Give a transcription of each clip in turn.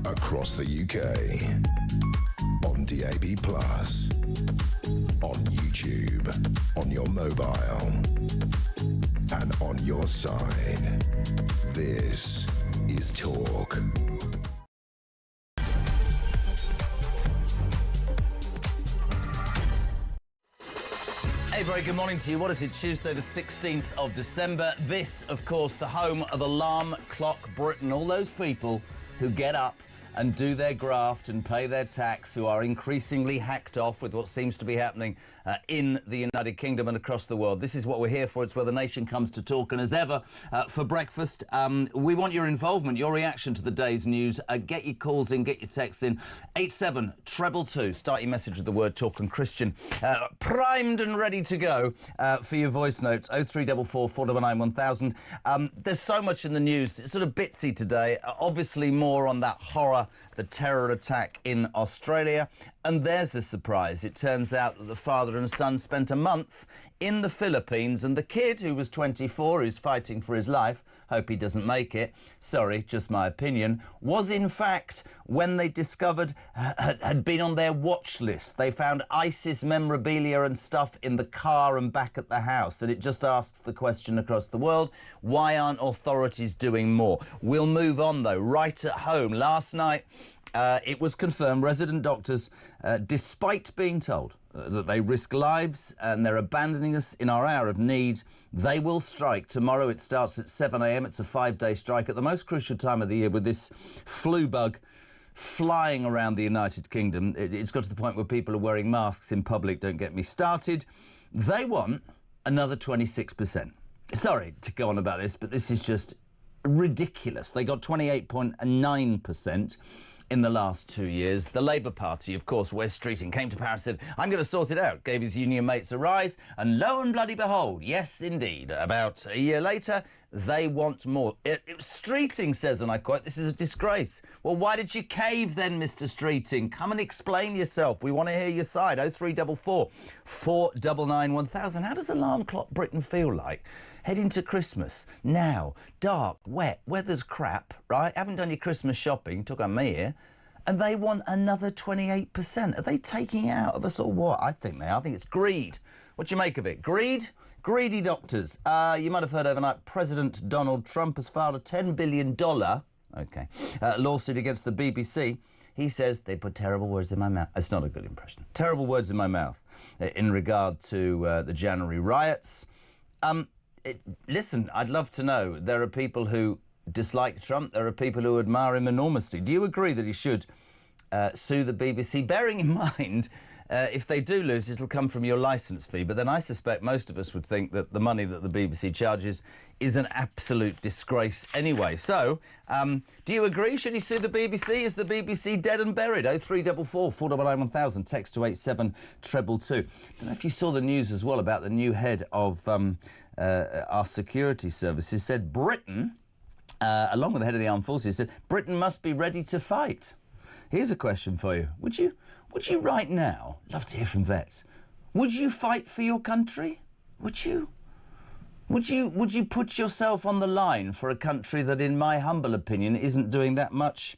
across the UK, on DAB+, on YouTube, on your mobile, and on your side. This is Talk. Hey, very good morning to you. What is it, Tuesday the 16th of December? This, of course, the home of Alarm Clock Britain. All those people who get up and do their graft and pay their tax, who are increasingly hacked off with what seems to be happening in the United Kingdom and across the world. This is what we're here for. It's where the nation comes to talk. And as ever, for breakfast, we want your involvement, your reaction to the day's news. Get your calls in, get your texts in. 87222. Start your message with the word Talk and Christian. Primed and ready to go for your voice notes. 0344 499 1000. There's so much in the news. It's sort of bitsy today. Obviously more on that horror, the terror attack in Australia. And there's a surprise. It turns out that the father and son spent a month in the Philippines, and the kid, who was 24, who's fighting for his life, hope he doesn't make it, sorry, just my opinion, was in fact, when they discovered, had been on their watch list. They found ISIS memorabilia and stuff in the car and back at the house. And it just asks the question across the world, why aren't authorities doing more? We'll move on, though. Right at home, last night, it was confirmed resident doctors, despite being told that they risk lives and they're abandoning us in our hour of need, they will strike. Tomorrow it starts at 7 a.m. It's a 5-day strike at the most crucial time of the year with this flu bug flying around the United Kingdom. It's got to the point where people are wearing masks in public. Don't get me started. They want another 26%. Sorry to go on about this, but this is just ridiculous. They got 28.9% in the last 2 years. The Labour Party, of course, Wes Streeting, came to power and said, I'm going to sort it out, gave his union mates a rise, and lo and bloody behold, yes, indeed, about a year later, they want more. Streeting says, and I quote, this is a disgrace. Well, why did you cave then, Mr. Streeting? Come and explain yourself. We want to hear your side. 0344 499 1000. How does Alarm Clock Britain feel like? Heading to Christmas, now, dark, wet, weather's crap, right? Haven't done your Christmas shopping, talk about me here, and they want another 28%. Are they taking it out of us or what? I think they are. I think it's greed. What do you make of it? Greed? Greedy doctors. You might have heard overnight President Donald Trump has filed a $10 billion lawsuit against the BBC. He says they put terrible words in my mouth. It's not a good impression. Terrible words in my mouth in regard to the January riots. Listen, I'd love to know. There are people who dislike Trump. There are people who admire him enormously. Do you agree that he should sue the BBC? Bearing in mind, if they do lose, it'll come from your licence fee. But then I suspect most of us would think that the money that the BBC charges is an absolute disgrace anyway. So, do you agree? Should he sue the BBC? Is the BBC dead and buried? 0344 499 1000. Text to 87222. I don't know if you saw the news as well about the new head of our security services. Said Britain, along with the head of the armed forces, said Britain must be ready to fight. Here's a question for you. Would you right now, love to hear from vets, would you fight for your country? Would you? Would you put yourself on the line for a country that, in my humble opinion, isn't doing that much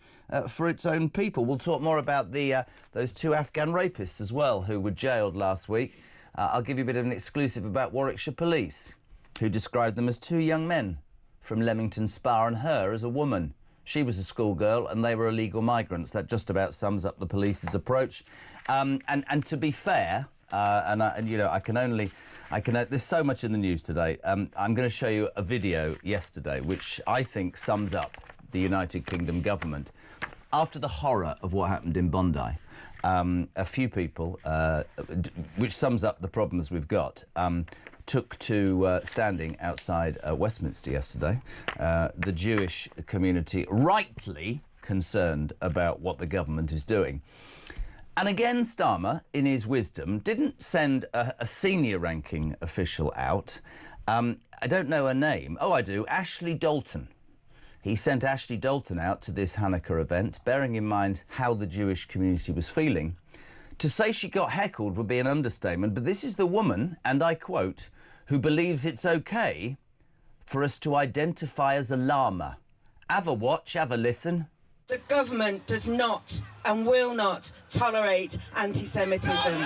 for its own people? We'll talk more about those 2 Afghan rapists as well who were jailed last week. I'll give you a bit of an exclusive about Warwickshire Police, who described them as 2 young men from Leamington Spa and her as a woman. She was a schoolgirl and they were illegal migrants. That just about sums up the police's approach. And to be fair, there's so much in the news today. I'm going to show you a video yesterday which I think sums up the United Kingdom government. After the horror of what happened in Bondi, a few people, which sums up the problems we've got, took to standing outside Westminster yesterday. The Jewish community rightly concerned about what the government is doing. And again, Starmer, in his wisdom, didn't send a senior-ranking official out. I don't know her name. Oh, I do. Ashley Dalton. He sent Ashley Dalton out to this Hanukkah event, bearing in mind how the Jewish community was feeling. To say she got heckled would be an understatement, but this is the woman, and I quote, who believes it's okay for us to identify as a llama. Have a watch, have a listen. The government does not and will not tolerate anti-Semitism.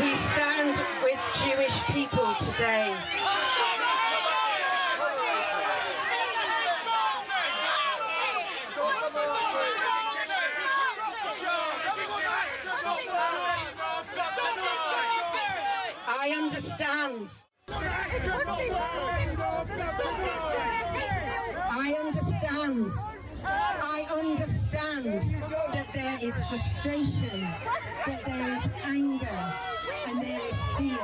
We stand with Jewish people today. I understand. I understand that there is frustration, that there is anger, and there is fear.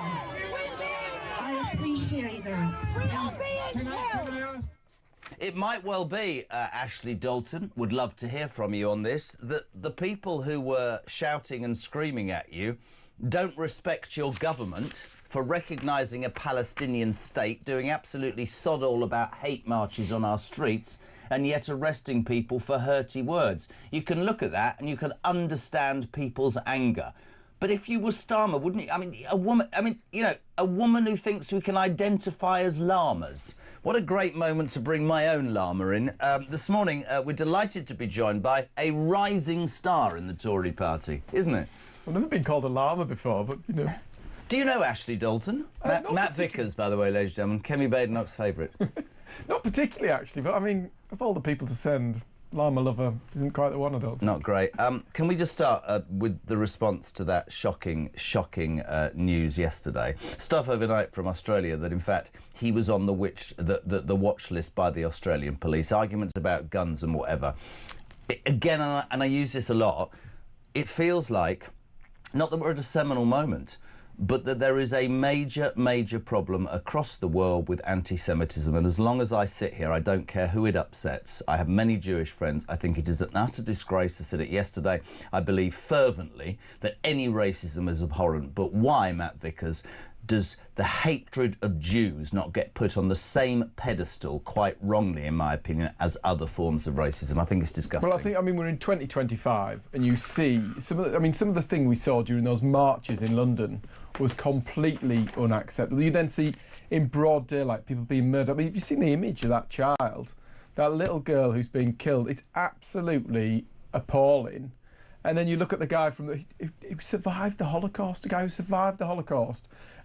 I appreciate that. It might well be, Ashley Dalton, would love to hear from you on this, that the people who were shouting and screaming at you don't respect your government for recognising a Palestinian state, doing absolutely sod all about hate marches on our streets, and yet arresting people for hurty words. You can look at that and you can understand people's anger. But if you were Starmer, wouldn't you? A woman who thinks we can identify as llamas. What a great moment to bring my own llama in. This morning, we're delighted to be joined by a rising star in the Tory party, isn't it? I've never been called a llama before, but, you know. Do you know Ashley Dalton? Matt Vickers, by the way, ladies and gentlemen, Kemi Badenoch's favourite. Not particularly, actually, but, I mean, of all the people to send, llama lover isn't quite the one, I don't think. Not great. Can we just start with the response to that shocking news yesterday? Stuff overnight from Australia that, in fact, he was on the watch list by the Australian police. Arguments about guns and whatever. Again, and I use this a lot, it feels like, not that we're at a seminal moment, but that there is a major problem across the world with anti-Semitism. And as long as I sit here, I don't care who it upsets. I have many Jewish friends. I think it is an utter disgrace. I said it yesterday. I believe fervently that any racism is abhorrent. But why, Matt Vickers, does the hatred of Jews not get put on the same pedestal, quite wrongly, in my opinion, as other forms of racism? I think it's disgusting. Well, we're in 2025, and you see some of the thing we saw during those marches in London was completely unacceptable. You then see in broad daylight people being murdered. I mean, have you seen the image of that child, that little girl who's being killed? It's absolutely appalling. And then you look at the guy who survived the Holocaust,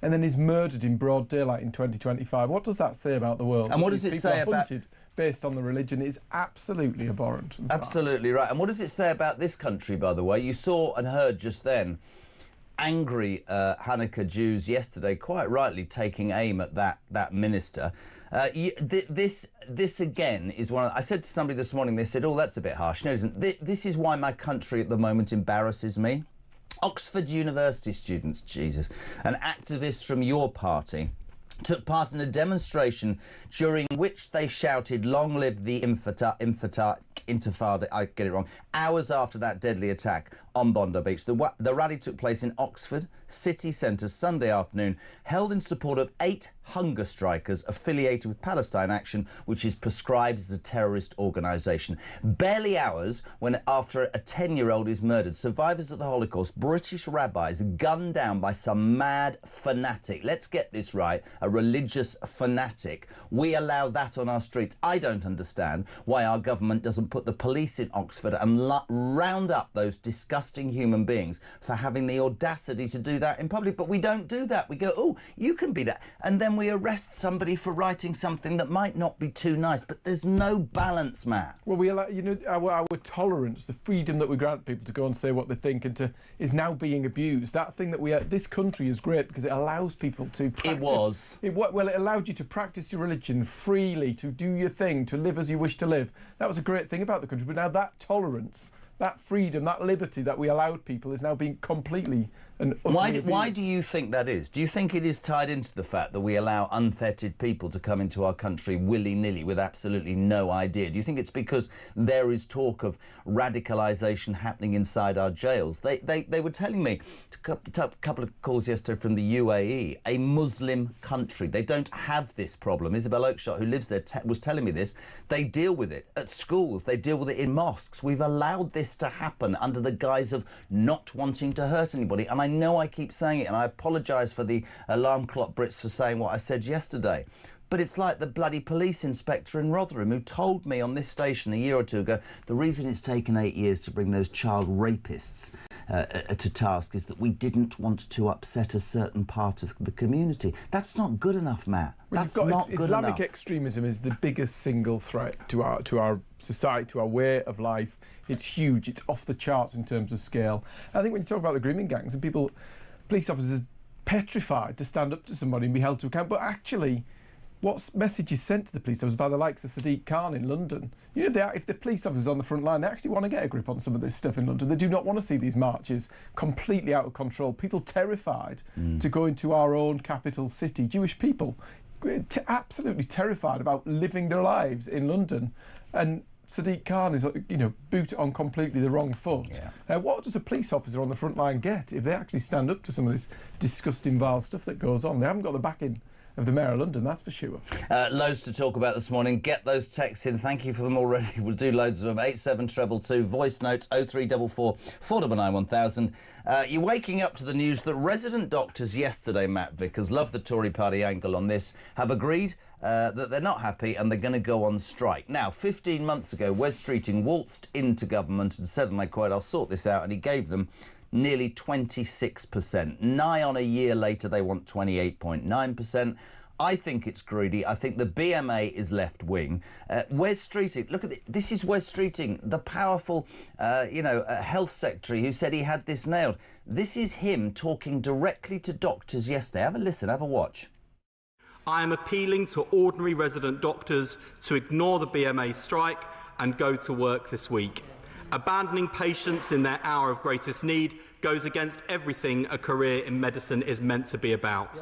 and then is murdered in broad daylight in 2025. What does that say about the world? And what does it say about... based on the religion is absolutely abhorrent. Absolutely right. And what does it say about this country, by the way? You saw and heard just then angry Hanukkah Jews yesterday, quite rightly, taking aim at that minister. This again is one of... I said to somebody this morning, they said, oh, that's a bit harsh. No, it isn't. This is why my country at the moment embarrasses me. Oxford University students, Jesus, and activists from your party took part in a demonstration during which they shouted, "Long live the Intifada," I get it wrong, hours after that deadly attack on Bondi Beach. The rally took place in Oxford city centre Sunday afternoon, held in support of 8 hunger strikers affiliated with Palestine Action, which is prescribed as a terrorist organisation. Barely hours after a 10-year-old is murdered, survivors of the Holocaust, British rabbis gunned down by some mad fanatic. Let's get this right, a religious fanatic. We allow that on our streets. I don't understand why our government doesn't put the police in Oxford and round up those disgusting human beings for having the audacity to do that in public. But we don't do that. We go, oh, you can be that. And then we arrest somebody for writing something that might not be too nice. But there's no balance, Matt. Well, we allow, our tolerance, the freedom that we grant people to go and say what they think is now being abused. That thing that this country is great because it allows people to practice. It allowed you to practice your religion freely, to do your thing, to live as you wish to live. That was a great thing about the country. But now that tolerance, that freedom, that liberty that we allowed people is now being completely and utterly abused. Why do you think that is? Do you think it is tied into the fact that we allow unfettered people to come into our country willy-nilly with absolutely no idea? Do you think it's because there is talk of radicalisation happening inside our jails? They were telling me, a couple of calls yesterday from the UAE, a Muslim country. They don't have this problem. Isabel Oakeshott, who lives there, was telling me this. They deal with it at schools. They deal with it in mosques. We've allowed this to happen under the guise of not wanting to hurt anybody. And I know I keep saying it, and I apologise for the alarm clock Brits for saying what I said yesterday. But it's like the bloody police inspector in Rotherham who told me on this station a year or two ago, the reason it's taken 8 years to bring those child rapists to task is that we didn't want to upset a certain part of the community. That's not good enough, Matt. That's not good Islamic enough. extremism is the biggest single threat to our society, to our way of life. It's huge. It's off the charts in terms of scale. I think when you talk about the grooming gangs and police officers petrified to stand up to somebody and be held to account, but actually, what message is sent to the police officers by the likes of Sadiq Khan in London? You know, if the police officers on the front line, they actually want to get a grip on some of this stuff in London. They do not want to see these marches completely out of control. People terrified to go into our own capital city. Jewish people absolutely terrified about living their lives in London. And Sadiq Khan is, boot on completely the wrong foot. Yeah. What does a police officer on the front line get if they actually stand up to some of this disgusting, vile stuff that goes on? They haven't got the backing of the Mayor of London, that's for sure. Loads to talk about this morning. Get those texts in. Thank you for them already. We'll do loads of them. 87222, voice notes 0344 499 1000. You're waking up to the news that resident doctors yesterday, Matt Vickers, love the Tory party angle on this, have agreed that they're not happy and they're going to go on strike. Now, 15 months ago, Wes Streeting waltzed into government and said, and I quote, "I'll sort this out," and he gave them nearly 26%. Nigh on a year later, they want 28.9%. I think it's greedy. I think the BMA is left-wing. Wes Streeting, look at it. This is Wes Streeting, the powerful, health secretary who said he had this nailed. This is him talking directly to doctors yesterday. Have a listen, have a watch. I am appealing to ordinary resident doctors to ignore the BMA strike and go to work this week. Abandoning patients in their hour of greatest need goes against everything a career in medicine is meant to be about.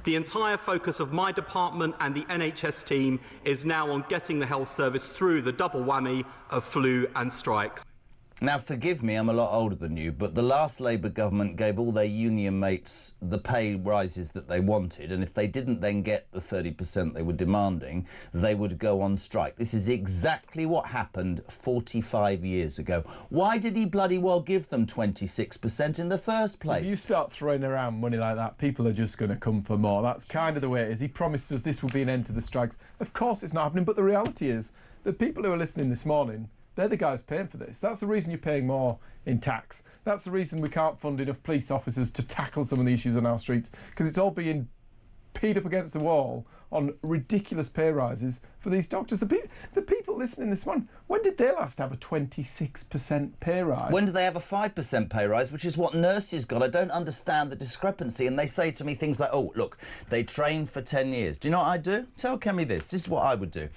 The entire focus of my department and the NHS team is now on getting the health service through the double whammy of flu and strikes. Now, forgive me, I'm a lot older than you, but the last Labour government gave all their union mates the pay rises that they wanted, and if they didn't then get the 30% they were demanding, they would go on strike. This is exactly what happened 45 years ago. Why did he bloody well give them 26% in the first place? If you start throwing around money like that, people are just going to come for more. That's kind of the way it is. He promised us this will be an end to the strikes. Of course it's not happening, but the reality is the people who are listening this morning, they're the guys paying for this. That's the reason you're paying more in tax. That's the reason we can't fund enough police officers to tackle some of the issues on our streets, because it's all being peed up against the wall on ridiculous pay rises for these doctors. The people listening this morning, when did they last have a 26% pay rise? When do they have a 5% pay rise, which is what nurses got? I don't understand the discrepancy. And they say to me things like, oh, look, they trained for 10 years. Do you know what I'd do? Tell Kemi this. This is what I would do.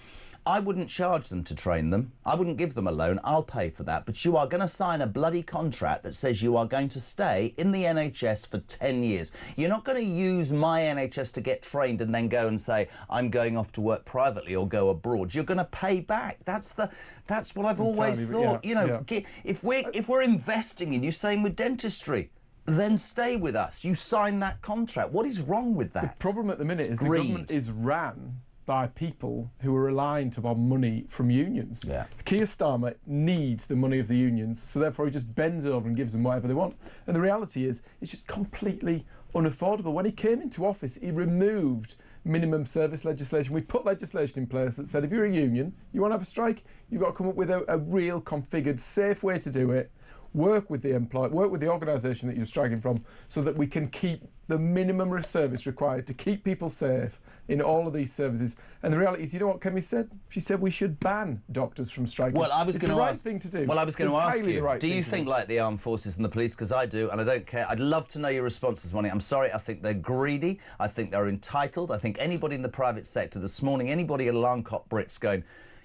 I wouldn't charge them to train them. I wouldn't give them a loan. I'll pay for that. But you are going to sign a bloody contract that says you are going to stay in the NHS for 10 years. You're not going to use my NHS to get trained and then go and say, I'm going off to work privately or go abroad. You're going to pay back. That's what I've always thought. If we're investing in you, same with dentistry, then stay with us. You sign that contract. What is wrong with that? The problem at the minute is greed. The government is ran by people who are reliant upon money from unions. Yeah. Keir Starmer needs the money of the unions, so therefore he just bends over and gives them whatever they want. And the reality is, it's just completely unaffordable. When he came into office, he removed minimum service legislation. We put legislation in place that said if you're a union, you want to have a strike, you've got to come up with a real configured, safe way to do it. Work with the employer, work with the organisation that you're striking from, so that we can keep the minimum service required to keep people safe in all of these services. And the reality is, you know what Kemi said? She said we should ban doctors from striking. Well, I was going to ask. It's the right thing to do. Well, I was going to ask you. Right, do you think like the armed forces and the police? Because I do, and I don't care. I'd love to know your response this morning. I'm sorry. I think they're greedy. I think they're entitled. I think anybody in the private sector this morning, anybody at Alarm Clock Brits going,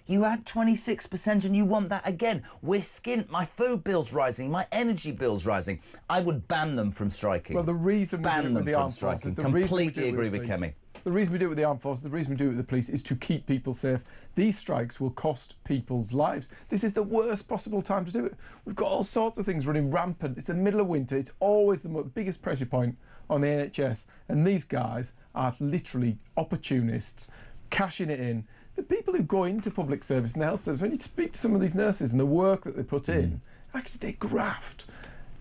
you had 26% and you want that again. We're skint. My food bill's rising. My energy bill's rising. I would ban them from striking. Well, the reason we do it with the armed forces, forces, completely agree with Kemi. The reason we do it with the armed forces, the reason we do it with the police is to keep people safe. These strikes will cost people's lives. This is the worst possible time to do it. We've got all sorts of things running rampant. It's the middle of winter. It's always the biggest pressure point on the NHS. And these guys are literally opportunists, cashing it in. The people who go into public service and the health service, when you speak to some of these nurses and the work that they put in, actually they graft.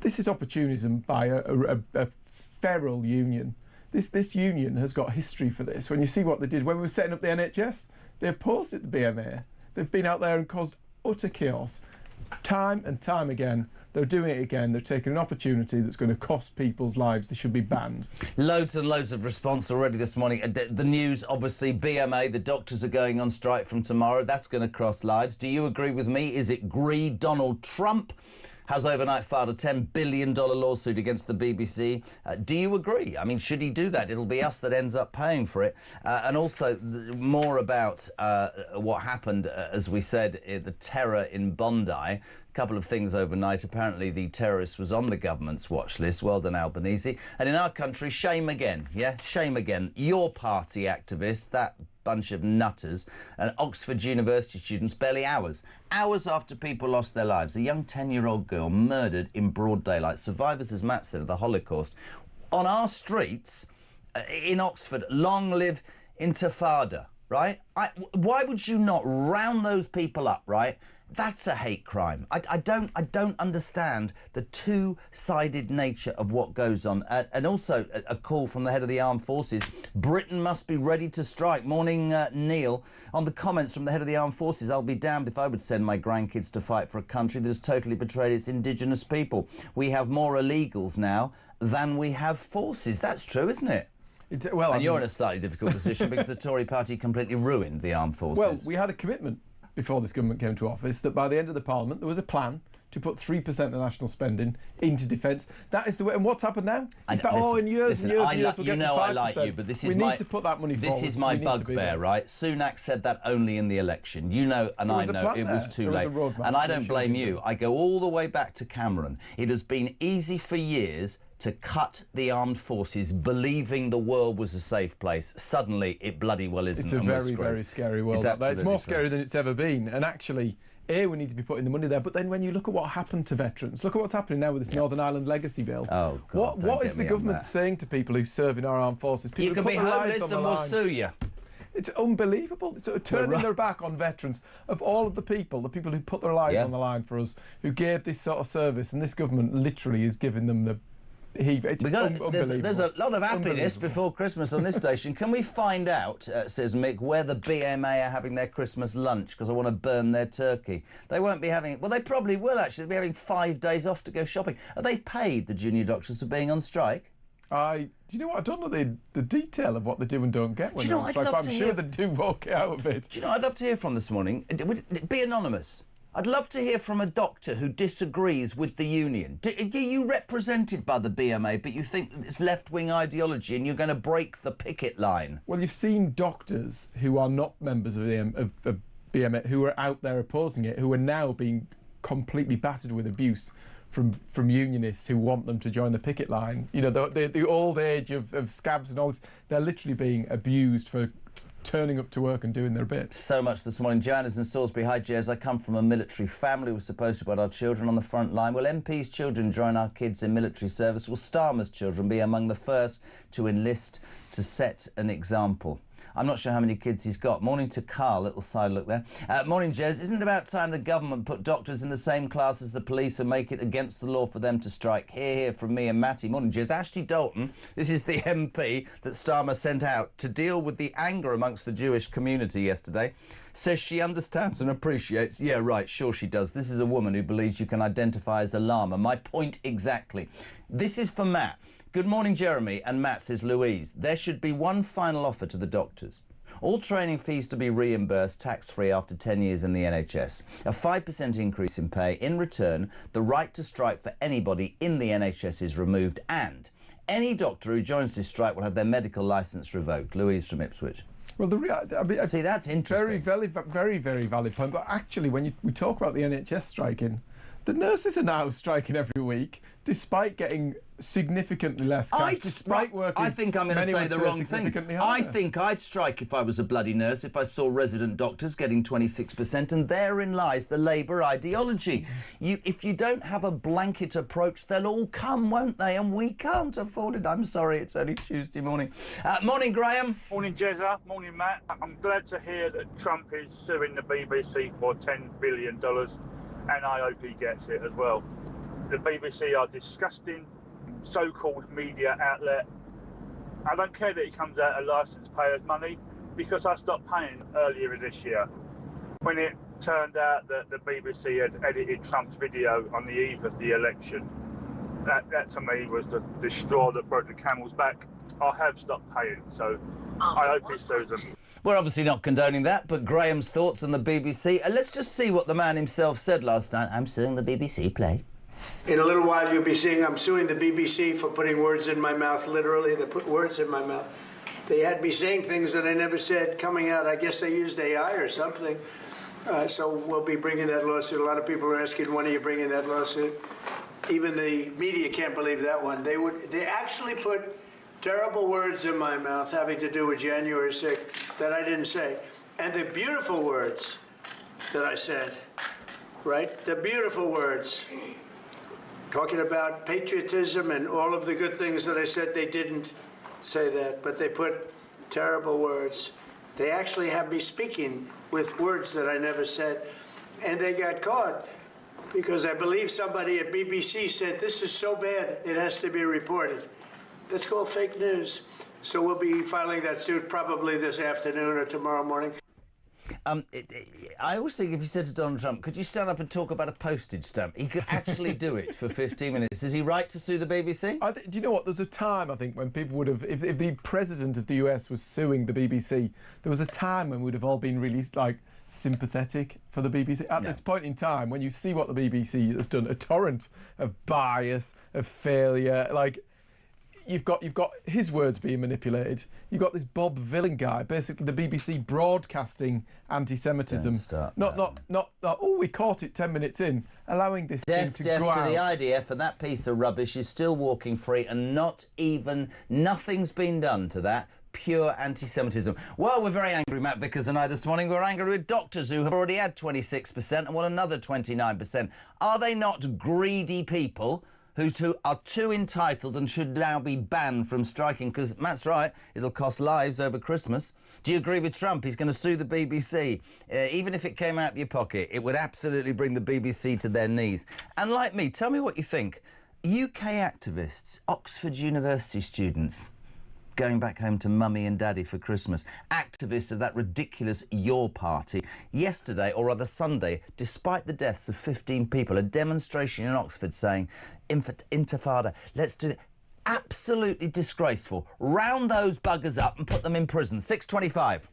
This is opportunism by a feral union. This union has got history for this. When you see what they did when we were setting up the NHS, they opposed it, the BMA. They've been out there and caused utter chaos. Time and time again, they're doing it again. They're taking an opportunity that's going to cost people's lives. They should be banned. Loads and loads of response already this morning. The news, obviously, BMA, the doctors are going on strike from tomorrow. That's going to cost lives. Do you agree with me? Is it greed? Donald Trump has overnight filed a $10 billion lawsuit against the BBC. Do you agree? I mean, should he do that? It'll be us that ends up paying for it. And also more about what happened, as we said, the terror in Bondi. Couple of things overnight. Apparently the terrorist was on the government's watch list. Well done, Albanese. And in our country, shame again. Yeah, shame again. Your party activists, that bunch of nutters, and Oxford University students, barely hours after people lost their lives. A young 10-year-old girl murdered in broad daylight. Survivors, as Matt said, of the Holocaust. On our streets in Oxford, long live Intifada, right? Why would you not round those people up, right? That's a hate crime. I don't understand the two-sided nature of what goes on. And also a call from the head of the armed forces. Britain must be ready to strike. Morning, Neil. On the comments from the head of the armed forces, I'll be damned if I would send my grandkids to fight for a country that has totally betrayed its indigenous people. We have more illegals now than we have forces. That's true, isn't it? And you're in a slightly difficult position because the Tory party completely ruined the armed forces. Well, we had a commitment before this government came to office that by the end of the Parliament there was a plan to put 3% of national spending into defence. That is the way. And what's happened now? It's in years and years and years we'll get to 5%. I like you, but this is we need to put that money forward. This is my bugbear, right? Sunak said that only in the election. You know, and I know it was too late. And I don't blame you. I go all the way back to Cameron. It has been easy for years to cut the armed forces, believing the world was a safe place. Suddenly, it bloody well isn't. It's a very, very scary world. It's more scary than it's ever been. And actually, we need to be putting the money there. But then when you look at what happened to veterans, look at what's happening now with this Northern Ireland Legacy Bill. Oh, God, what is the government saying to people who serve in our armed forces? People you can be homeless and we'll sue you. It's unbelievable. It's turning their back on veterans. Of all of the people who put their lives on the line for us, who gave this sort of service, and this government literally is giving them the there's a lot of happiness before Christmas on this station. Can we find out, says Mick, where the BMA are having their Christmas lunch? Because I want to burn their turkey. They won't be having... Well, they probably will, actually. They'll be having 5 days off to go shopping. Are they paid, the junior doctors, for being on strike? Do you know what? I don't know the detail of what they do and don't get when they're on strike, but I'm sure they do walk out of it. Do you know what I'd love to hear from this morning? Be anonymous. I'd love to hear from a doctor who disagrees with the union. Are you represented by the BMA, but you think it's left-wing ideology and you're going to break the picket line? Well, you've seen doctors who are not members of the BMA, who are out there opposing it, who are now being completely battered with abuse from unionists who want them to join the picket line. You know, the old age of scabs and all this, they're literally being abused for turning up to work and doing their bit. So much this morning. Joanna's in Salisbury. Hi, Jez. I come from a military family. We're supposed to put our children on the front line. Will MP's children join our kids in military service? Will Starmer's children be among the first to enlist to set an example? I'm not sure how many kids he's got. Morning to Carl, little side look there. Morning, Jez. Isn't it about time the government put doctors in the same class as the police and make it against the law for them to strike? Hear from me and Matty. Morning, Jez. Ashley Dalton, this is the MP that Starmer sent out to deal with the anger amongst the Jewish community yesterday, says she understands and appreciates. Yeah, right, sure she does. This is a woman who believes you can identify as a llama. My point exactly. This is for Matt. Good morning, Jeremy. And Matt says, Louise, there should be one final offer to the doctors. All training fees to be reimbursed tax-free after 10 years in the NHS. A 5% increase in pay. In return, the right to strike for anybody in the NHS is removed. And any doctor who joins this strike will have their medical licence revoked. Louise from Ipswich. Well, see, that's interesting. Very, very valid point. But actually, when we talk about the NHS striking, the nurses are now striking every week, despite getting significantly less cash, despite working... I think I'm going to say the wrong thing. I think I'd strike if I was a bloody nurse, if I saw resident doctors getting 26%, and therein lies the Labour ideology. If you don't have a blanket approach, they'll all come, won't they? And we can't afford it. I'm sorry, it's only Tuesday morning. Morning, Graham. Morning, Jezza. Morning, Matt. I'm glad to hear that Trump is suing the BBC for $10 billion, and I hope he gets it as well. The BBC are disgusting, so-called media outlet. I don't care that it comes out of licence payers' money, because I stopped paying earlier this year when it turned out that the BBC had edited Trump's video on the eve of the election. That to me was the straw that broke the camel's back. I have stopped paying, so I hope he sues them. We're obviously not condoning that, but Graham's thoughts on the BBC. Let's just see what the man himself said last night. I'm suing the BBC, play. In a little while, you'll be seeing I'm suing the BBC for putting words in my mouth. Literally, they put words in my mouth. They had me saying things that I never said coming out. I guess they used AI or something. So we'll be bringing that lawsuit. A lot of people are asking, when are you bringing that lawsuit? Even the media can't believe that one. They actually put terrible words in my mouth having to do with January 6th that I didn't say. And the beautiful words that I said, right? The beautiful words, talking about patriotism and all of the good things that I said, they didn't say that, but they put terrible words. They actually have me speaking with words that I never said, and they got caught because I believe somebody at BBC said, this is so bad, it has to be reported. That's called fake news. So we'll be filing that suit probably this afternoon or tomorrow morning. I always think if you said to Donald Trump, could you stand up and talk about a postage stamp? He could actually do it for 15 minutes. Is he right to sue the BBC? Do you know what? There's a time, I think, when people would have... If the president of the US was suing the BBC, there was a time when we would have all been really, sympathetic for the BBC. At this point in time, when you see what the BBC has done, a torrent of bias, of failure, You've got his words being manipulated. You've got this Bob Villain guy, basically the BBC broadcasting anti-Semitism. We caught it 10 minutes in, allowing this thing to go out. Deaf to the IDF, and that piece of rubbish is still walking free, and nothing's been done to that. Pure anti-Semitism. Well, we're very angry, Matt Vickers and I, this morning. We're angry with doctors who have already had 26% and want another 29%. Are they not greedy people who are too entitled and should now be banned from striking? Because Matt's right, it'll cost lives over Christmas. Do you agree with Trump? He's going to sue the BBC. Even if it came out of your pocket, it would absolutely bring the BBC to their knees. And like me, tell me what you think. UK activists, Oxford University students, going back home to mummy and daddy for Christmas. Activists of that ridiculous Your Party. Yesterday, or rather Sunday, despite the deaths of 15 people, a demonstration in Oxford saying, Intifada, let's do it. Absolutely disgraceful. Round those buggers up and put them in prison. 6:25.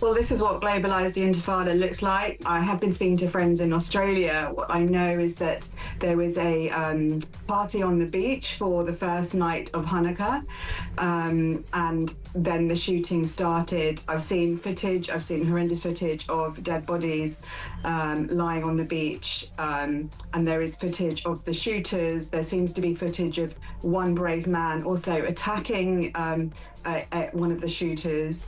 Well, this is what globalised the Intifada looks like. I have been speaking to friends in Australia. What I know is that there was a party on the beach for the first night of Hanukkah, and then the shooting started. I've seen horrendous footage of dead bodies lying on the beach, and there is footage of the shooters. There seems to be footage of one brave man also attacking one of the shooters.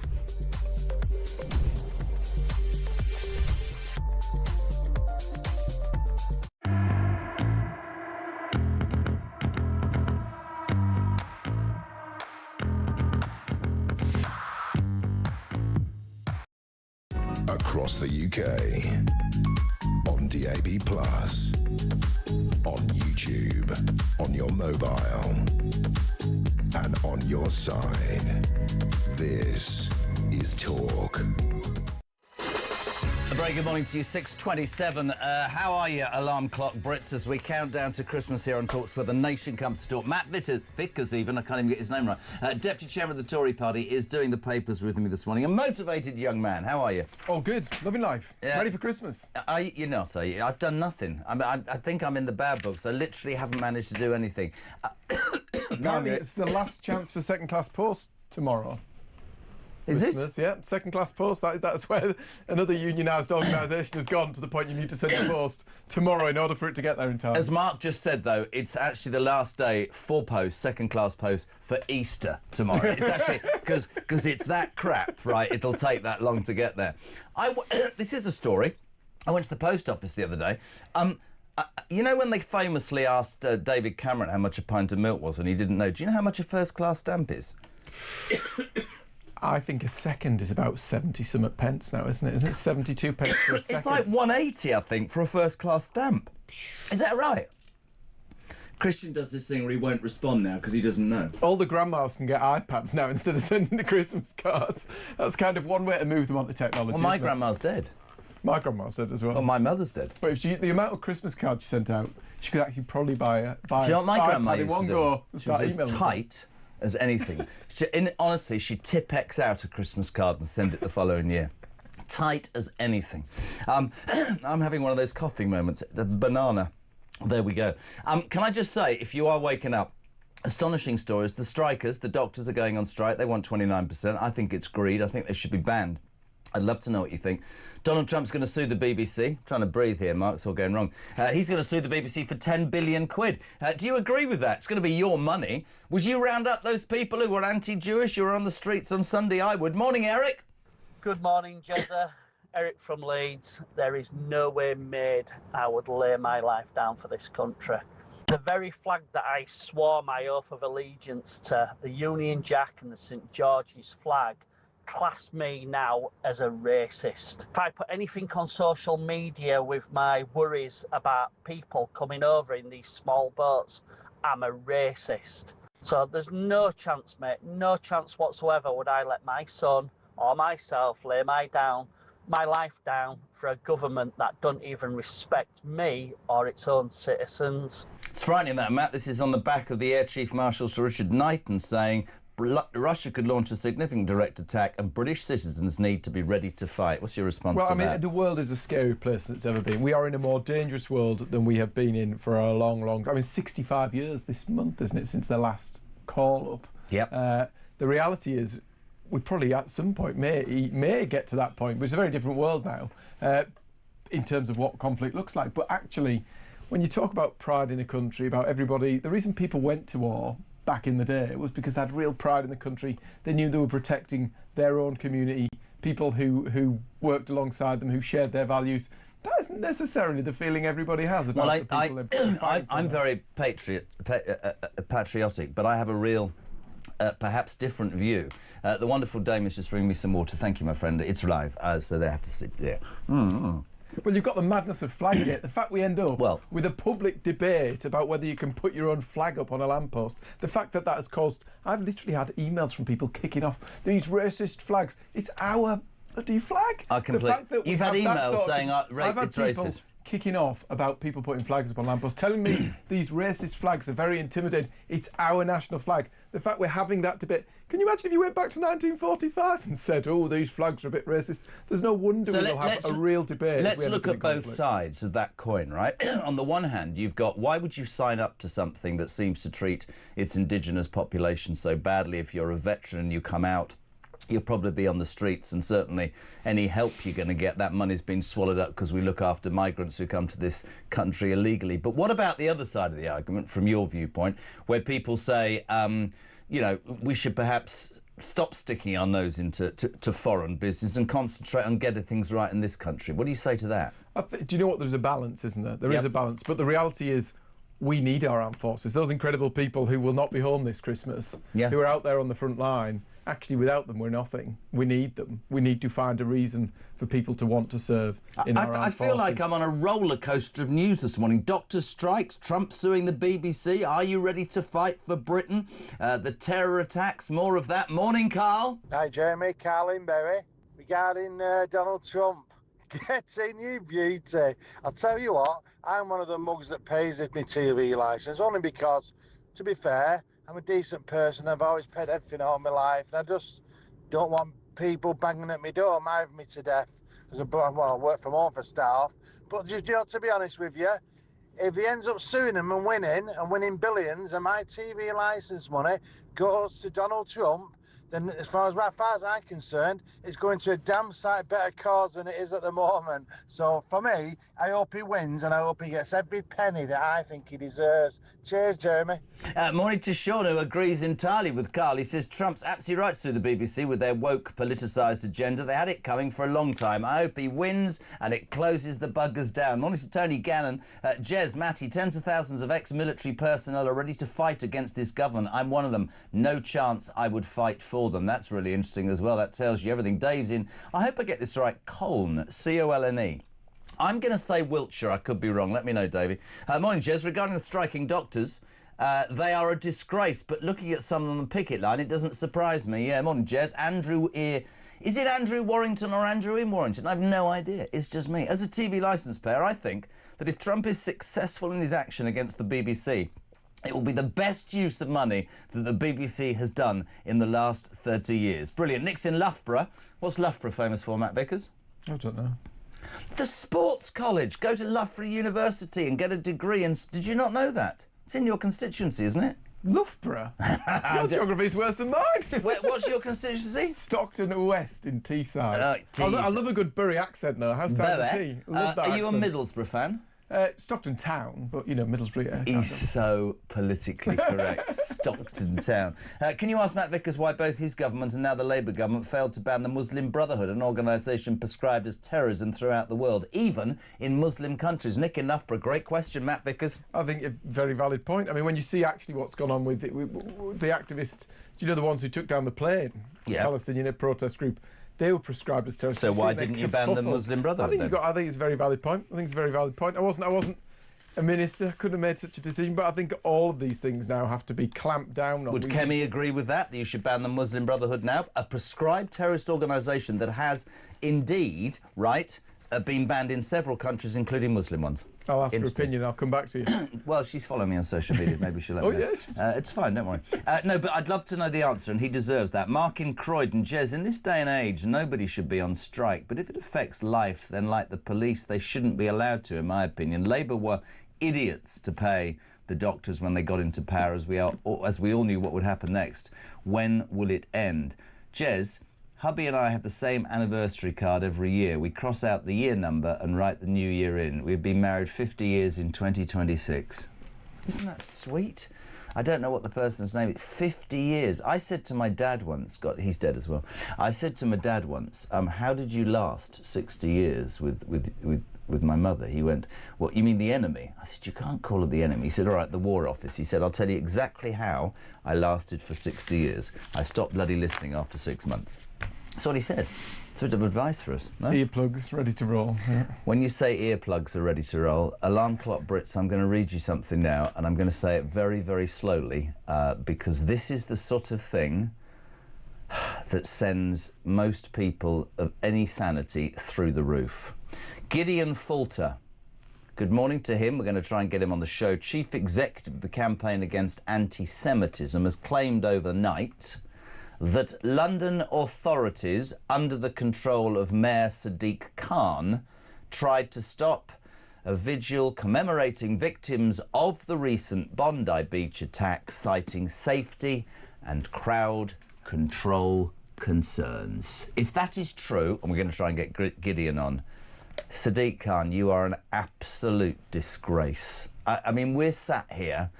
across the UK, on DAB+, on YouTube, on your mobile, and on your side. This is Talk. A very good morning to you, 6:27. How are you, alarm clock Brits, as we count down to Christmas here on Talks, where the nation comes to talk. Matt Vickers, even, I can't even get his name right, Deputy Chairman of the Tory Party, is doing the papers with me this morning. A motivated young man. How are you? Oh, good. Loving life. Ready for Christmas. You're not, are you? I've done nothing. I think I'm in the bad books. I literally haven't managed to do anything. Apparently, it's the last chance for second-class post tomorrow. Is Christmas, it? Yeah, second-class post. That's where another unionised organisation has gone, to the point you need to send your post tomorrow in order for it to get there in time. As Mark just said, though, it's actually the last day for post, second-class post, for Easter tomorrow. It's actually because it's that crap, right? It'll take that long to get there. This is a story. I went to the post office the other day. You know when they famously asked David Cameron how much a pint of milk was and he didn't know? Do you know how much a first-class stamp is? I think a second is about 70-something pence now, isn't it? Isn't it 72 pence for a second? It's like 180, I think, for a first-class stamp. Is that right? Christian does this thing where he won't respond now because he doesn't know. All the grandmas can get iPads now instead of sending the Christmas cards. That's kind of one way to move them onto technology. Well, my grandma's dead. My grandma's dead as well. Well, my mother's dead. But if the amount of Christmas cards she sent out, she could actually probably buy Do you know what my grandma in used one to go. do? She was as tight as anything. Honestly, she'd Tipp-X out a Christmas card and send it the following year. Tight as anything. I'm having one of those coughing moments. The banana. There we go. Can I just say, if you are waking up, astonishing stories. The strikers, the doctors are going on strike. They want 29%. I think it's greed. I think they should be banned. I'd love to know what you think. Donald Trump's going to sue the BBC. Trying to breathe here, Mark. It's all going wrong. He's going to sue the BBC for 10 billion quid. Do you agree with that? It's going to be your money. Would you round up those people who were anti-Jewish, who were on the streets on Sunday? I would. Morning, Eric. Good morning, Jezza. Eric from Leeds. There is no way made I would lay my life down for this country. The very flag that I swore my oath of allegiance to, the Union Jack and the St George's flag, class me now as a racist. If I put anything on social media with my worries about people coming over in these small boats, I'm a racist. So there's no chance, mate, no chance whatsoever would I let my son or myself lay my life down for a government that don't even respect me or its own citizens. It's frightening that, Matt. This is on the back of the Air Chief Marshal Sir Richard Knighton saying Russia could launch a significant direct attack and British citizens need to be ready to fight. What's your response to that? Well, I mean, the world is a scary place than it's ever been. We are in a more dangerous world than we have been in for a long, long time. I mean, 65 years this month, isn't it, since the last call-up? Yep. The reality is we probably at some point may get to that point, but it's a very different world now in terms of what conflict looks like. But actually, when you talk about pride in a country, about everybody, the reason people went to war back in the day was because they had real pride in the country. They knew they were protecting their own community, people who worked alongside them, who shared their values. That isn't necessarily the feeling everybody has about the people they're fighting for. I'm very patriotic, but I have a real perhaps different view. The wonderful dame is just bringing me some water. Thank you, my friend. It's live, so they have to sit there. Well, you've got the madness of flagging it. The fact we end up with a public debate about whether you can put your own flag up on a lamppost, the fact that has caused... I've literally had emails from people kicking off these racist flags. It's our bloody flag. You've had emails saying it's racist. Kicking off about people putting flags up on lampposts, telling me these racist flags are very intimidating. It's our national flag. The fact we're having that debate. Can you imagine if you went back to 1945 and said, oh, these flags are a bit racist? There's no wonder we'll have a real debate. Let's look at both sides of that coin, right? On the one hand, you've got, why would you sign up to something that seems to treat its indigenous population so badly? If you're a veteran and you come out, you'll probably be on the streets, and certainly any help you're going to get, that money's been swallowed up because we look after migrants who come to this country illegally. But what about the other side of the argument, from your viewpoint, where people say, you know, we should perhaps stop sticking our nose into foreign business and concentrate on getting things right in this country? What do you say to that? Do you know what? There's a balance, isn't there? There is a balance. But the reality is, we need our armed forces. Those incredible people who will not be home this Christmas, who are out there on the front line. Actually, without them, we're nothing. We need them. We need to find a reason for people to want to serve in our armed I feel forces. like I'm on a roller coaster of news this morning. Doctors' strikes, Trump suing the BBC. Are you ready to fight for Britain? The terror attacks, more of that. Morning, Carl. Hi, Jeremy. Carl Inberry. Regarding Donald Trump getting you beauty. I'll tell you what, I'm one of the mugs that pays my TV licence, only because, to be fair, I'm a decent person. I've always paid everything all my life, and I just don't want people banging at my door, marring me to death. I work from home for start off. But just, to be honest with you, if he ends up suing them and winning billions, and my TV licence money goes to Donald Trump, then as far as I'm concerned, it's going to a damn sight better cause than it is at the moment. So for me, I hope he wins, and I hope he gets every penny that I think he deserves. Cheers, Jeremy. Morning to Sean, who agrees entirely with Carl. He says Trump's absolutely right to sue the BBC with their woke, politicised agenda. They had it coming for a long time. I hope he wins and it closes the buggers down. Morning to Tony Gannon. Jez, Matty, tens of thousands of ex-military personnel are ready to fight against this government. I'm one of them. No chance I would fight for them. That's really interesting as well. That tells you everything. Dave's in, I hope I get this right, Colne, C-O-L-N-E. I'm going to say Wiltshire. I could be wrong. Let me know, Davey. Morning, Jez. Regarding the striking doctors, they are a disgrace, but looking at some on the picket line, it doesn't surprise me. Yeah, morning, Jez. Andrew Ear. Is it Andrew Warrington or Andrew in Warrington? I've no idea. It's just me. As a TV licence payer, I think that if Trump is successful in his action against the BBC, it will be the best use of money that the BBC has done in the last 30 years. Brilliant. Nick's in Loughborough. What's Loughborough famous for, Matt Vickers? I don't know. The sports college. Go to Loughborough University and get a degree. And did you not know that? It's in your constituency, isn't it? Loughborough? Your geography's worse than mine. What's your constituency? Stockton West in Teesside. I I love a good Bury accent, though. How sad is he? Love that Are you a accent. Middlesbrough fan? Stockton Town, but, you know, Middlesbrough. He's so politically correct. Stockton Town. Can you ask Matt Vickers why both his government and now the Labour government failed to ban the Muslim Brotherhood, an organisation prescribed as terrorism throughout the world, even in Muslim countries? Nick in Loughborough, great question, Matt Vickers. I think a very valid point. I mean, when you see actually what's gone on with the activists, you know, the ones who took down the plane, the Palestinian protest group, they were prescribed as terrorists. So why didn't you ban the Muslim Brotherhood? I think it's a very valid point. I think it's a very valid point. I wasn't a minister, couldn't have made such a decision, but I think all of these things now have to be clamped down on. Would Kemi agree with that you should ban the Muslim Brotherhood now? A prescribed terrorist organisation that has indeed, been banned in several countries, including Muslim ones. I'll ask her opinion. I'll come back to you. Well, she's following me on social media. Maybe she'll let me know. Yes. It's fine, don't worry. No, but I'd love to know the answer, and he deserves that. Mark in Croydon. Jez, in this day and age, nobody should be on strike, but if it affects life, then like the police, they shouldn't be allowed to, in my opinion. Labour were idiots to pay the doctors when they got into power, as we all knew what would happen next. When will it end? Jez, hubby and I have the same anniversary card every year. We cross out the year number and write the new year in. We've been married 50 years in 2026. Isn't that sweet? I don't know what the person's name is. 50 years. I said to my dad once, God, he's dead as well. I said to my dad once, how did you last 60 years with my mother? He went, what, you mean the enemy? I said, you can't call it the enemy. He said, all right, the War Office. He said, I'll tell you exactly how I lasted for 60 years. I stopped bloody listening after 6 months. That's what he said. It's a bit of advice for us, no? Earplugs ready to roll. Yeah. When you say earplugs are ready to roll, alarm clock Brits, I'm going to read you something now, and I'm going to say it very, very slowly, because this is the sort of thing that sends most people of any sanity through the roof. Gideon Falter. Good morning to him. We're going to try and get him on the show. Chief Executive of the Campaign Against Anti-Semitism has claimed overnight that London authorities, under the control of Mayor Sadiq Khan, tried to stop a vigil commemorating victims of the recent Bondi Beach attack, citing safety and crowd control concerns. If that is true, and we're going to try and get Gideon on, Sadiq Khan, you are an absolute disgrace. I mean, we're sat here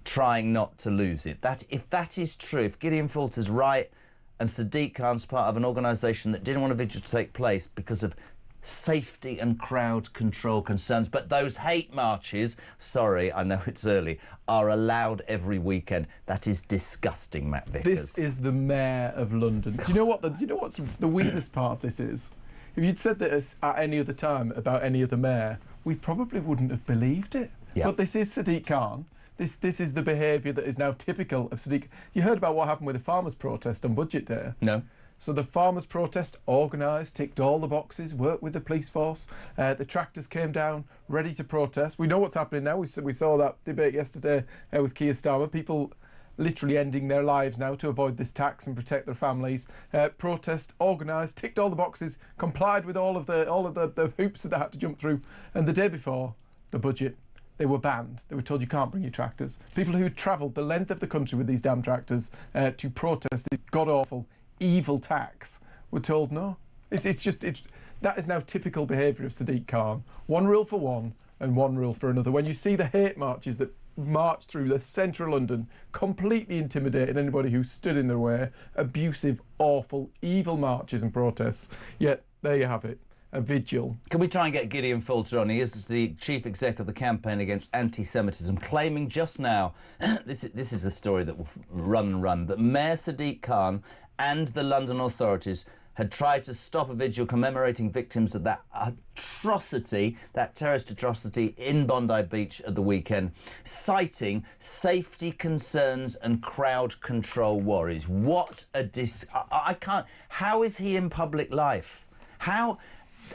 trying not to lose it. If that is true, if Gideon Falter's right and Sadiq Khan's part of an organisation that didn't want a vigil to take place because of safety and crowd control concerns. But those hate marches, sorry, I know it's early, are allowed every weekend. That is disgusting, Matt Vickers. This is the Mayor of London. Do you know what's the weirdest part of this is? If you'd said this at any other time about any other mayor, we probably wouldn't have believed it. Yeah. But this is Sadiq Khan. This is the behaviour that is now typical of Sadiq. You heard about what happened with the farmers' protest on Budget Day? No. So the farmers' protest, organised, ticked all the boxes, worked with the police force. The tractors came down, ready to protest. We know what's happening now. We saw that debate yesterday with Keir Starmer. People literally ending their lives now to avoid this tax and protect their families. Protest organised, ticked all the boxes, complied with all of the hoops that they had to jump through. And the day before the budget, they were banned. They were told you can't bring your tractors. People who travelled the length of the country with these damn tractors to protest this god-awful, evil tax were told no. That is now typical behaviour of Sadiq Khan. One rule for one and one rule for another. When you see the hate marches that march through the centre of London, completely intimidating anybody who stood in their way, abusive, awful, evil marches and protests, yet there you have it. A vigil. Can we try and get Gideon Fulter on? He is the chief exec of the Campaign Against Anti-Semitism, claiming just now, this is a story that will run and run, that Mayor Sadiq Khan and the London authorities had tried to stop a vigil commemorating victims of that atrocity, that terrorist atrocity in Bondi Beach at the weekend, citing safety concerns and crowd control worries. What a I can't... How is he in public life? How...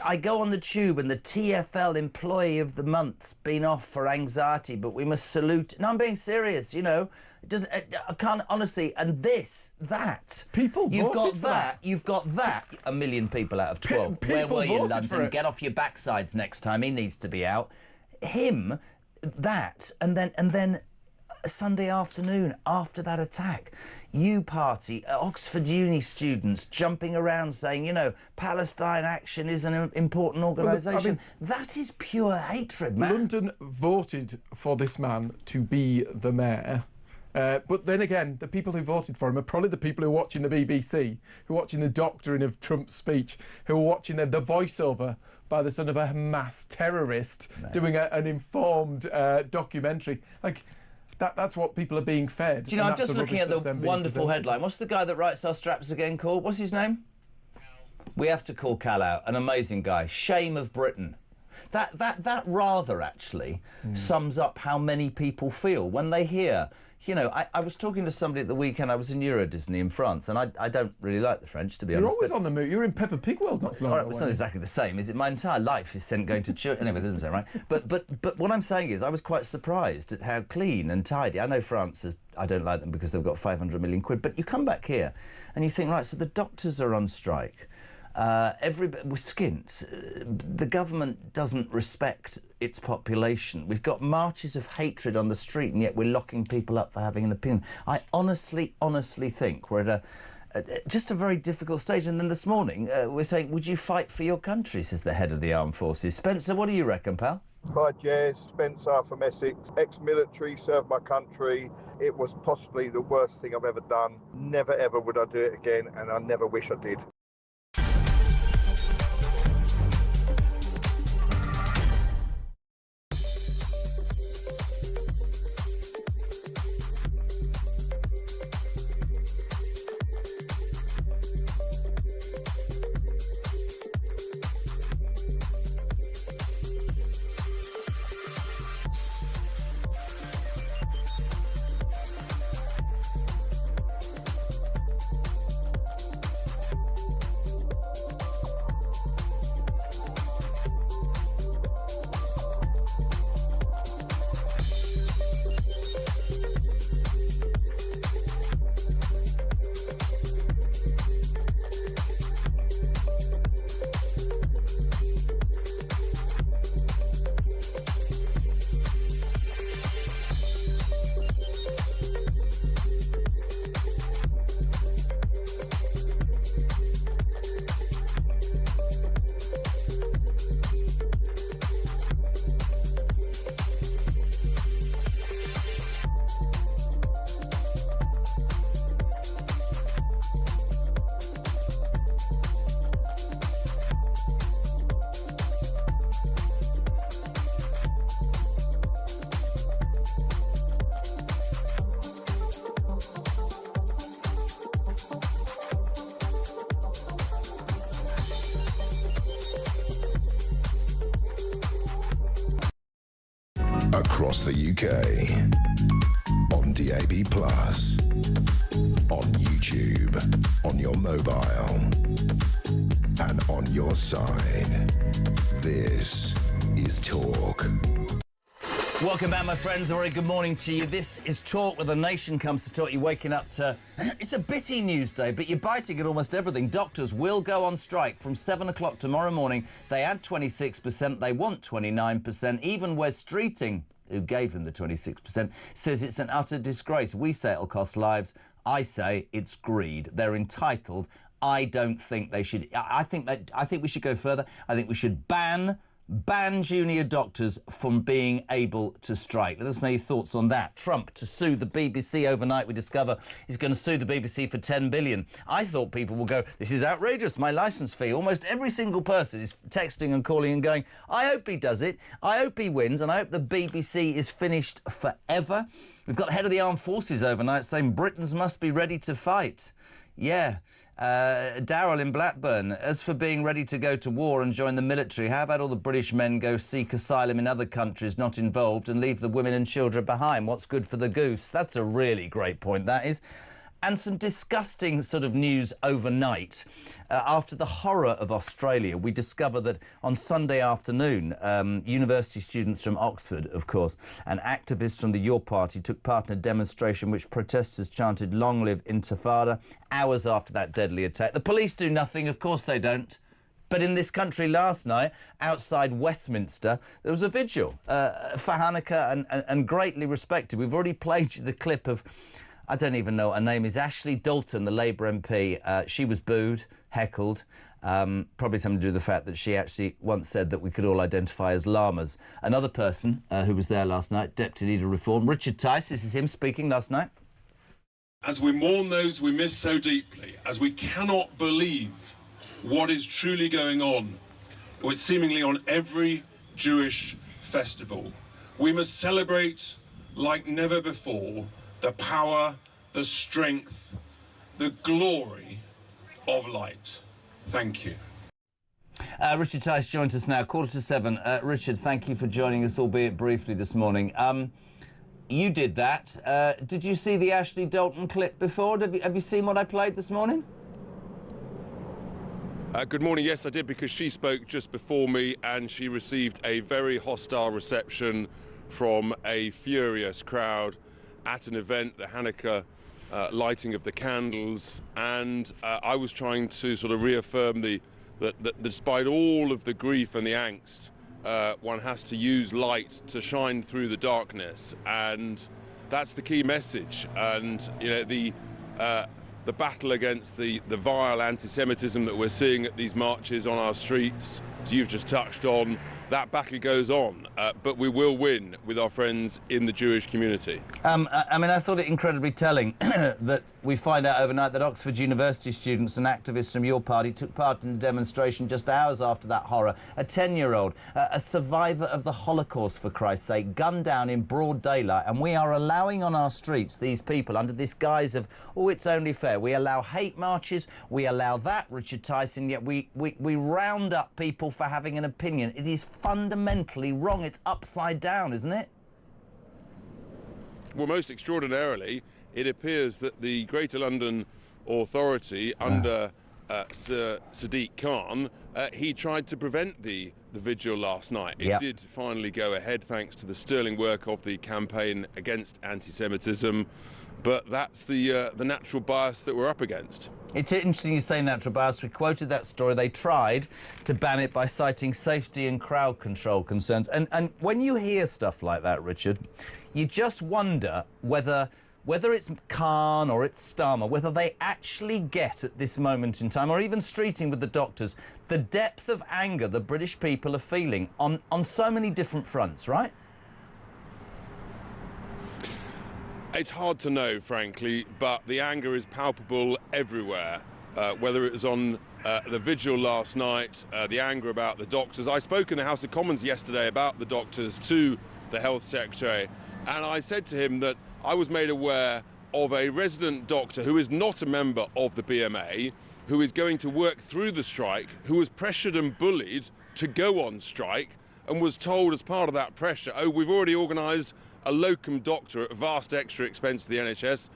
I go on the tube and the TfL Employee of the Month's been off for anxiety, but we must salute... No, I'm being serious, you know. I can't, honestly, and that. People you've got voted for that. You've got that. 1 million people out of 12. Where were you, London? Get off your backsides next time. He needs to be out. Him, that, and then Sunday afternoon after that attack, U Party, Oxford Uni students jumping around saying, you know, Palestine Action is an important organisation. That is pure hatred, man. London voted for this man to be the mayor. But then again, the people who voted for him are probably the people who are watching the BBC, who are watching the doctoring of Trump's speech, who are watching the voiceover by the son of a Hamas terrorist doing an informed documentary. Like, that's what people are being fed. Do you know, I'm just looking at the wonderful headline. What's the guy that writes our straps again called? What's his name? We have to call Cal out. An amazing guy. Shame of Britain. That rather actually sums up how many people feel when they hear... You know, I was talking to somebody at the weekend. I was in Euro Disney in France, and I don't really like the French, to be honest. You're always on the move. You're in Peppa Pig World, not so long away. It's not exactly the same, is it? My entire life is spent going to church. Anyway, that doesn't sound right. But what I'm saying is I was quite surprised at how clean and tidy. I know France is... I don't like them because they've got 500 million quid. But you come back here and you think, right, so the doctors are on strike. We're skint. The government doesn't respect its population. We've got marches of hatred on the street, and yet we're locking people up for having an opinion. I honestly think we're at just a very difficult stage. And then this morning, we're saying, would you fight for your country, says the head of the armed forces. Spencer, what do you reckon, pal? Hi, Jez. Spencer from Essex. Ex-military, served my country. It was possibly the worst thing I've ever done. Never, ever would I do it again, and I never wish I did. across the UK. On DAB+, on YouTube, on your mobile, and on your side. This is Talk. Welcome back, my friends. A very good morning to you. This is Talk, where the nation comes to talk. You're waking up to... It's a bitty news day, but you're biting at almost everything. Doctors will go on strike from 7 o'clock tomorrow morning. They had 26%. They want 29%. Even Wes Streeting, who gave them the 26%, says it's an utter disgrace. We say it'll cost lives. I say it's greed. They're entitled. I don't think they should... I think we should go further. I think we should ban junior doctors from being able to strike. Let us know your thoughts on that. Trump to sue the BBC overnight. We discover he's going to sue the BBC for 10 billion. I thought people will go, this is outrageous, my licence fee. Almost every single person is texting and calling and going, I hope he does it. I hope he wins, and I hope the BBC is finished forever. We've got the head of the armed forces overnight saying Britons must be ready to fight. Yeah. Darryl in Blackburn, as for being ready to go to war and join the military, how about all the British men go seek asylum in other countries not involved and leave the women and children behind? What's good for the goose? That's a really great point, that is. And some disgusting sort of news overnight. After the horror of Australia, we discover that on Sunday afternoon, university students from Oxford, of course, and activists from the Your Party took part in a demonstration which protesters chanted, "Long live Intifada," hours after that deadly attack. The police do nothing, of course they don't. But in this country last night, outside Westminster, there was a vigil for Hanukkah and greatly respected. We've already played you the clip of... I don't even know what her name is, Ashley Dalton, the Labour MP. She was booed, heckled, probably something to do with the fact that she actually once said that we could all identify as llamas. Another person who was there last night, Deputy Leader of Reform, Richard Tice, this is him speaking last night. As we mourn those we miss so deeply, as we cannot believe what is truly going on, seemingly on every Jewish festival, we must celebrate like never before the power, the strength, the glory of light. Thank you. Richard Tice joins us now, 6:45. Richard, thank you for joining us, albeit briefly, this morning. You did that. Did you see the Ashley Dalton clip before? Have you seen what I played this morning? Good morning. Yes, I did, because she spoke just before me and she received a very hostile reception from a furious crowd at an event, the Hanukkah lighting of the candles, and I was trying to sort of reaffirm that despite all of the grief and the angst, one has to use light to shine through the darkness, and that's the key message. And you know, the battle against the vile anti-Semitism that we're seeing at these marches on our streets, as you've just touched on, that battle goes on, but we will win with our friends in the Jewish community. I mean, I thought it incredibly telling that we find out overnight that Oxford University students and activists from Your Party took part in a demonstration just hours after that horror. A 10-year-old, a survivor of the Holocaust, for Christ's sake, gunned down in broad daylight, and we are allowing on our streets these people under this guise of, oh, it's only fair. We allow hate marches, we allow that, Richard Tyson, yet we round up people for having an opinion. It is fundamentally wrong. It's upside down, isn't it? Well, most extraordinarily, it appears that the Greater London Authority, under Sir Sadiq Khan, he tried to prevent the vigil last night. It did finally go ahead thanks to the sterling work of the campaign against anti-Semitism, but that's the natural bias that we're up against. It's interesting you say natural bias. We quoted that story. They tried to ban it by citing safety and crowd control concerns. And when you hear stuff like that, Richard, you just wonder whether it's Khan or it's Starmer, whether they actually get at this moment in time, or even Streeting with the doctors, the depth of anger the British people are feeling on so many different fronts, right? It's hard to know, frankly, but the anger is palpable everywhere, whether it was on the vigil last night, the anger about the doctors. I spoke in the House of Commons yesterday about the doctors to the Health Secretary, and I said to him that I was made aware of a resident doctor who is not a member of the BMA, who is going to work through the strike, who was pressured and bullied to go on strike, and was told as part of that pressure, oh, we've already organised a locum doctor at vast extra expense to the NHS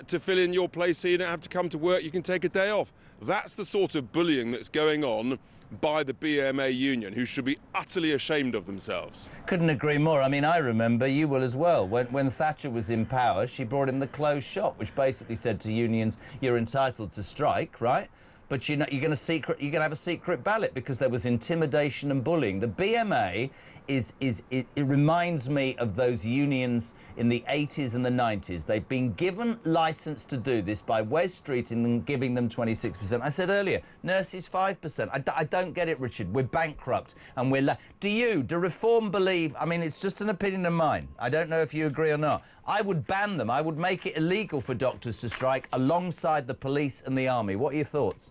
to fill in your place so you don't have to come to work, you can take a day off. That's the sort of bullying that's going on by the BMA union, who should be utterly ashamed of themselves. Couldn't agree more. I mean, I remember, you will as well, when Thatcher was in power, she brought in the closed shop, which basically said to unions, you're entitled to strike, right? But you're going to have a secret ballot because there was intimidation and bullying. The BMA it reminds me of those unions in the 80s and the 90s. They've been given license to do this by Wes Street and giving them 26%. I said earlier, nurses 5%. I don't get it, Richard. We're bankrupt and do Reform believe, I mean, it's just an opinion of mine. I don't know if you agree or not. I would ban them. I would make it illegal for doctors to strike alongside the police and the army. What are your thoughts?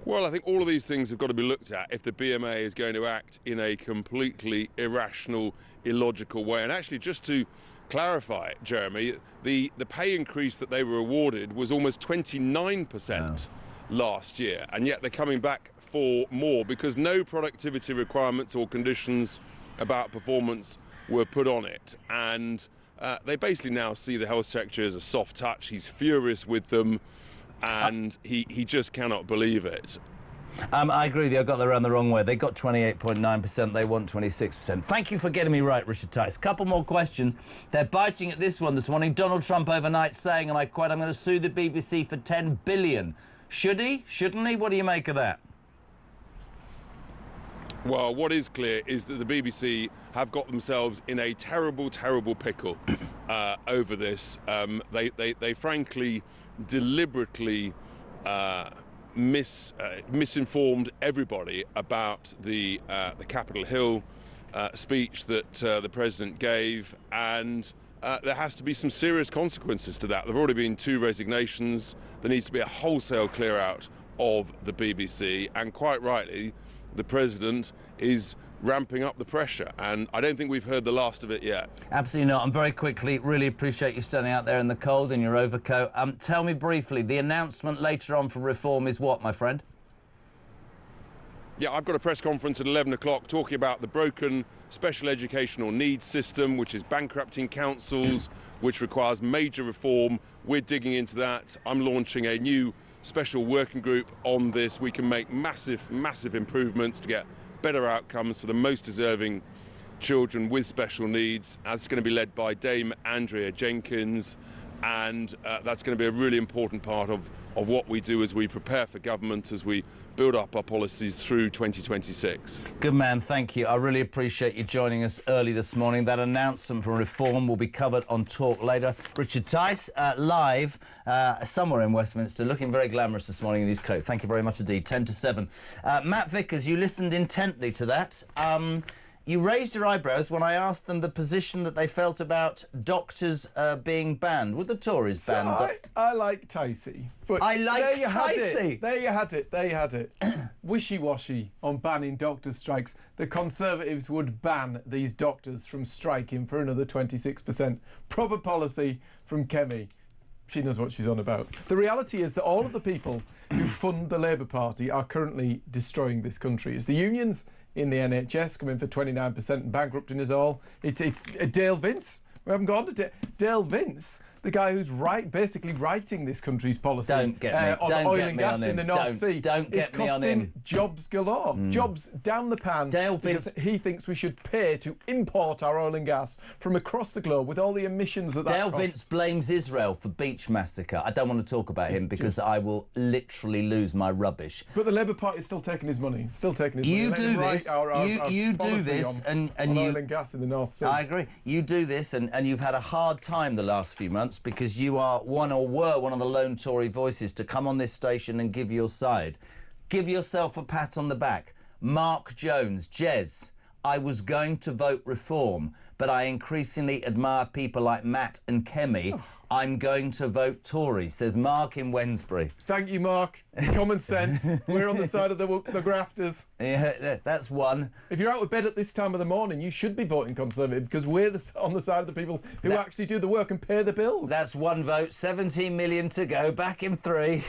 Well, I think all of these things have got to be looked at if the BMA is going to act in a completely irrational, illogical way. And actually, just to clarify, Jeremy, the pay increase that they were awarded was almost 29% last year, and yet they're coming back for more because no productivity requirements or conditions about performance were put on it. And they basically now see the health secretary as a soft touch. He's furious with them. And he just cannot believe it. I agree with you. I got that around the wrong way. They got 28.9%. They want 26%. Thank you for getting me right, Richard Tice. Couple more questions. They're biting at this one this morning. Donald Trump overnight saying, and I quote, I'm going to sue the BBC for $10 billion. Should he? Shouldn't he? What do you make of that? Well, what is clear is that the BBC have got themselves in a terrible, terrible pickle over this. They frankly deliberately misinformed everybody about the Capitol Hill speech that the president gave, and there has to be some serious consequences to that. There have already been 2 resignations. There needs to be a wholesale clear out of the BBC, and quite rightly, the president is ramping up the pressure, and I don't think we've heard the last of it yet. Absolutely not. And very quickly, really appreciate you standing out there in the cold in your overcoat. Tell me briefly, the announcement later on for Reform is what, my friend? Yeah, I've got a press conference at 11 o'clock talking about the broken special educational needs system, which is bankrupting councils, which requires major reform. We're digging into that. I'm launching a new special working group on this. We can make massive, massive improvements to get better outcomes for the most deserving children with special needs. That's going to be led by Dame Andrea Jenkins, and that's going to be a really important part of what we do as we prepare for government, as we build up our policies through 2026. Good man, thank you. I really appreciate you joining us early this morning. That announcement for Reform will be covered on Talk later. Richard Tice, live somewhere in Westminster, looking very glamorous this morning in his coat. Thank you very much indeed. 10 to 7. Matt Vickers, you listened intently to that. You raised your eyebrows when I asked them the position that they felt about doctors being banned. Would the Tories ban? I like Ticey. I like Ticey. There you had it. Wishy-washy on banning doctors' strikes. The Conservatives would ban these doctors from striking for another 26%. Proper policy from Kemi. She knows what she's on about. The reality is that all of the people who fund the Labour Party are currently destroying this country. It's the unions in the NHS coming for 29% and bankrupting us all. It's Dale Vince. We haven't gone to Dale Vince, the guy who's basically writing this country's policy on oil and gas in the North Sea. Don't get me on him. Jobs galore. Jobs down the pan. Dale Vince. He thinks we should pay to import our oil and gas from across the globe with all the emissions that Dale costs. Vince blames Israel for beach massacre. I don't want to talk about him because I will literally lose my rubbish. But the Labour Party is still taking his money. You do this. You do this, and oil and gas in the North Sea. I agree. You do this, and you've had a hard time the last few months because you are were one of the lone Tory voices to come on this station and give your side. Give yourself a pat on the back. Mark Jones, Jez, I was going to vote Reform, but I increasingly admire people like Matt and Kemi. I'm going to vote Tory, says Mark in Wednesbury. Thank you, Mark. Common sense. We're on the side of the grafters. Yeah, that's one. If you're out of bed at this time of the morning, you should be voting Conservative because we're on the side of the people who actually do the work and pay the bills. That's one vote, 17 million to go, back in 3.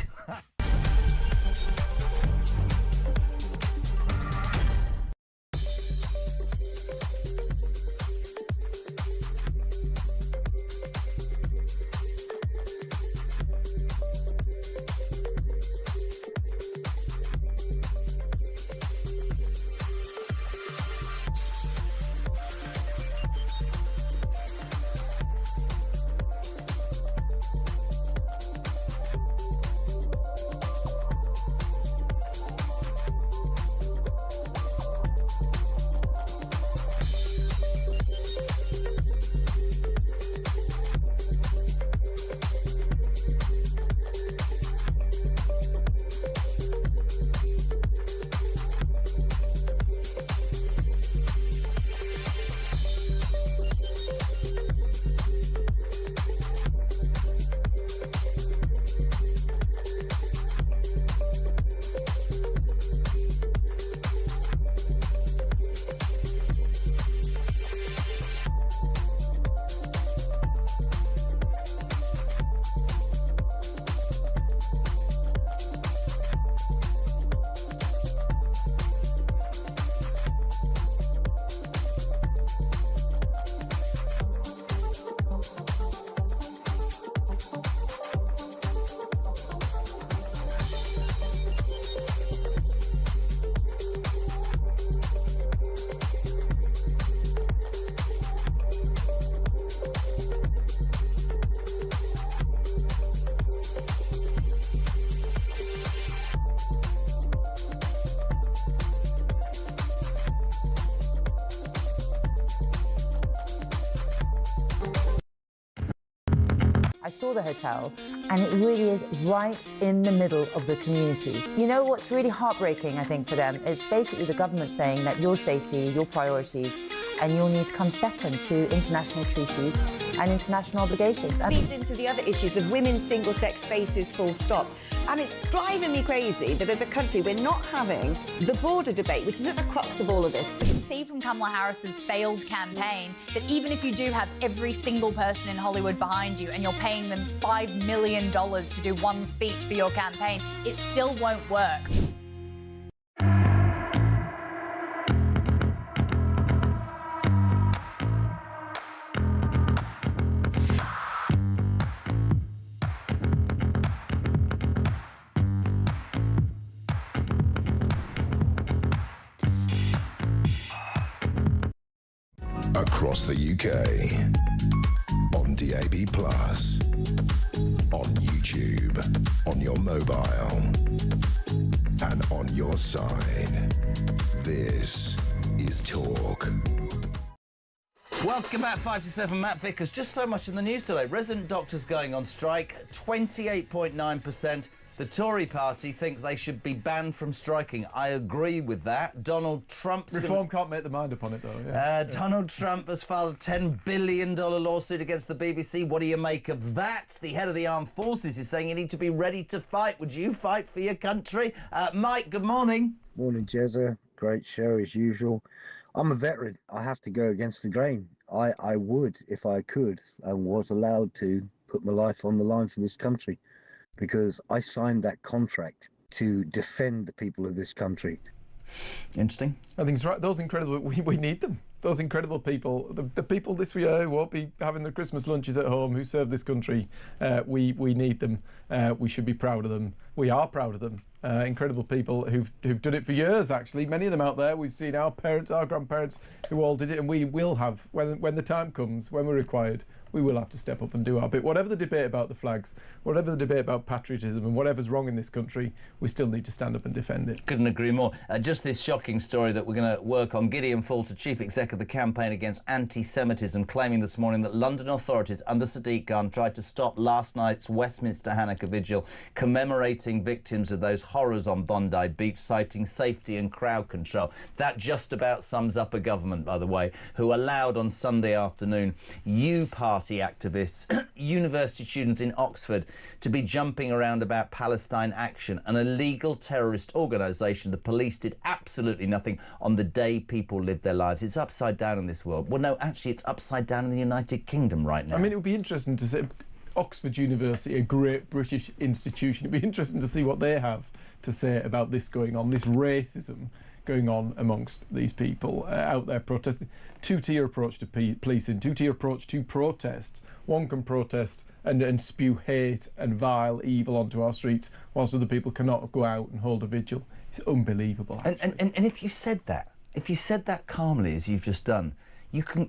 saw the hotel, and it really is right in the middle of the community. You know what's really heartbreaking, I think, for them is basically the government saying that your safety, your priorities, and your needs come second to international treaties and international obligations. And leads into the other issues of women's single-sex spaces, full stop. And it's driving me crazy that as a country we're not having the border debate, which is at the crux of all of this. You can see from Kamala Harris's failed campaign that even if you do have every single person in Hollywood behind you and you're paying them $5 million to do one speech for your campaign, it still won't work. Across the UK, on DAB+, on YouTube, on your mobile, and on your side. This is Talk. Welcome back, 5 to 7. Matt Vickers. Just so much in the news today. Resident doctors going on strike, 28.9%. The Tory party thinks they should be banned from striking. I agree with that. Donald Trump's... Reform can't make their mind up on it, though. Yeah. Donald Trump has filed a $10 billion lawsuit against the BBC. What do you make of that? The head of the armed forces is saying you need to be ready to fight. Would you fight for your country? Mike, good morning. Morning, Jezza. Great show, as usual. I'm a veteran. I have to go against the grain. I would, if I could, and was allowed to, put my life on the line for this country, because I signed that contract to defend the people of this country. Interesting. I think it's right. Those incredible, we need them. Those incredible people, the people this year who won't be having their Christmas lunches at home, who serve this country, we need them. We should be proud of them. We are proud of them. Incredible people who've done it for years, actually. Many of them out there. We've seen our parents, our grandparents, who all did it, and we will have, when the time comes, when we're required, we will have to step up and do our bit. Whatever the debate about the flags, whatever the debate about patriotism, and whatever's wrong in this country, we still need to stand up and defend it. Couldn't agree more. Just this shocking story that we're going to work on. Gideon Falter, chief exec of the Campaign Against Anti-Semitism, claiming this morning that London authorities under Sadiq Khan tried to stop last night's Westminster Hanukkah vigil, commemorating victims of those horrors on Bondi Beach, citing safety and crowd control. That just about sums up a government, by the way, who allowed on Sunday afternoon party activists, university students in Oxford, to be jumping around about Palestine Action, an illegal terrorist organisation. The police did absolutely nothing on the day people lived their lives. It's upside down in this world. Well, no, actually, it's upside down in the United Kingdom right now. I mean, it would be interesting to see Oxford University, a great British institution. It'd be interesting to see what they have to say about this going on, this racism going on amongst these people out there protesting. Two-tier approach to policing, two-tier approach to protest. One can protest and spew hate and vile evil onto our streets, whilst other people cannot go out and hold a vigil. It's unbelievable. And if you said that calmly, as you've just done,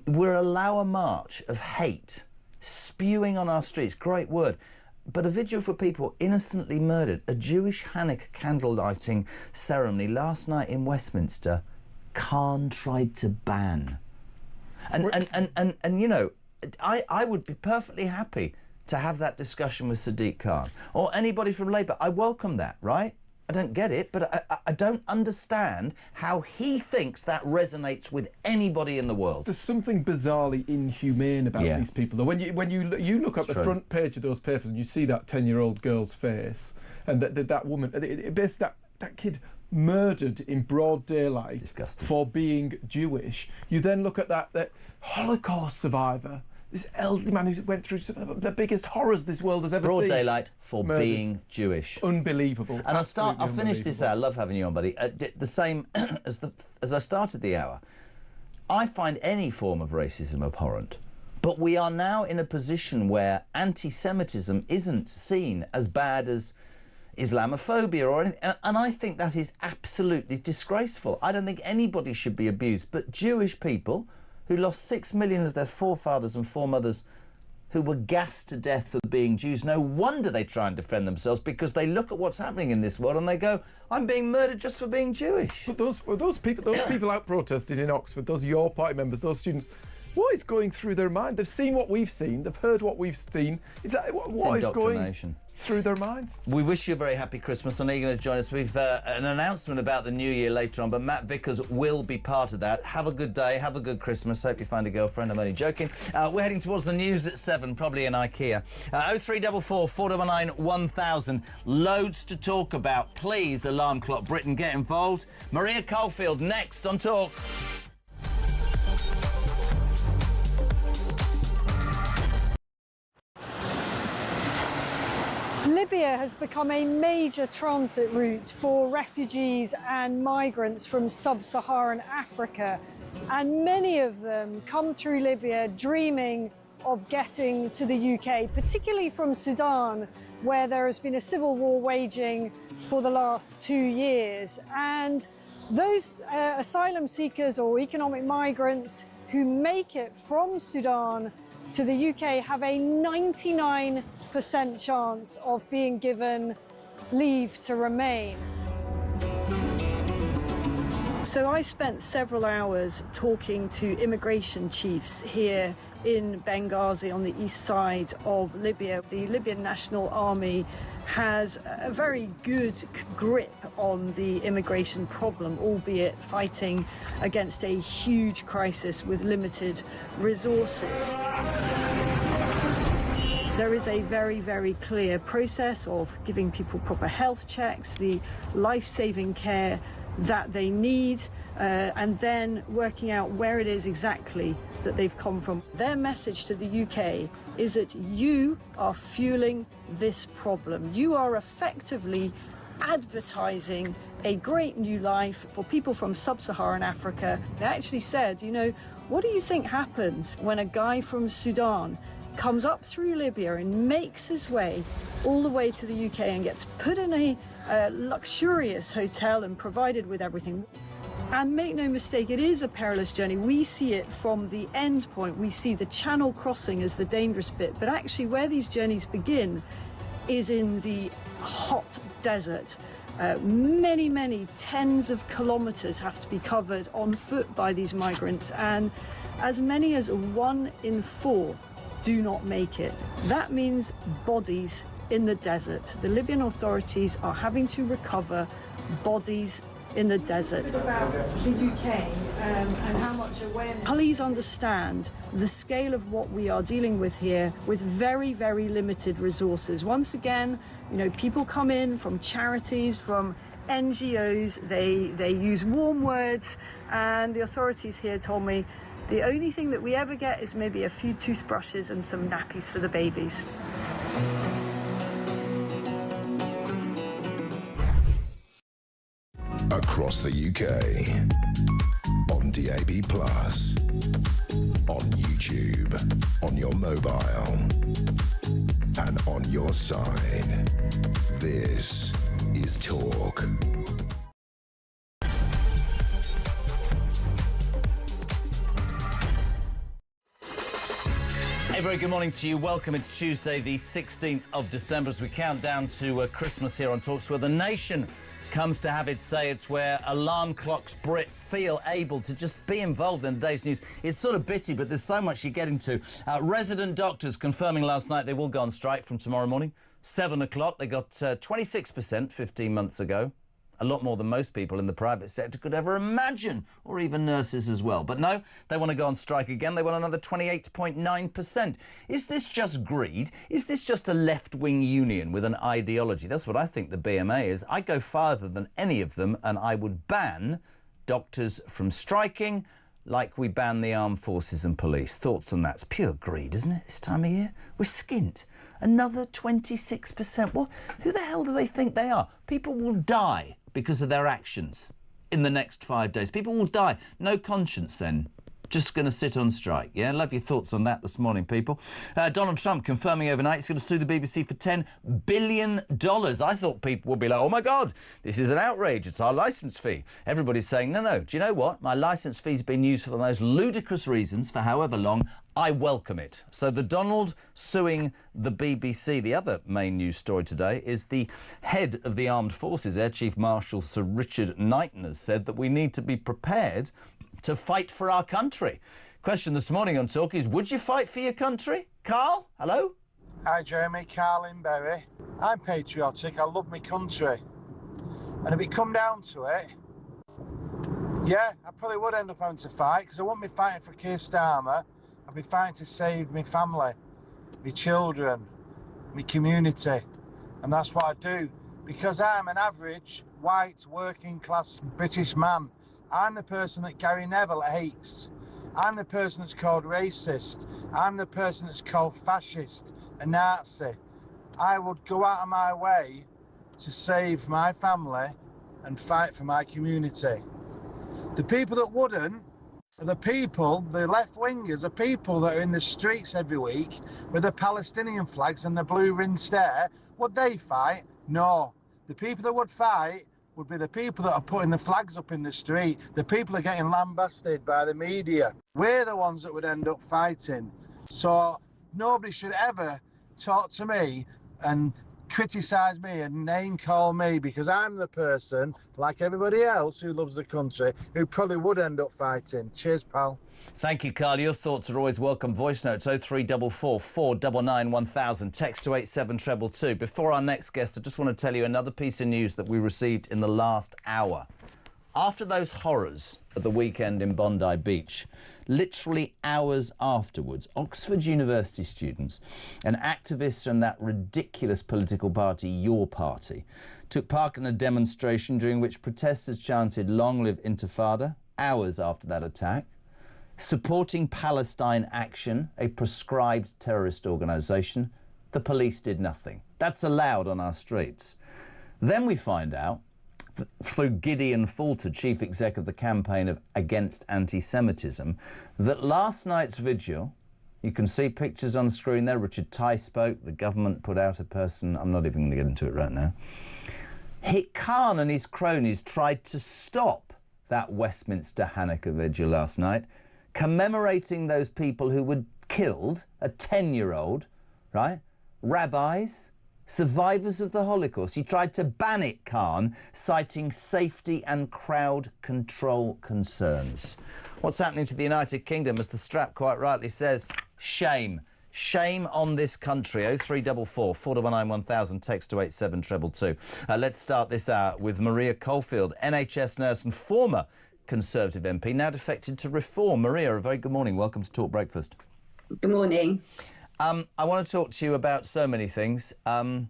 we'll allow a march of hate spewing on our streets. Great word. But a vigil for people innocently murdered, a Jewish Hanukkah candle lighting ceremony last night in Westminster, Khan tried to ban. And you know, I would be perfectly happy to have that discussion with Sadiq Khan or anybody from Labour. I welcome that, right? I don't get it, but I don't understand how he thinks that resonates with anybody in the world. There's something bizarrely inhumane about these people. Though. When you look at the front page of those papers and you see that 10-year-old girl's face and that woman, there's that kid murdered in broad daylight. Disgusting. For being Jewish. You then look at that Holocaust survivor. This elderly man who went through some of the biggest horrors this world has ever seen. Broad daylight for being Jewish. Unbelievable. And I'll finish this out. I love having you on, buddy. The same as I started the hour. I find any form of racism abhorrent. But we are now in a position where anti-Semitism isn't seen as bad as Islamophobia or anything. And I think that is absolutely disgraceful. I don't think anybody should be abused. But Jewish people who lost 6 million of their forefathers and foremothers who were gassed to death for being Jews. No wonder they try and defend themselves, because they look at what's happening in this world and they go, I'm being murdered just for being Jewish. But those people out protesting in Oxford, those Your Party members, those students, What is going through their mind? They've seen what we've seen. They've heard what we've seen. Is that what is going through their minds? We wish you a very happy Christmas. I know you're going to join us. We've an announcement about the new year later on, but Matt Vickers will be part of that. Have a good day. Have a good Christmas. Hope you find a girlfriend. I'm only joking. We're heading towards the news at 7, probably in IKEA. 0344 499 1000. Loads to talk about. Please, Alarm Clock Britain, get involved. Maria Caulfield next on Talk. Libya has become a major transit route for refugees and migrants from sub-Saharan Africa, and many of them come through Libya dreaming of getting to the UK, particularly from Sudan, where there has been a civil war waging for the last 2 years. And those asylum seekers or economic migrants who make it from Sudan to the UK have a 99% chance of being given leave to remain. So I spent several hours talking to immigration chiefs here in Benghazi on the east side of Libya. The Libyan National Army has a very good grip on the immigration problem, albeit fighting against a huge crisis with limited resources. There is a very, very clear process of giving people proper health checks, the life-saving care that they need, and then working out where it is exactly that they've come from. Their message to the UK is that you are fueling this problem. You are effectively advertising a great new life for people from sub-Saharan Africa. They actually said, you know, what do you think happens when a guy from Sudan comes up through Libya and makes his way all the way to the UK and gets put in a luxurious hotel and provided with everything? And make no mistake, it is a perilous journey. We see it from the end point. We see the channel crossing as the dangerous bit. But actually where these journeys begin is in the hot desert. Many, many tens of kilometres have to be covered on foot by these migrants. And as many as 1 in 4 do not make it. That means bodies in the desert. The Libyan authorities are having to recover bodies in the desert. About the UK and how much awareness. Please understand the scale of what we are dealing with here with very, very limited resources. Once again, you know, people come in from charities, from NGOs, they use warm words, and the authorities here told me the only thing that we ever get is maybe a few toothbrushes and some nappies for the babies. Across the UK, on DAB+, on YouTube, on your mobile, and on your side. This is Talk. A very good morning to you. Welcome. It's Tuesday, the 16th of December, as we count down to Christmas here on Talks, where the nation comes to have its say. It's where Alarm Clocks Brit feel able to just be involved in the day's news. It's sort of busy, but there's so much you're getting to. Resident doctors confirming last night they will go on strike from tomorrow morning. 7 o'clock. They got 26% 15 months ago. A lot more than most people in the private sector could ever imagine, or even nurses as well. But no, they want to go on strike again. They want another 28.9%. Is this just greed? Is this just a left-wing union with an ideology? That's what I think the BMA is. I'd go farther than any of them, and I would ban doctors from striking like we ban the armed forces and police. Thoughts on that? It's pure greed, isn't it, this time of year? We're skint. Another 26%. Well, who the hell do they think they are? People will die because of their actions in the next 5 days. People will die. No conscience then. Just going to sit on strike. Yeah, love your thoughts on that this morning, people. Donald Trump confirming overnight he's going to sue the BBC for $10 billion. I thought people would be like, oh my God, this is an outrage. It's our licence fee. Everybody's saying, no, no. Do you know what? My licence fee's been used for the most ludicrous reasons for however long. I welcome it. So the Donald suing the BBC. The other main news story today is the head of the Armed Forces, Air Chief Marshal Sir Richard Knighton, has said that we need to be prepared to fight for our country. Question this morning on Talk is, would you fight for your country? Carl, hello? Hi Jeremy, Carl in Bury. I'm patriotic, I love my country. And if it come down to it, yeah, I probably would end up having to fight, because I wouldn't be fighting for Keir Starmer. I'd be fighting to save my family, my children, my community. And that's what I do, because I'm an average, white, working class British man. I'm the person that Gary Neville hates. I'm the person that's called racist. I'm the person that's called fascist, a Nazi. I would go out of my way to save my family and fight for my community. The people that wouldn't are the people, the left-wingers, the people that are in the streets every week with the Palestinian flags and the blue ringed stare. Would they fight? No. The people that would fight would be the people that are putting the flags up in the street. The people are getting lambasted by the media. We're the ones that would end up fighting. So nobody should ever talk to me and criticise me and name call me, because I'm the person, like everybody else who loves the country, who probably would end up fighting. Cheers, pal. Thank you, Carl. Your thoughts are always welcome. Voice notes 0344 499 1000. Text to 87222. Before our next guest, I just want to tell you another piece of news that we received in the last hour. After those horrors at the weekend in Bondi Beach, literally hours afterwards, Oxford University students and activists from that ridiculous political party, Your Party, took part in a demonstration during which protesters chanted "Long live Intifada," hours after that attack, supporting Palestine Action, a proscribed terrorist organisation. The police did nothing. That's allowed on our streets. Then we find out, through Gideon Falter, chief exec of the campaign against anti-Semitism, that last night's vigil, you can see pictures on screen there, Richard Tice spoke, the government put out a person, I'm not even going to get into it right now. Khan and his cronies tried to stop that Westminster Hanukkah vigil last night, commemorating those people who were killed, a 10-year-old, right? Rabbis, survivors of the Holocaust. He tried to ban it, Khan, citing safety and crowd control concerns. What's happening to the United Kingdom, as the strap quite rightly says? Shame. Shame on this country. 0344 499 1000, text to 87222. Let's start this hour with Maria Caulfield, NHS nurse and former Conservative MP, now defected to Reform. Maria, a very good morning. Welcome to Talk Breakfast. Good morning. I want to talk to you about so many things. I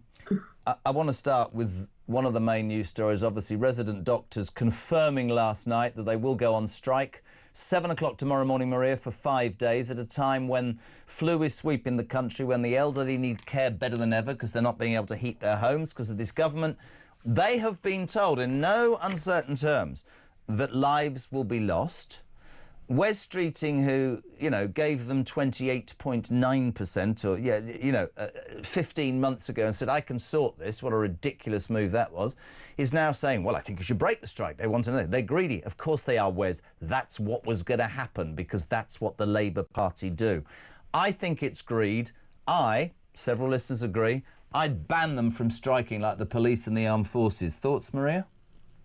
want to start with one of the main news stories, obviously resident doctors confirming last night that they will go on strike. 7 o'clock tomorrow morning, Maria, for 5 days, at a time when flu is sweeping the country, when the elderly need care better than ever because they're not being able to heat their homes because of this government. They have been told in no uncertain terms that lives will be lost. Wes Streeting, who, you know, gave them 28.9% or, 15 months ago and said, I can sort this, what a ridiculous move that was, is now saying, well, I think you should break the strike. They want to know. They're greedy. Of course they are, Wes. That's what was going to happen because that's what the Labour Party do. I think it's greed. Several listeners agree, I'd ban them from striking like the police and the armed forces. Thoughts, Maria?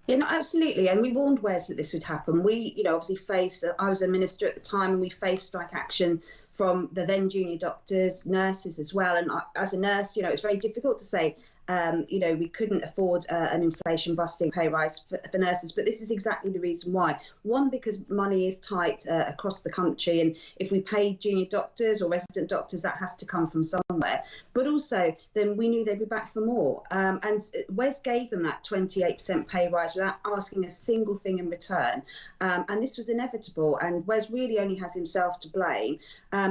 Yeah, no, absolutely. And we warned Wes that this would happen. We, obviously faced, I was a minister at the time, and we faced strike action from the then junior doctors, nurses as well. And as a nurse, it's very difficult to say, we couldn't afford an inflation-busting pay rise for nurses. But this is exactly the reason why. One, because money is tight across the country. And if we pay junior doctors or resident doctors, that has to come from somewhere. But also, then we knew they'd be back for more. And Wes gave them that 28% pay rise without asking a single thing in return. And this was inevitable. And Wes really only has himself to blame.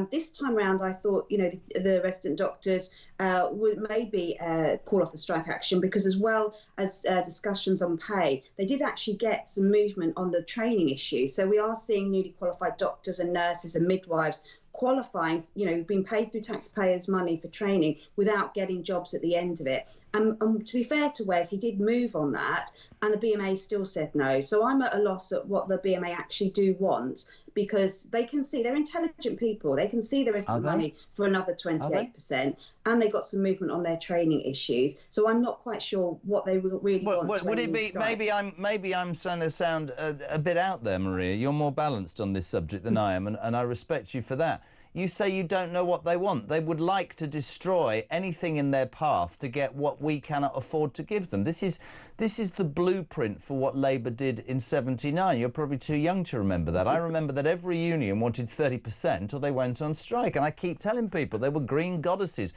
This time around, I thought, the resident doctors would maybe call off the strike action, because as well as discussions on pay, they did actually get some movement on the training issue. So we are seeing newly qualified doctors and nurses and midwives qualifying, being paid through taxpayers' money for training without getting jobs at the end of it. And to be fair to Wes, he did move on that, and the BMA still said no. So I'm at a loss at what the BMA actually do want, because they can see, they're intelligent people, they can see there is the money for another 28%, and they got some movement on their training issues. So I'm not quite sure what they really want. Would it be, maybe I'm trying to sound a bit out there, Maria. You're more balanced on this subject than I am, and I respect you for that. You say you don't know what they want. They would like to destroy anything in their path to get what we cannot afford to give them. This is the blueprint for what Labour did in '79. You're probably too young to remember that. I remember that every union wanted 30% or they went on strike. And I keep telling people they were green goddesses.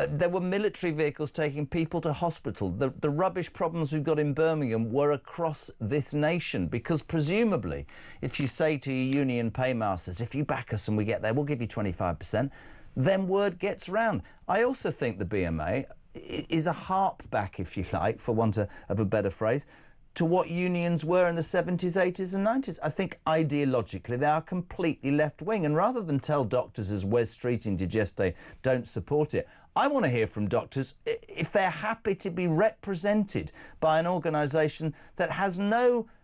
There were military vehicles taking people to hospital. The rubbish problems we've got in Birmingham were across this nation, because presumably if you say to your union paymasters, if you back us and we get there, we'll give you 25%, then word gets round. I also think the BMA is a harp back, if you like, for want of a better phrase, to what unions were in the 70s, 80s and 90s. I think ideologically they are completely left-wing, and rather than tell doctors, as Wes Street in Digeste, don't support it, I want to hear from doctors if they're happy to be represented by an organisation that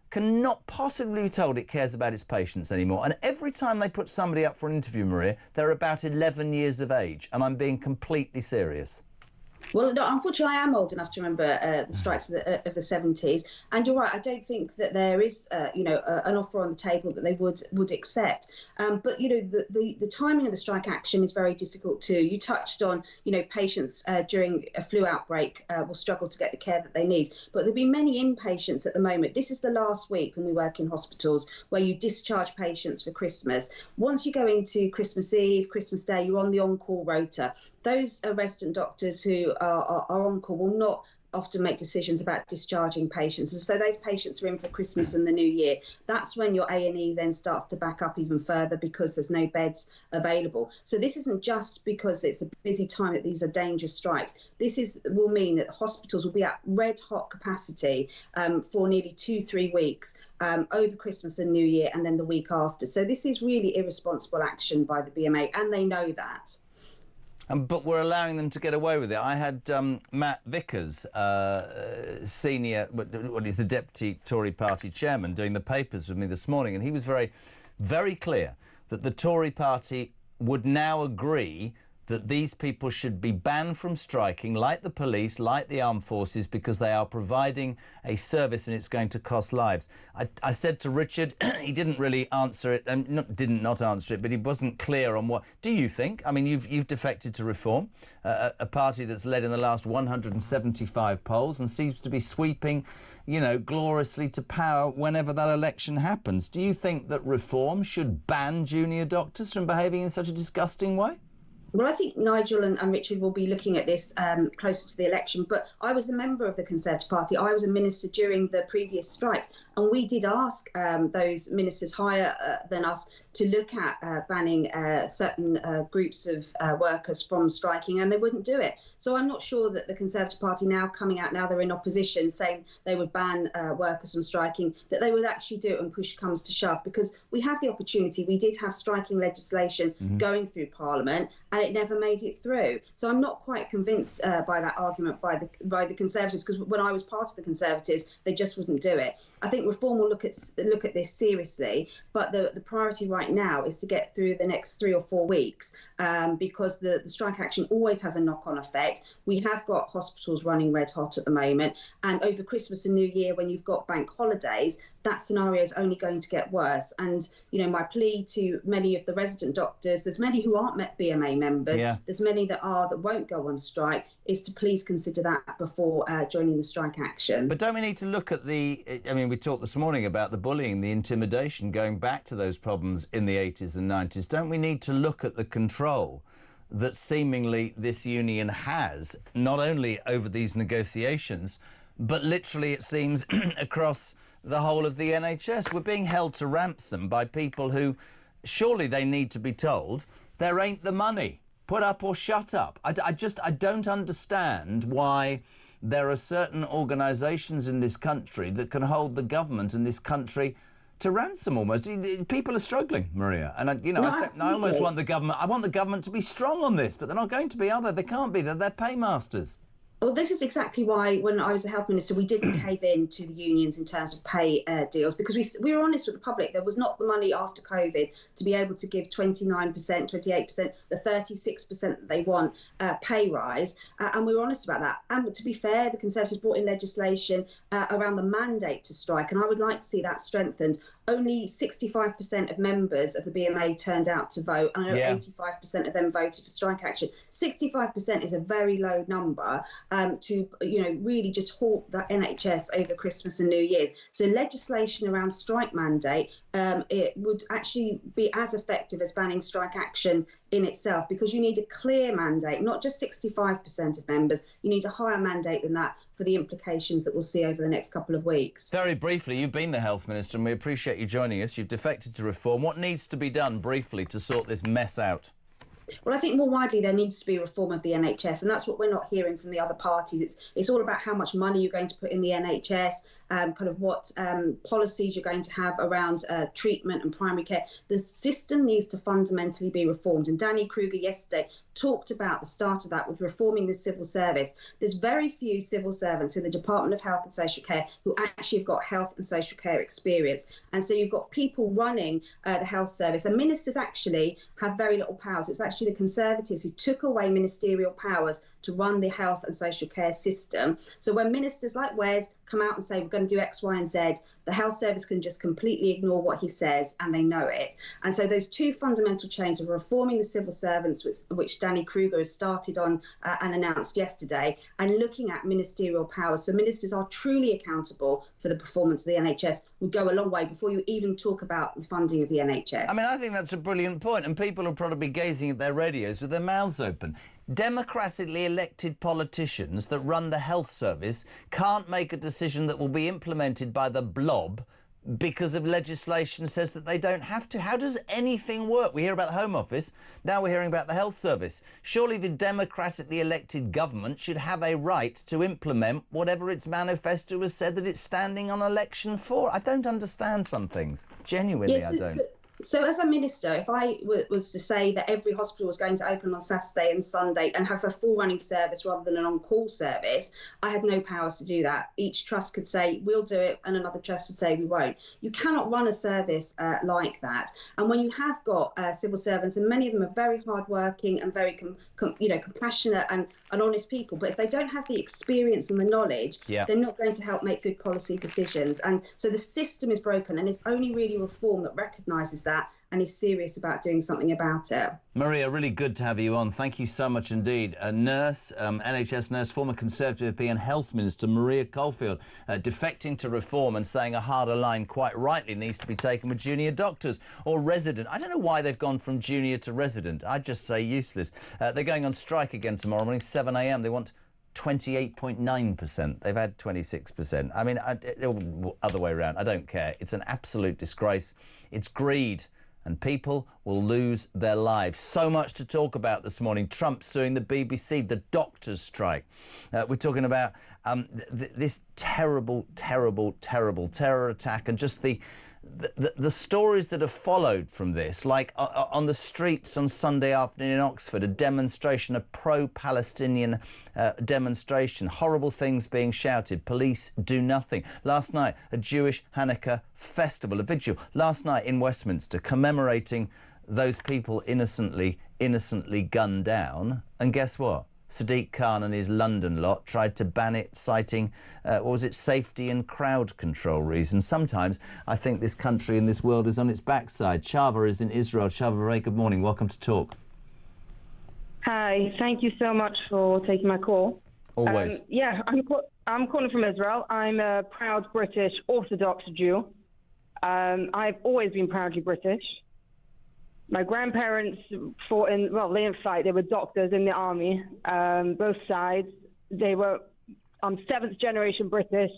cannot possibly be told it cares about its patients anymore. And every time they put somebody up for an interview, Maria, they're about 11 years of age, and I'm being completely serious. Well, no, unfortunately, I am old enough to remember the strikes of the 70s, and you're right. I don't think that there is, an offer on the table that they would accept. But the timing of the strike action is very difficult too. You touched on, patients during a flu outbreak will struggle to get the care that they need. But there'll be many inpatients at the moment. This is the last week when we work in hospitals where you discharge patients for Christmas. Once you go into Christmas Eve, Christmas Day, you're on the on-call rota. Those resident doctors who are on call will not often make decisions about discharging patients. And so those patients are in for Christmas and the New Year. That's when your A&E then starts to back up even further, because there's no beds available. So this isn't just because it's a busy time that these are dangerous strikes. This will mean that hospitals will be at red hot capacity for nearly 2-3 weeks over Christmas and New Year, and then the week after. So this is really irresponsible action by the BMA, and they know that. But we're allowing them to get away with it. I had Matt Vickers, senior, what is the Deputy Tory Party Chairman, doing the papers with me this morning, and he was very, very clear that the Tory Party would now agree that these people should be banned from striking, like the police, like the armed forces, because they are providing a service and it's going to cost lives. I said to Richard, he didn't really answer it, and not answer it, but he wasn't clear on what. Do you think? I mean, you've defected to Reform, a party that's led in the last 175 polls and seems to be sweeping, gloriously to power whenever that election happens. Do you think that Reform should ban junior doctors from behaving in such a disgusting way? Well, I think Nigel and Richard will be looking at this closer to the election, but I was a member of the Conservative Party. I was a minister during the previous strikes, and we did ask those ministers higher than us to look at banning certain groups of workers from striking, and they wouldn't do it. So I'm not sure that the Conservative Party now coming out, now they're in opposition, saying they would ban workers from striking, that they would actually do it when push comes to shove, because we had the opportunity. We did have striking legislation going through Parliament, and it never made it through. So I'm not quite convinced by that argument by the Conservatives, because when I was part of the Conservatives, they just wouldn't do it. I think Reform will look at this seriously, but the priority right now is to get through the next 3 or 4 weeks, because the strike action always has a knock-on effect. We have got hospitals running red hot at the moment, and over Christmas and New Year, when you've got bank holidays, that scenario is only going to get worse. And, my plea to many of the resident doctors, there's many who aren't BMA members, there's many that won't go on strike, is to please consider that before joining the strike action. But don't we need to look at we talked this morning about the bullying, the intimidation, going back to those problems in the 80s and 90s. Don't we need to look at the control that seemingly this union has, not only over these negotiations, but literally, it seems, across the whole of the NHS? We're being held to ransom by people who, surely they need to be told, there ain't the money. Put up or shut up. I don't understand why there are certain organisations in this country that can hold the government in this country to ransom almost. People are struggling, Maria. And I almost want the government, to be strong on this, but they're not going to be, are they? They can't be. They're paymasters. Well, this is exactly why, when I was the health minister, we didn't cave in to the unions in terms of pay deals, because we were honest with the public. There was not the money after COVID to be able to give 29%, 28%, the 36% that they want pay rise. And we were honest about that. And to be fair, the Conservatives brought in legislation around the mandate to strike, and I would like to see that strengthened. Only 65% of members of the BMA turned out to vote, and 85% of them voted for strike action. 65% is a very low number to, really just halt the NHS over Christmas and New Year. So legislation around strike mandate, it would actually be as effective as banning strike action in itself, because you need a clear mandate, not just 65% of members. You need a higher mandate than that for the implications that we'll see over the next couple of weeks. Very briefly, you've been the health minister and we appreciate you joining us. You've defected to reform. What needs to be done briefly to sort this mess out? Well, I think more widely there needs to be reform of the NHS, and that's what we're not hearing from the other parties. It's all about how much money you're going to put in the NHS, kind of what policies you're going to have around treatment and primary care. The system needs to fundamentally be reformed, and Danny Kruger yesterday talked about the start of that with reforming the civil service. There's very few civil servants in the Department of Health and Social Care who actually have got health and social care experience. And so you've got people running the health service, and ministers actually have very little powers. It's actually the Conservatives who took away ministerial powers to run the health and social care system. So when ministers like Wes come out and say, we're going to do X, Y and Z, the health service can just completely ignore what he says, and they know it. And so those two fundamental changes of reforming the civil servants, which Danny Kruger has started on and announced yesterday, and looking at ministerial powers, so ministers are truly accountable for the performance of the NHS, would go a long way before you even talk about the funding of the NHS. I mean, I think that's a brilliant point, and people will probably be gazing at their radios with their mouths open. Democratically elected politicians that run the health service can't make a decision that will be implemented by the blob because of legislation says that they don't have to. How does anything work? We hear about the Home Office, now we're hearing about the health service. Surely the democratically elected government should have a right to implement whatever its manifesto has said that it's standing on election for. I don't understand some things. Genuinely, Yes, I don't. So as a minister, if I was to say that every hospital was going to open on Saturday and Sunday and have a full running service rather than an on-call service, I had no powers to do that. Each trust could say, we'll do it, and another trust would say, we won't. You cannot run a service like that. And when you have got civil servants, and many of them are very hard-working and very compassionate and honest people, but if they don't have the experience and the knowledge, they're not going to help make good policy decisions. And so the system is broken, and it's only really reform that recognises that and is serious about doing something about it. Maria, really good to have you on. Thank you so much indeed. A nurse, NHS nurse, former Conservative MP and Health Minister Maria Caulfield, defecting to reform and saying a harder line, quite rightly, needs to be taken with junior doctors or resident. I don't know why they've gone from junior to resident. I'd just say useless. They're going on strike again tomorrow morning, 7 a.m. They want 28.9%. They've had 26%. I mean, other way around. I don't care. It's an absolute disgrace. It's greed. And people will lose their lives. So much to talk about this morning. Trump suing the BBC, the doctors' strike. We're talking about this terrible, terrible, terrible terror attack and just the stories that have followed from this, like on the streets on Sunday afternoon in Oxford, a demonstration, a pro-Palestinian demonstration, horrible things being shouted, police do nothing. Last night, a Jewish Hanukkah festival, a vigil, last night in Westminster, commemorating those people innocently gunned down. And guess what? Sadiq Khan and his London lot tried to ban it, citing, safety and crowd control reasons. Sometimes I think this country and this world is on its backside. Chava is in Israel. Chava, very good morning. Welcome to Talk. Hi, thank you so much for taking my call. Always. I'm calling from Israel. I'm a proud British Orthodox Jew. I've always been proudly British. My grandparents fought they didn't fight, they were doctors in the army, both sides. They were seventh generation British.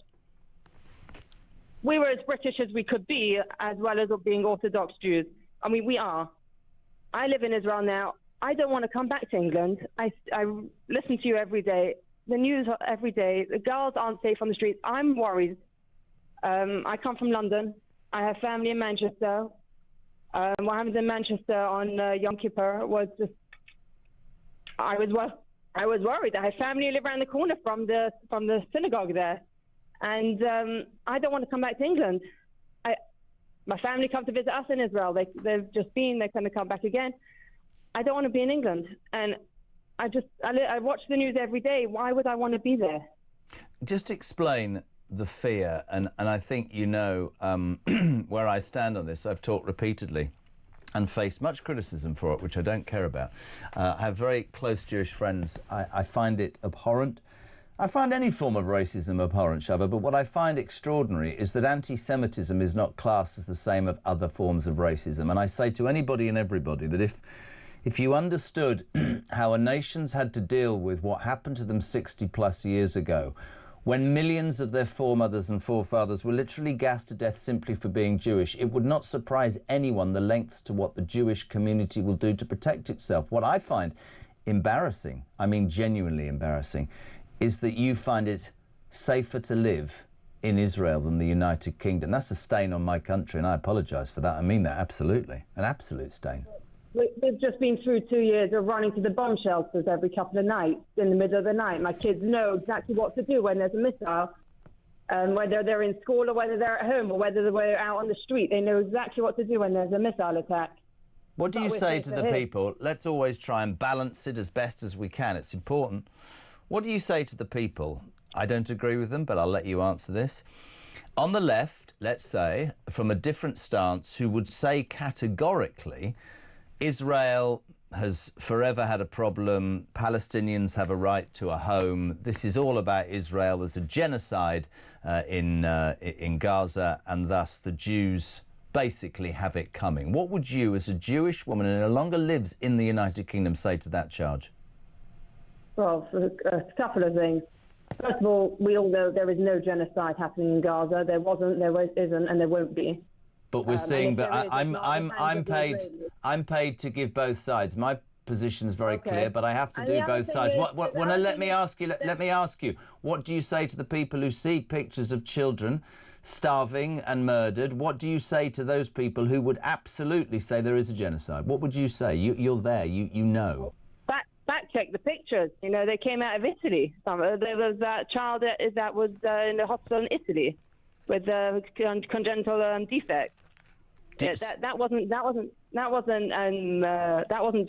We were as British as we could be, as well as being Orthodox Jews. I mean, we are. I live in Israel now. I don't want to come back to England. I listen to you every day, the news every day. The girls aren't safe on the streets. I'm worried. I come from London. I have family in Manchester. What happened in Manchester on Yom Kippur was just, I was I was worried. I have family who live around the corner from the synagogue there, and I don't want to come back to England. My family come to visit us in Israel. They've just been. They're going to come back again. I don't want to be in England, and I watch the news every day. Why would I want to be there? Just explain the fear, and I think you know where I stand on this. I've talked repeatedly and faced much criticism for it, which I don't care about. I have very close Jewish friends. I find it abhorrent. I find any form of racism abhorrent, Shava, but what I find extraordinary is that anti-Semitism is not classed as the same of other forms of racism. And I say to anybody and everybody that if you understood how a nation's had to deal with what happened to them 60 plus years ago, when millions of their foremothers and forefathers were literally gassed to death simply for being Jewish, it would not surprise anyone the lengths to what the Jewish community will do to protect itself. What I find embarrassing, I mean genuinely embarrassing, is that you find it safer to live in Israel than the United Kingdom. That's a stain on my country, and I apologise for that. I mean that absolutely. An absolute stain. We've just been through 2 years of running to the bomb shelters every couple of nights in the middle of the night. My kids know exactly what to do when there's a missile, whether they're in school or whether they're at home or whether they're out on the street. They know exactly what to do when there's a missile attack. What do you say to the people? Let's always try and balance it as best as we can. It's important. What do you say to the people? I don't agree with them, but I'll let you answer this. On the left, let's say, from a different stance, who would say categorically, Israel has forever had a problem, Palestinians have a right to a home, this is all about Israel, there's a genocide in Gaza, and thus the Jews basically have it coming. What would you, as a Jewish woman who no longer lives in the United Kingdom, say to that charge? Well, a couple of things. First of all, we all know there is no genocide happening in Gaza. There wasn't, there isn't, and there won't be. But we're seeing that I'm paid to give both sides. My position's very clear, but I have to do both sides. Let me ask you. What do you say to the people who see pictures of children starving and murdered? What do you say to those people who would absolutely say there is a genocide? What would you say? You're there. You know. Fact check the pictures. You know, they came out of Italy. There was that child that was in the hospital in Italy with congenital defects. That wasn't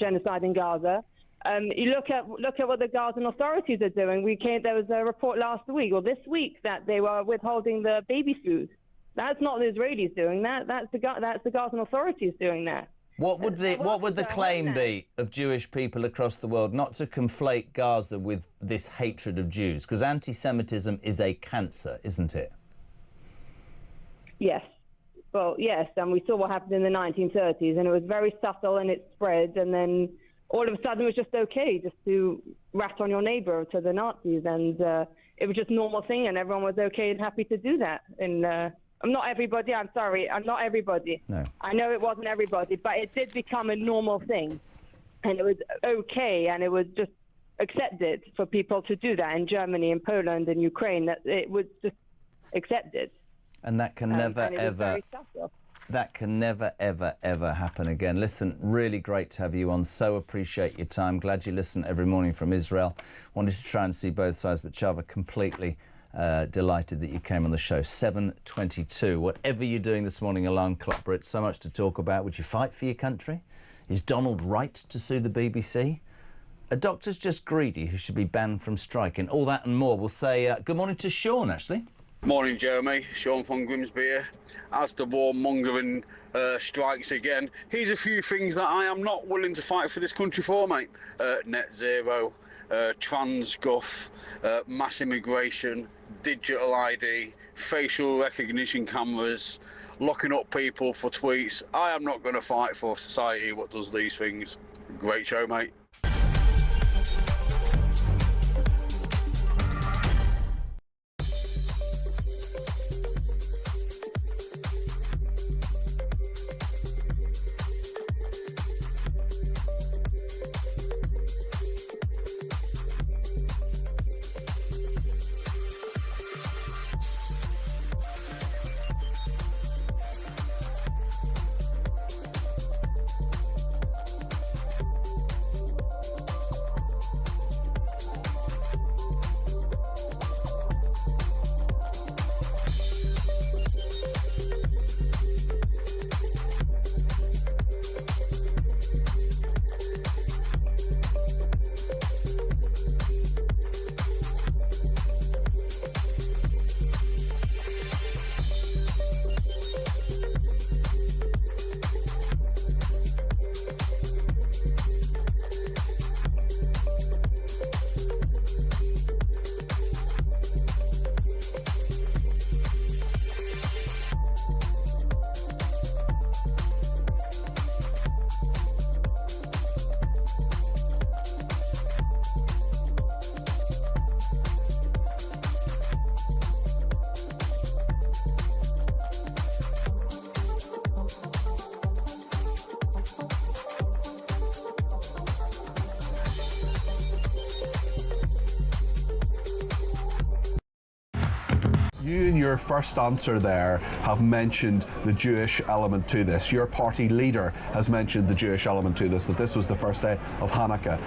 genocide in Gaza. You look at what the Gazan authorities are doing. There was a report last week or this week that they were withholding the baby food. That's not the Israelis doing that. That's the Gazan authorities doing that. What would the claim be of Jewish people across the world not to conflate Gaza with this hatred of Jews? Because anti-Semitism is a cancer, isn't it? Yes. Well, yes, and we saw what happened in the 1930s, and it was very subtle and it spread, and then all of a sudden it was just okay just to rat on your neighbour to the Nazis, and it was just a normal thing, and everyone was okay and happy to do that. And I'm not everybody, I'm sorry, I'm not everybody. No. I know it wasn't everybody, but it did become a normal thing, and it was okay, and it was just accepted for people to do that in Germany, in Poland, in Ukraine, that it was just accepted. And that can never, ever happen again. Listen, really great to have you on. So appreciate your time. Glad you listen every morning from Israel. Wanted to try and see both sides, but Chava, completely delighted that you came on the show. 7:22. Whatever you're doing this morning, alarm clock, Brit, so much to talk about. Would you fight for your country? Is Donald right to sue the BBC? Are doctors just greedy who should be banned from striking? All that and more. We'll say good morning to Sean, actually. Morning, Jeremy. Sean from Grimsby here. As the warmongering strikes again, here's a few things that I am not willing to fight for this country for, mate. Net zero, trans guff, mass immigration, digital ID, facial recognition cameras, locking up people for tweets. I am not going to fight for society what does these things. Great show, mate. You in your first answer there have mentioned the Jewish element to this. Your party leader has mentioned the Jewish element to this, that this was the first day of Hanukkah.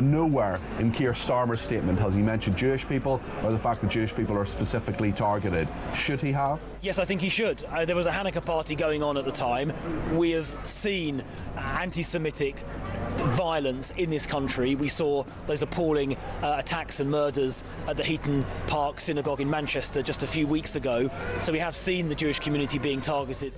Nowhere in Keir Starmer's statement has he mentioned Jewish people or the fact that Jewish people are specifically targeted. Should he have? Yes, I think he should. There was a Hanukkah party going on at the time. We have seen anti-Semitic violence in this country. We saw those appalling attacks and murders at the Heaton Park Synagogue in Manchester just a few weeks ago. So we have seen the Jewish community being targeted.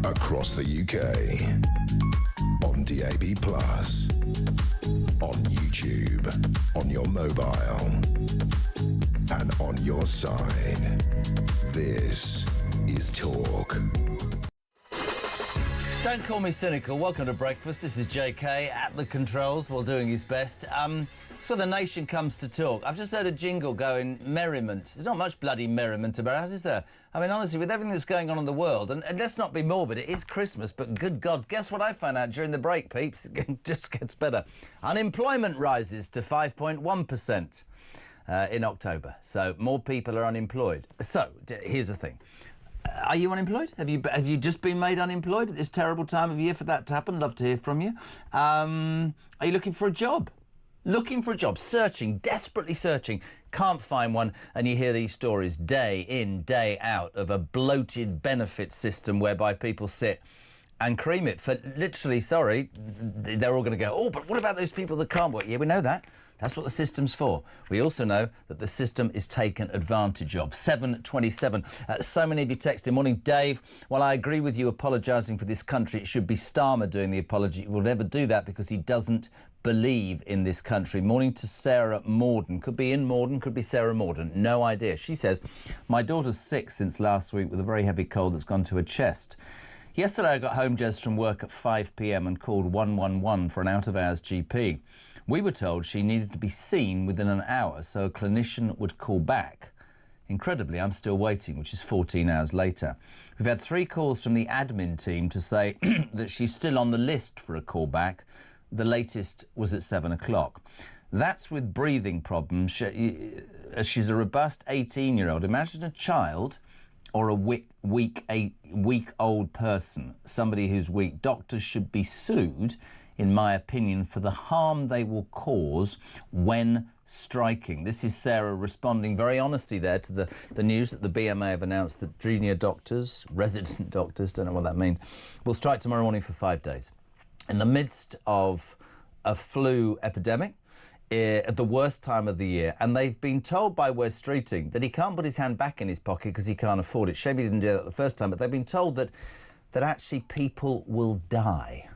Across the UK, on DAB+, on YouTube, on your mobile, and on your side. This is Talk. Don't call me cynical. Welcome to breakfast. This is JK at the controls while doing his best. It's where the nation comes to talk. I've just heard a jingle going, merriment. There's not much bloody merriment about it, is there? I mean, honestly, with everything that's going on in the world, and let's not be morbid, it is Christmas, but good God, guess what I found out during the break, peeps? It just gets better. Unemployment rises to 5.1% in October. So more people are unemployed. So, here's the thing. Are you unemployed? Have you just been made unemployed at this terrible time of year for that to happen? Love to hear from you. Are you looking for a job? Looking for a job, searching, desperately searching, can't find one, and you hear these stories day in, day out of a bloated benefit system whereby people sit and cream it for literally, sorry, they're all going to go, oh, but what about those people that can't work? Yeah, we know that. That's what the system's for. We also know that the system is taken advantage of. 7:27. So many of you texting. Morning, Dave. Well, I agree with you apologising for this country. It should be Starmer doing the apology. He will never do that because he doesn't believe in this country. Morning to Sarah Morden. Could be in Morden, could be Sarah Morden. No idea. She says, my daughter's sick since last week with a very heavy cold that's gone to her chest. Yesterday I got home just from work at 5 p.m. and called 111 for an out-of-hours GP. We were told she needed to be seen within an hour, so a clinician would call back. Incredibly, I'm still waiting, which is 14 hours later. We've had 3 calls from the admin team to say that she's still on the list for a call back. The latest was at 7 o'clock. That's with breathing problems. She's a robust 18-year-old. Imagine a child or a weak-old person, somebody who's weak. Doctors should be sued, in my opinion, for the harm they will cause when striking. This is Sarah responding very honestly there to the news that the BMA have announced that junior doctors, resident doctors, don't know what that means, will strike tomorrow morning for 5 days. In the midst of a flu epidemic, at the worst time of the year, and they've been told by Wes Streeting that he can't put his hand back in his pocket because he can't afford it. Shame he didn't do that the first time, but they've been told that actually people will die.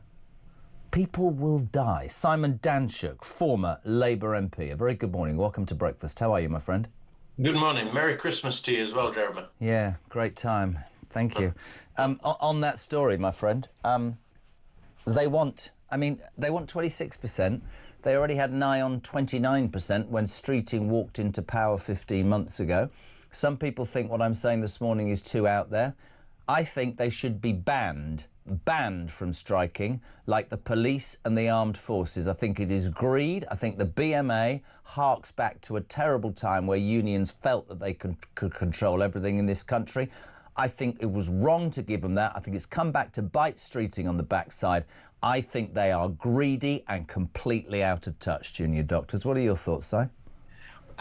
People will die. Simon Danczuk, former Labour MP. A very good morning. Welcome to breakfast. How are you, my friend? Good morning. Merry Christmas to you as well, Jeremy. Yeah, great time. Thank you. On that story, my friend, they want 26%. They already had nigh on 29% when Streeting walked into power 15 months ago. Some people think what I'm saying this morning is too out there. I think they should be banned from striking, like the police and the armed forces. I think it is greed. I think the BMA harks back to a terrible time where unions felt that they could control everything in this country. I think it was wrong to give them that. I think it's come back to bite Streeting on the backside. I think they are greedy and completely out of touch, junior doctors. What are your thoughts, Si?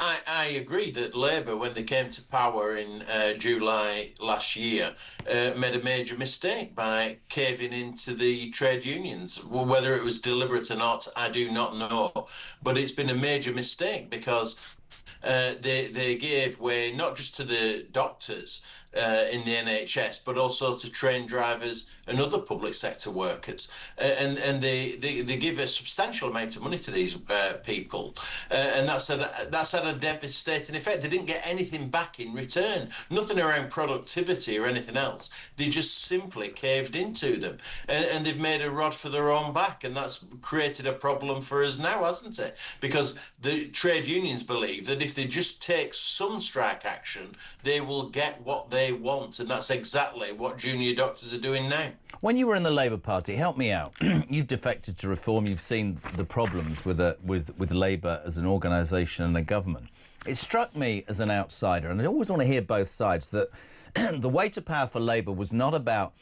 I agree that Labour, when they came to power in July last year, made a major mistake by caving into the trade unions. Well, whether it was deliberate or not, I do not know. But it's been a major mistake because they gave way not just to the doctors in the NHS, but also to train drivers and other public sector workers. And they give a substantial amount of money to these people. And that's had a devastating effect. They didn't get anything back in return. Nothing around productivity or anything else. They just simply caved into them. And they've made a rod for their own back. And that's created a problem for us now, hasn't it? Because the trade unions believe that if they just take some strike action, they will get what they want, and that's exactly what junior doctors are doing now. When you were in the Labour Party, help me out. You've defected to Reform. You've seen the problems with Labour as an organisation and a government. It struck me as an outsider, and I always want to hear both sides, that the way to power for Labour was not about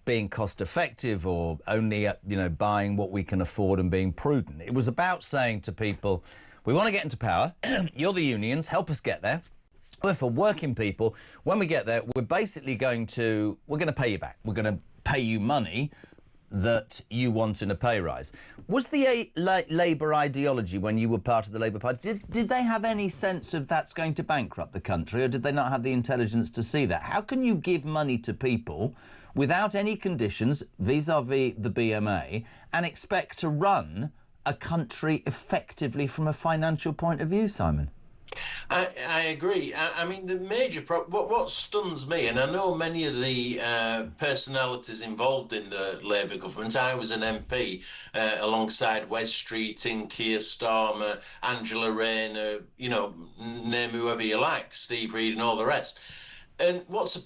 being cost effective or only buying what we can afford and being prudent. It was about saying to people, we want to get into power. You're the unions. Help us get there. But for working people, when we get there, we're basically going to pay you back. We're going to pay you money that you want in a pay rise. Was the Labour ideology, when you were part of the Labour Party, did they have any sense of that's going to bankrupt the country, or did they not have the intelligence to see that? How can you give money to people without any conditions vis-à-vis the BMA and expect to run a country effectively from a financial point of view, Simon? I agree. I mean, the major problem, what stuns me, and I know many of the personalities involved in the Labour government. I was an MP alongside Wes Streeting, Keir Starmer, Angela Rayner, name whoever you like, Steve Reid and all the rest. And what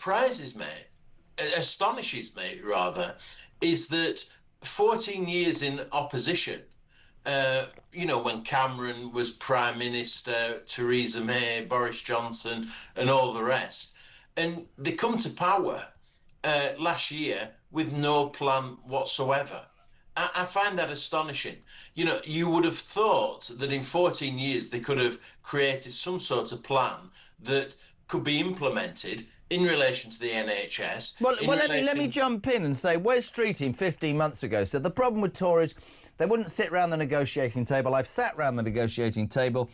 astonishes me rather, is that 14 years in opposition, when Cameron was Prime Minister, Theresa May, Boris Johnson and all the rest. And they come to power last year with no plan whatsoever. I find that astonishing. You would have thought that in 14 years they could have created some sort of plan that could be implemented in relation to the NHS. Well, let me jump in and say, Wes Streeting 15 months ago said the problem with Tories, they wouldn't sit round the negotiating table. I've sat round the negotiating table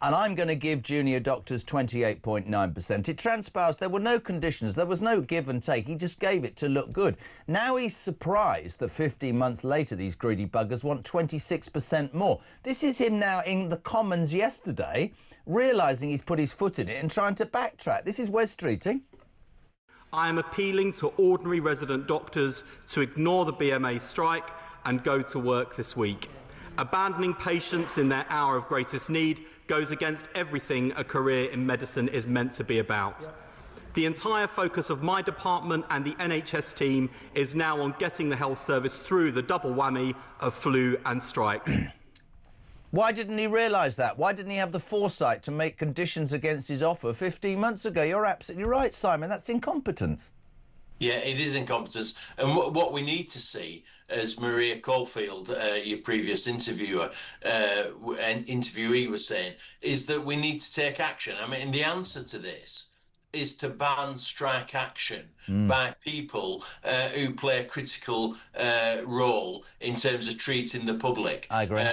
and I'm going to give junior doctors 28.9%. It transpires there were no conditions. There was no give and take. He just gave it to look good. Now he's surprised that 15 months later these greedy buggers want 26% more. This is him now in the Commons yesterday, realising he's put his foot in it and trying to backtrack. This is Wes Streeting. I am appealing to ordinary resident doctors to ignore the BMA strike and go to work this week. Abandoning patients in their hour of greatest need goes against everything a career in medicine is meant to be about. The entire focus of my department and the NHS team is now on getting the health service through the double whammy of flu and strikes. Why didn't he realise that? Why didn't he have the foresight to make conditions against his offer 15 months ago? You're absolutely right, Simon. That's incompetence. Yeah, it is incompetence. And what we need to see, as Maria Caulfield, your previous interviewer and interviewee was saying, is that we need to take action. I mean, the answer to this is to ban strike action by people who play a critical role in terms of treating the public. I agree.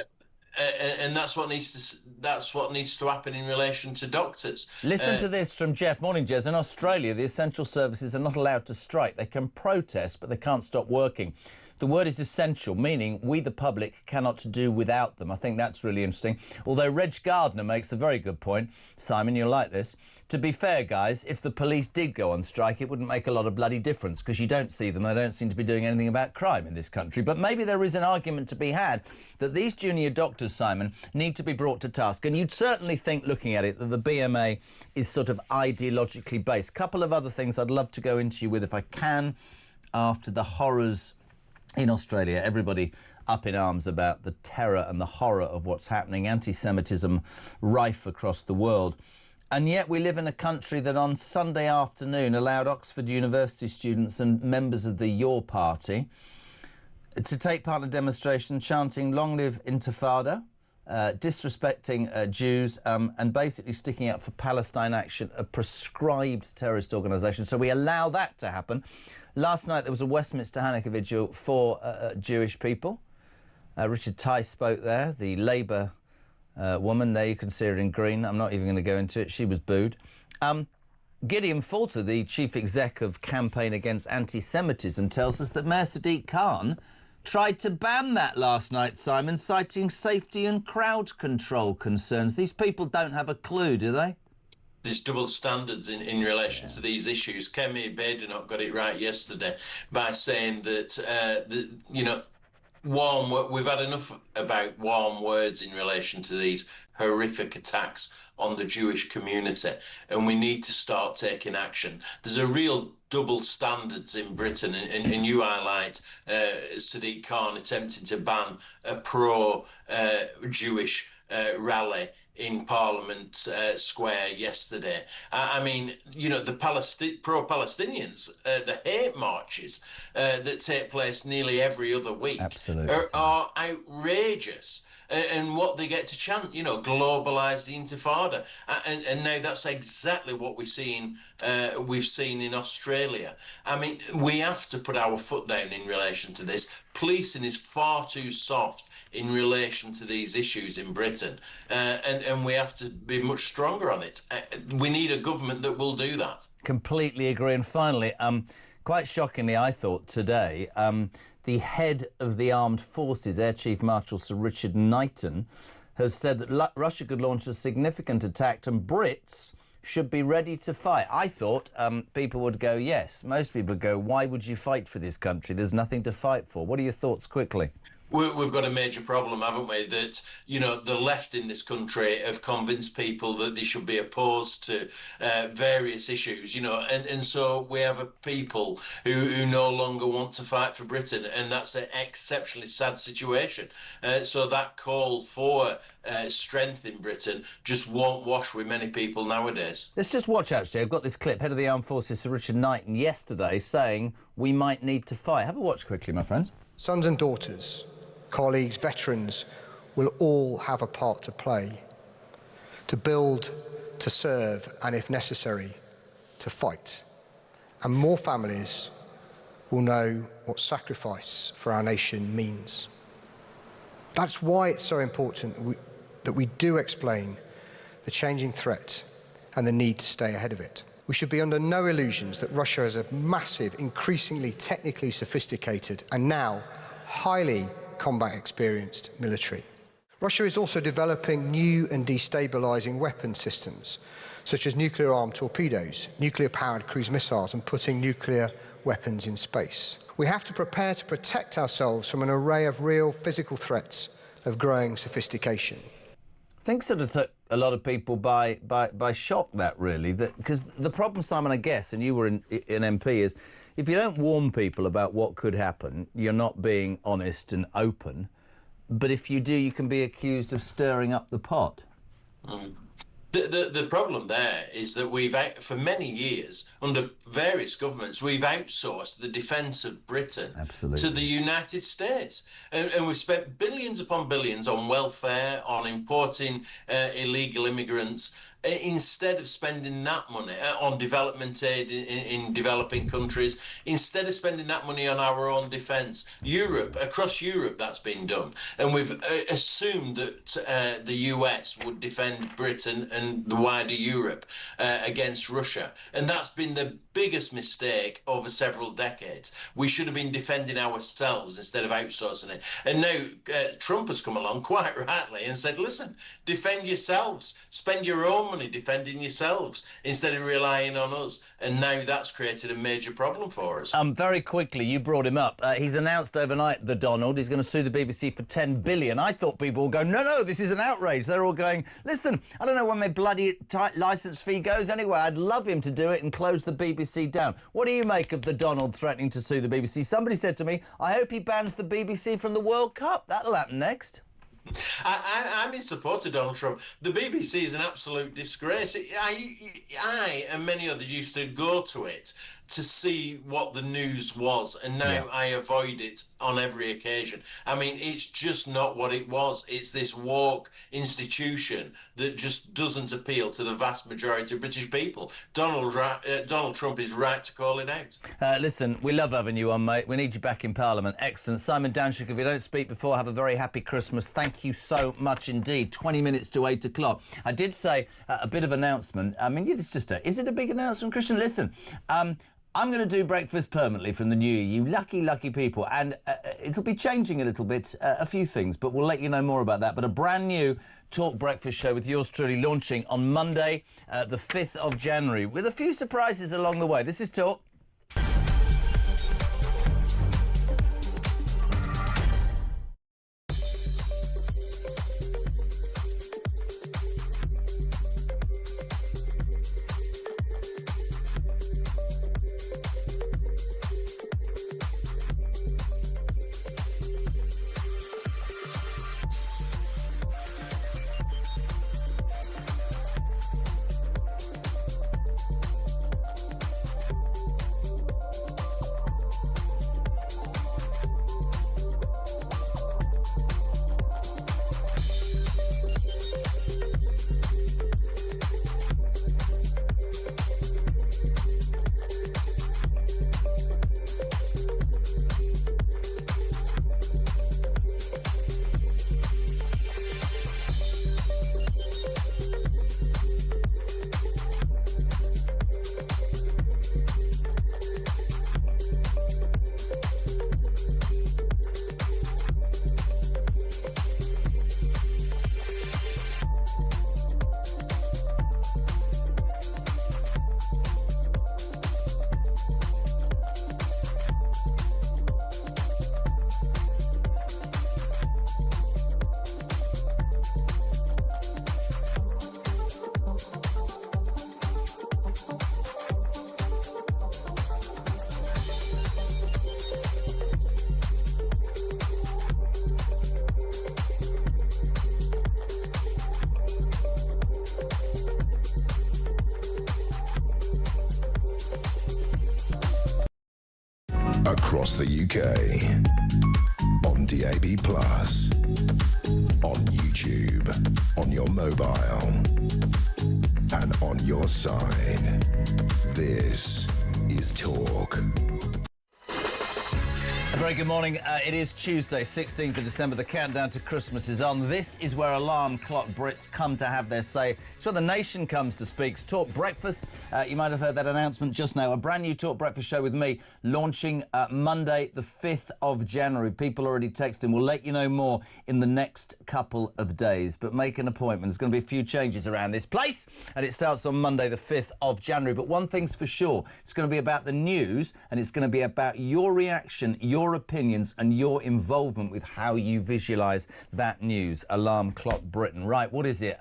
And that's what needs to happen in relation to doctors. Listen to this from Jeff. Morning, Jez. In Australia, the essential services are not allowed to strike. They can protest, but they can't stop working. The word is essential, meaning we, the public, cannot do without them. I think that's really interesting. Although Reg Gardner makes a very good point. Simon, you'll like this. To be fair, guys, if the police did go on strike, it wouldn't make a lot of bloody difference because you don't see them. They don't seem to be doing anything about crime in this country. But maybe there is an argument to be had that these junior doctors, Simon, need to be brought to task. And you'd certainly think, looking at it, that the BMA is sort of ideologically based. Couple of other things I'd love to go into you with, if I can, after the horrors in Australia. Everybody up in arms about the terror and the horror of what's happening, anti-Semitism rife across the world. And yet we live in a country that on Sunday afternoon allowed Oxford University students and members of the Your Party to take part in a demonstration chanting "Long live Intifada," disrespecting Jews and basically sticking up for Palestine Action, a prescribed terrorist organisation. So we allow that to happen. Last night there was a Westminster Hanukkah vigil for Jewish people. Richard Tice spoke there, the Labour woman there, you can see her in green. I'm not even going to go into it. She was booed. Gideon Falter, the chief exec of Campaign Against Anti-Semitism, tells us that Mayor Sadiq Khan tried to ban that last night, Simon, citing safety and crowd control concerns. These people don't have a clue, do they? There's double standards in relation to these issues. Kemi Badenoch got it right yesterday by saying that, we've had enough about warm words in relation to these horrific attacks on the Jewish community, and we need to start taking action. There's a real double standards in Britain, and you highlight Sadiq Khan attempting to ban a pro-Jewish rally in Parliament Square yesterday. I mean, the pro-Palestinians, the hate marches that take place nearly every other week are outrageous. And what they get to chant, globalise the Intifada. And now that's exactly what we've seen in Australia. I mean, we have to put our foot down in relation to this. Policing is far too soft in relation to these issues in Britain. And we have to be much stronger on it. We need a government that will do that. Completely agree. And finally, quite shockingly, I thought today, the head of the armed forces, Air Chief Marshal Sir Richard Knighton, has said that Russia could launch a significant attack and Brits should be ready to fight. I thought people would go, yes. Most people would go, why would you fight for this country? There's nothing to fight for. What are your thoughts quickly? We've got a major problem, haven't we? That, the left in this country have convinced people that they should be opposed to various issues, and so we have a people who no longer want to fight for Britain, and that's an exceptionally sad situation. So that call for strength in Britain just won't wash with many people nowadays. Let's just watch, actually. I've got this clip, head of the armed forces, Sir Richard Knighton, yesterday saying we might need to fight. Have a watch quickly, my friends. Sons and daughters, colleagues, veterans will all have a part to play, to build, to serve, and if necessary, to fight. And more families will know what sacrifice for our nation means. That's why it's so important that we do explain the changing threat and the need to stay ahead of it. We should be under no illusions that Russia is a massive, increasingly technically sophisticated and now highly combat experienced military. Russia is also developing new and destabilising weapon systems, such as nuclear-armed torpedoes, nuclear-powered cruise missiles, and putting nuclear weapons in space. We have to prepare to protect ourselves from an array of real physical threats of growing sophistication. I think sort of took a lot of people by shock, that really, because the problem, Simon, I guess, and you were an MP, is if you don't warn people about what could happen, you're not being honest and open. But if you do, you can be accused of stirring up the pot. Mm. The problem there is that we've, for many years, under various governments, we've outsourced the defence of Britain to the United States. And we've spent billions upon billions on welfare, on importing illegal immigrants, instead of spending that money on development aid in developing countries, instead of spending that money on our own defence. Across Europe, that's been done. And we've assumed that the US would defend Britain and the wider Europe against Russia. And that's been the biggest mistake over several decades. We should have been defending ourselves instead of outsourcing it. And now Trump has come along quite rightly and said, listen, defend yourselves, spend your own money defending yourselves instead of relying on us. And now that's created a major problem for us. Very quickly, you brought him up. He's announced overnight, the Donald, he's going to sue the BBC for $10 billion. I thought people would go, no, this is an outrage. They're all going, listen, I don't know when my bloody licence fee goes anyway. I'd love him to do it and close the BBC down. What do you make of the Donald threatening to sue the BBC? Somebody said to me, I hope he bans the BBC from the World Cup. That'll happen next. I'm in support of Donald Trump. The BBC is an absolute disgrace. I and many others used to go to it to see what the news was, and now I avoid it on every occasion. I mean, it's just not what it was. It's this woke institution that just doesn't appeal to the vast majority of British people. Donald Trump is right to call it out. Listen, we love having you on, mate. We need you back in Parliament. Excellent. Simon Danshuk, if you don't speak before, have a very happy Christmas. Thank you so much indeed. 20 minutes to 8 o'clock. I did say a bit of announcement. I mean, it's just is it a big announcement, Christian? Listen, I'm going to do breakfast permanently from the new year, you lucky, lucky people. And it'll be changing a little bit, a few things, but we'll let you know more about that. But a brand new Talk Breakfast show with yours truly launching on Monday, the 5th of January, with a few surprises along the way. This is Talk. Across the UK, on DAB+, on YouTube, on your mobile, and on your side. This is Talk. A very good morning. It is Tuesday, 16th of December. The countdown to Christmas is on. This is where alarm clock Brits come to have their say. It's where the nation comes to speak. It's Talk Breakfast. You might have heard that announcement just now. A brand new Talk Breakfast show with me launching Monday, the 5th of January. People already texting. We'll let you know more in the next couple of days. But make an appointment. There's going to be a few changes around this place. And it starts on Monday, the 5th of January. But one thing's for sure. It's going to be about the news, and it's going to be about your reaction, your opinions and your involvement with how you visualise that news. Alarm clock Britain. Right, what is it?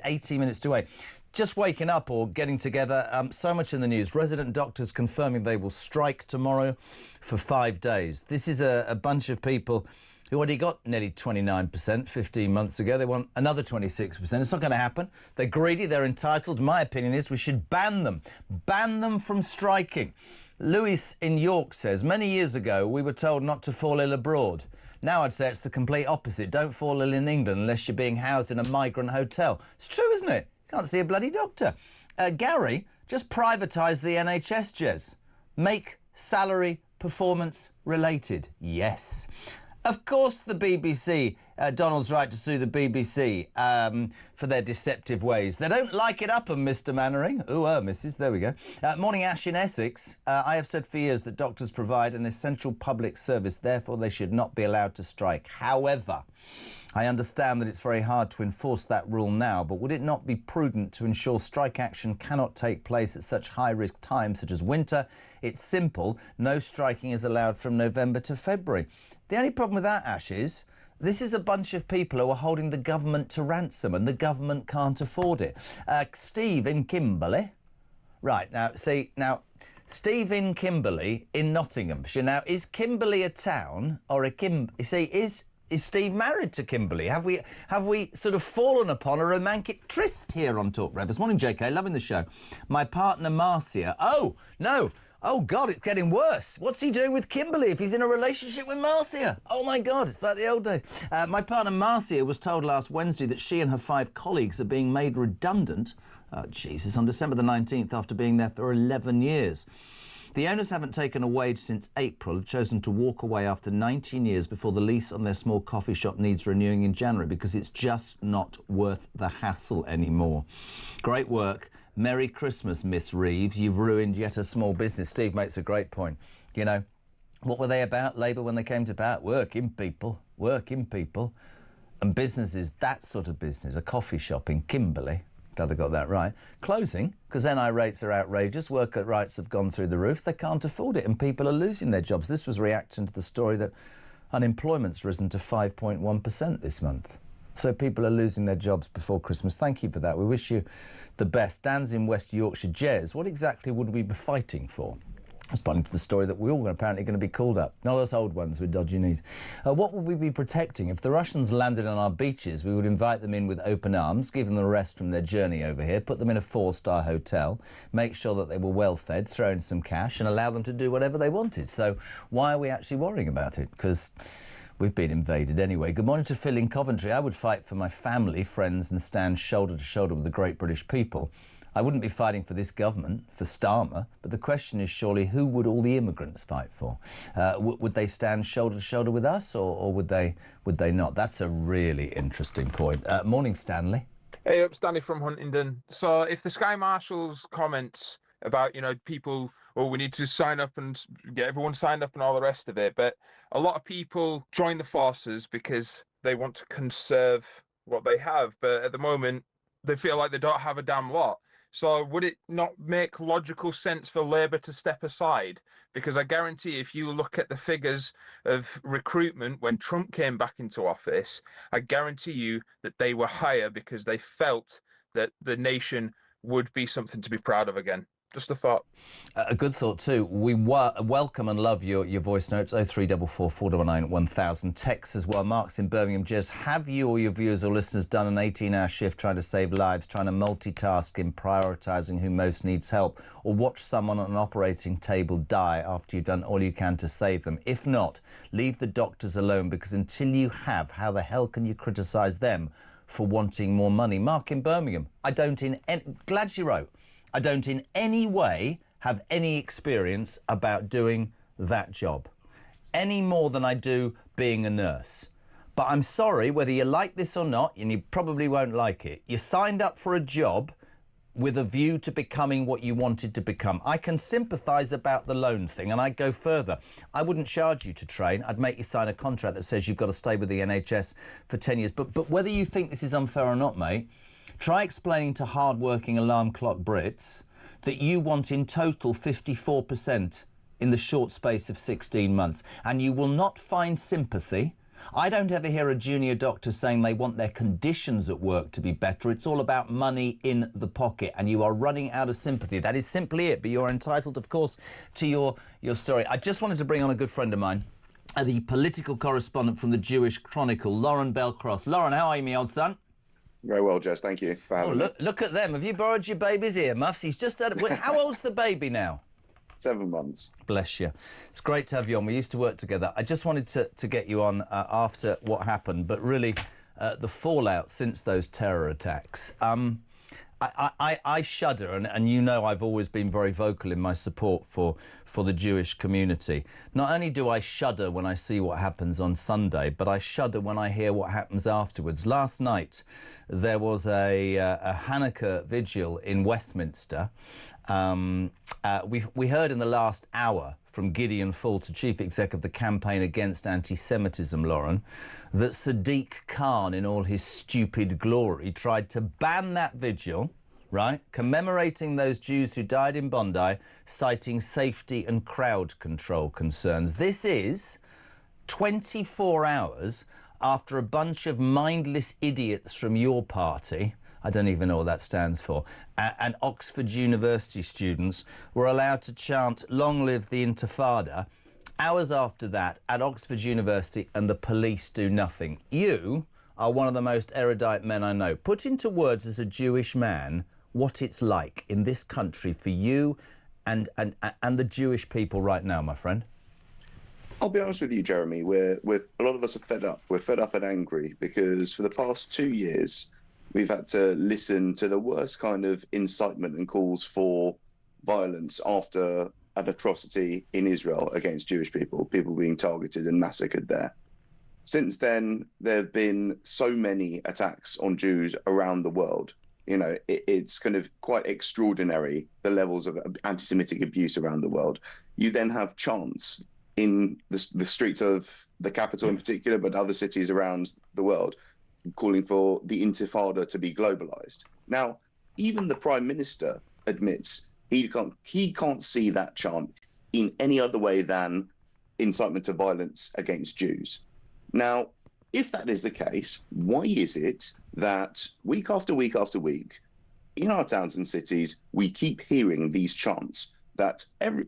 18 minutes to 8. Just waking up or getting together. So much in the news. Resident doctors confirming they will strike tomorrow for 5 days. This is a bunch of people who already got nearly 29% 15 months ago. They want another 26%. It's not going to happen. They're greedy. They're entitled. My opinion is we should ban them. Ban them from striking. Lewis in York says, many years ago we were told not to fall ill abroad. Now I'd say it's the complete opposite. Don't fall ill in England unless you're being housed in a migrant hotel. It's true, isn't it? Can't see a bloody doctor. Gary, just privatise the NHS, Jez. Make salary performance related. Yes. Of course the BBC, Donald's right to sue the BBC for their deceptive ways. They don't like it up 'em, Mr Mannering. Ooh, Mrs, there we go. Morning, Ash in Essex. I have said for years that doctors provide an essential public service, therefore they should not be allowed to strike. However, I understand that it's very hard to enforce that rule now, but would it not be prudent to ensure strike action cannot take place at such high-risk times such as winter? It's simple. No striking is allowed from November to February. The only problem with that, Ash, is this is a bunch of people who are holding the government to ransom, and the government can't afford it. Steve in Kimberley. Right, now, see, Steve in Kimberley in Nottinghamshire. Now, is Kimberley a town or a Is Steve married to Kimberley? Have we sort of fallen upon a romantic tryst here on Talk Breakfast? Morning, JK. Loving the show. My partner, Marcia. Oh, no. Oh, God, it's getting worse. What's he doing with Kimberly if he's in a relationship with Marcia? Oh, my God, it's like the old days. My partner Marcia was told last Wednesday that she and her 5 colleagues are being made redundant, on December the 19th after being there for 11 years. The owners haven't taken a wage since April, have chosen to walk away after 19 years before the lease on their small coffee shop needs renewing in January because it's just not worth the hassle anymore. Great work. Merry Christmas, Miss Reeves. You've ruined yet a small business. Steve makes a great point. You know, what were they about, Labour, when they came to power? Working people. And businesses, that sort of business, a coffee shop in Kimberley, glad I got that right, closing because NI rates are outrageous, worker rights have gone through the roof, they can't afford it and people are losing their jobs. This was reaction to the story that unemployment's risen to 5.1% this month. So people are losing their jobs before Christmas. Thank you for that. We wish you the best. Dan's in West Yorkshire. Jez, what exactly would we be fighting for? Responding to the story that we're all apparently going to be called up. Not us old ones with dodgy knees. What would we be protecting? If the Russians landed on our beaches, we would invite them in with open arms, give them a rest from their journey over here, put them in a 4-star hotel, make sure that they were well fed, throw in some cash and allow them to do whatever they wanted. So why are we actually worrying about it? Because we've been invaded anyway. Good morning to Phil in Coventry. I would fight for my family, friends and stand shoulder to shoulder with the great British people. I wouldn't be fighting for this government, for Starmer, but the question is surely who would all the immigrants fight for? Would they stand shoulder to shoulder with us or would they not? That's a really interesting point. Morning, Stanley. Hey, up, Stanley from Huntingdon. So if the Sky Marshal's comments about, you know, people, oh, we need to sign up and get everyone signed up and all the rest of it, but a lot of people join the forces because they want to conserve what they have, but at the moment they feel like they don't have a damn lot. So would it not make logical sense for Labour to step aside? Because I guarantee if you look at the figures of recruitment when Trump came back into office, I guarantee you that they were higher because they felt that the nation would be something to be proud of again. Just a thought. A good thought too. We welcome and love your voice notes. 0344 499 1000. Text as well. Mark's in Birmingham. Jez, have you or your viewers or listeners done an 18-hour shift trying to save lives, trying to multitask in prioritising who most needs help, or watch someone on an operating table die after you've done all you can to save them? If not, leave the doctors alone, because until you have, how the hell can you criticise them for wanting more money? Mark in Birmingham. Glad you wrote. I don't in any way have any experience about doing that job, any more than I do being a nurse. But I'm sorry, whether you like this or not, and you probably won't like it, you signed up for a job with a view to becoming what you wanted to become. I can sympathise about the loan thing, and I'd go further. I wouldn't charge you to train. I'd make you sign a contract that says you've got to stay with the NHS for 10 years. But whether you think this is unfair or not, mate, try explaining to hard-working alarm clock Brits that you want in total 54% in the short space of 16 months, and you will not find sympathy. I don't ever hear a junior doctor saying they want their conditions at work to be better. It's all about money in the pocket, and you are running out of sympathy. That is simply it, but you're entitled, of course, to your story. I just wanted to bring on a good friend of mine, the political correspondent from the Jewish Chronicle, Lauren Bellcross. Lauren, how are you, me old son? Very well, Jez. Thank you for having me. Look at them. Have you borrowed your baby's earmuffs? He's just had... How old's the baby now? 7 months. Bless you. It's great to have you on. We used to work together. I just wanted to get you on after what happened, but really the fallout since those terror attacks. I shudder, and you know I've always been very vocal in my support for the Jewish community. Not only do I shudder when I see what happens on Sunday, but I shudder when I hear what happens afterwards. Last night there was a Hanukkah vigil in Westminster. We heard in the last hour from Gideon Falter, Chief Exec of the Campaign Against Anti-Semitism, Lauren, that Sadiq Khan, in all his stupid glory, tried to ban that vigil, right, commemorating those Jews who died in Bondi, citing safety and crowd control concerns. This is 24 hours after a bunch of mindless idiots from your party, I don't even know what that stands for, and Oxford University students were allowed to chant "Long live the Intifada" hours after that at Oxford University, and the police do nothing. You are one of the most erudite men I know. Put into words as a Jewish man what it's like in this country for you and the Jewish people right now, my friend? I'll be honest with you, Jeremy. We're a lot of us are fed up. We're fed up and angry because for the past 2 years, we've had to listen to the worst kind of incitement and calls for violence after an atrocity in Israel against Jewish people being targeted and massacred there. Since then, there have been so many attacks on Jews around the world. You know, it's kind of quite extraordinary, the levels of anti-Semitic abuse around the world. You then have chants in the streets of the capital in particular, but other cities around the world, calling for the Intifada to be globalized. Now, even the Prime Minister admits he can't see that chant in any other way than incitement to violence against Jews. Now, if that is the case, why is it that week after week after week, in our towns and cities, we keep hearing these chants that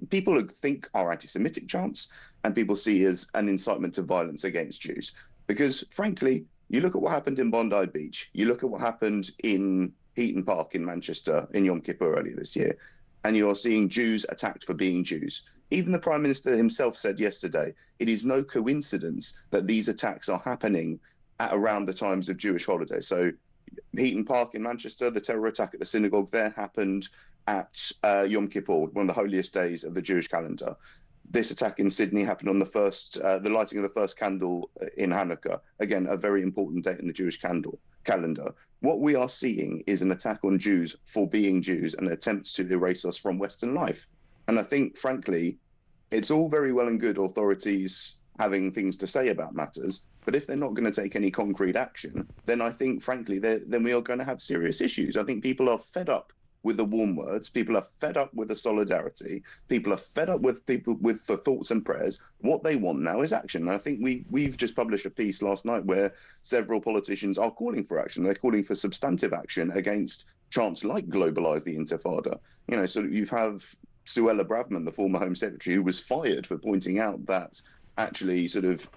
people think are anti-Semitic chants and people see as an incitement to violence against Jews? Because, frankly, you look at what happened in Bondi Beach, you look at what happened in Heaton Park in Manchester in Yom Kippur earlier this year, and you're seeing Jews attacked for being Jews. Even the Prime Minister himself said yesterday, it is no coincidence that these attacks are happening at around the times of Jewish holidays. So Heaton Park in Manchester, the terror attack at the synagogue there happened at Yom Kippur, one of the holiest days of the Jewish calendar. This attack in Sydney happened on the lighting of the first candle in Hanukkah. Again, a very important date in the Jewish calendar. What we are seeing is an attack on Jews for being Jews and attempts to erase us from Western life. And I think, frankly, it's all very well and good authorities having things to say about matters, but if they're not going to take any concrete action, then I think, frankly, then we are going to have serious issues. I think people are fed up with the warm words. People are fed up with the solidarity. People are fed up with the thoughts and prayers. What they want now is action. And I think we've just published a piece last night where several politicians are calling for action. They're calling for substantive action against chants like globalize the Intifada. You know, so you have Suella Braverman, the former Home Secretary, who was fired for pointing out that actually sort of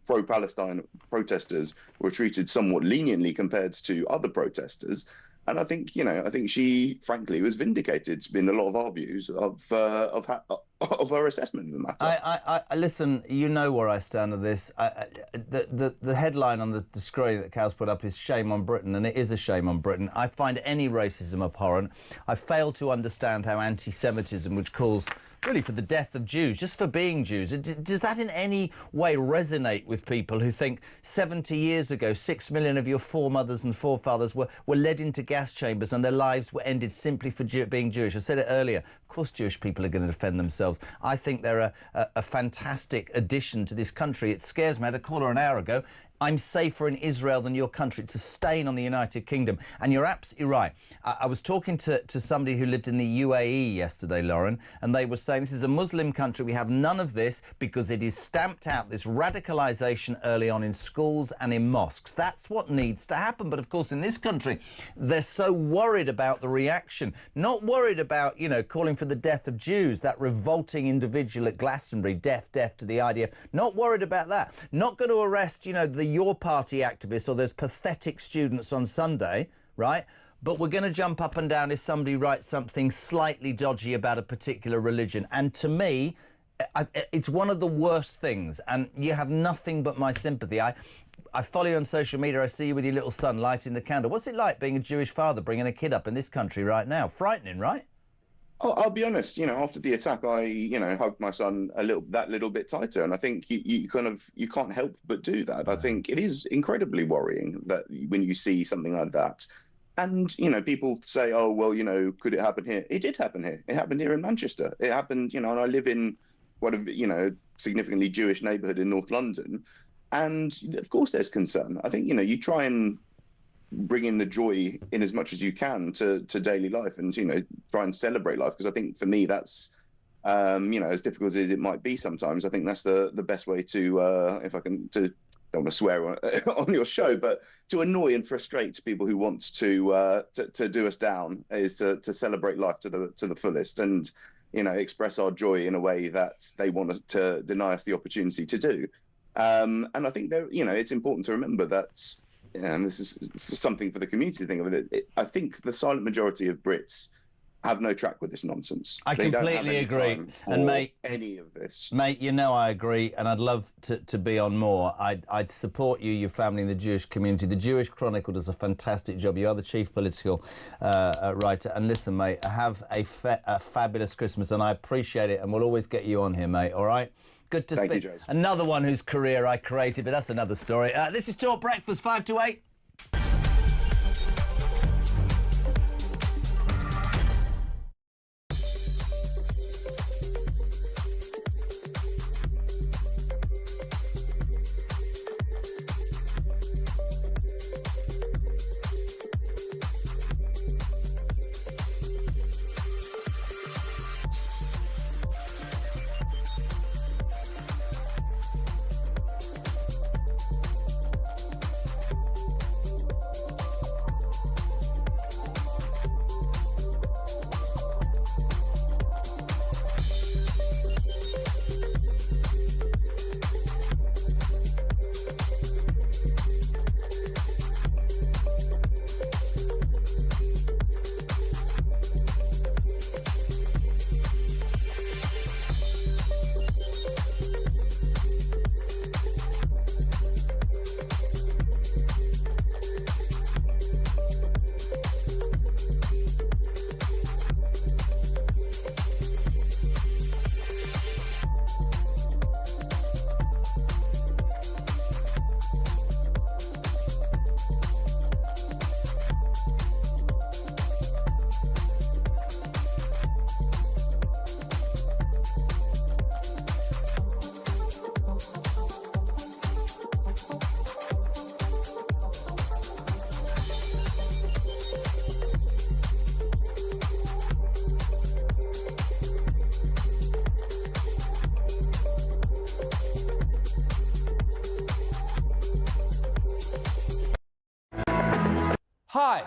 pro-Palestine protesters were treated somewhat leniently compared to other protesters. And I think, I think she, frankly, was vindicated in a lot of our views of her assessment of the matter. I listen, you know where I stand on this. The headline on the screen that Cal's put up is "Shame on Britain," and it is a shame on Britain. I find any racism abhorrent. I fail to understand how anti-Semitism, which calls really for the death of Jews, just for being Jews, does that in any way resonate with people who think 70 years ago 6 million of your foremothers and forefathers were led into gas chambers and their lives were ended simply for being Jewish? I said it earlier, of course Jewish people are going to defend themselves. I think they're a fantastic addition to this country. It scares me. I had a caller an hour ago. I'm safer in Israel than your country. It's a stain on the United Kingdom. And you're absolutely right. I was talking to somebody who lived in the UAE yesterday, Lauren, and they were saying this is a Muslim country. We have none of this because it is stamped out, this radicalisation early on in schools and in mosques. That's what needs to happen. But, of course, in this country, they're so worried about the reaction, not worried about, calling for the death of Jews, that revolting individual at Glastonbury, deaf to the idea. Not worried about that. Not going to arrest, the Your Party activists or those pathetic students on Sunday, right? But we're going to jump up and down if somebody writes something slightly dodgy about a particular religion. And to me, it's one of the worst things. And you have nothing but my sympathy. I follow you on social media. I see you with your little son lighting the candle. What's it like being a Jewish father, bringing a kid up in this country right now? Frightening, right? I'll be honest, after the attack, I, hugged my son that little bit tighter. And I think you can't help but do that. I think it is incredibly worrying that when you see something like that. And, people say, oh, well, could it happen here? It did happen here. It happened here in Manchester. It happened, and I live in what a, significantly Jewish neighborhood in North London. And of course there's concern. I think, you try and bring in the joy in as much as you can to daily life and, try and celebrate life. Because I think for me, that's, as difficult as it might be sometimes, I think that's the best way to, if I can, don't want to swear on your show, but to annoy and frustrate people who want to do us down is to celebrate life to the fullest and, express our joy in a way that they want to deny us the opportunity to do. And I think it's important to remember that, and this is something for the community to think of it. I think the silent majority of Brits have no track with this nonsense. I They don't have completely any agree. time And for mate, any of this. Mate, you know I agree, and I'd love to be on more. I'd support you, your family, and the Jewish community. The Jewish Chronicle does a fantastic job. You are the chief political writer. And listen, mate, have a fabulous Christmas, and I appreciate it, and we'll always get you on here, mate, all right? Good to Thank speak. you, James. Another one whose career I created, but that's another story. This is Talk Breakfast, 5 to 8. Hi,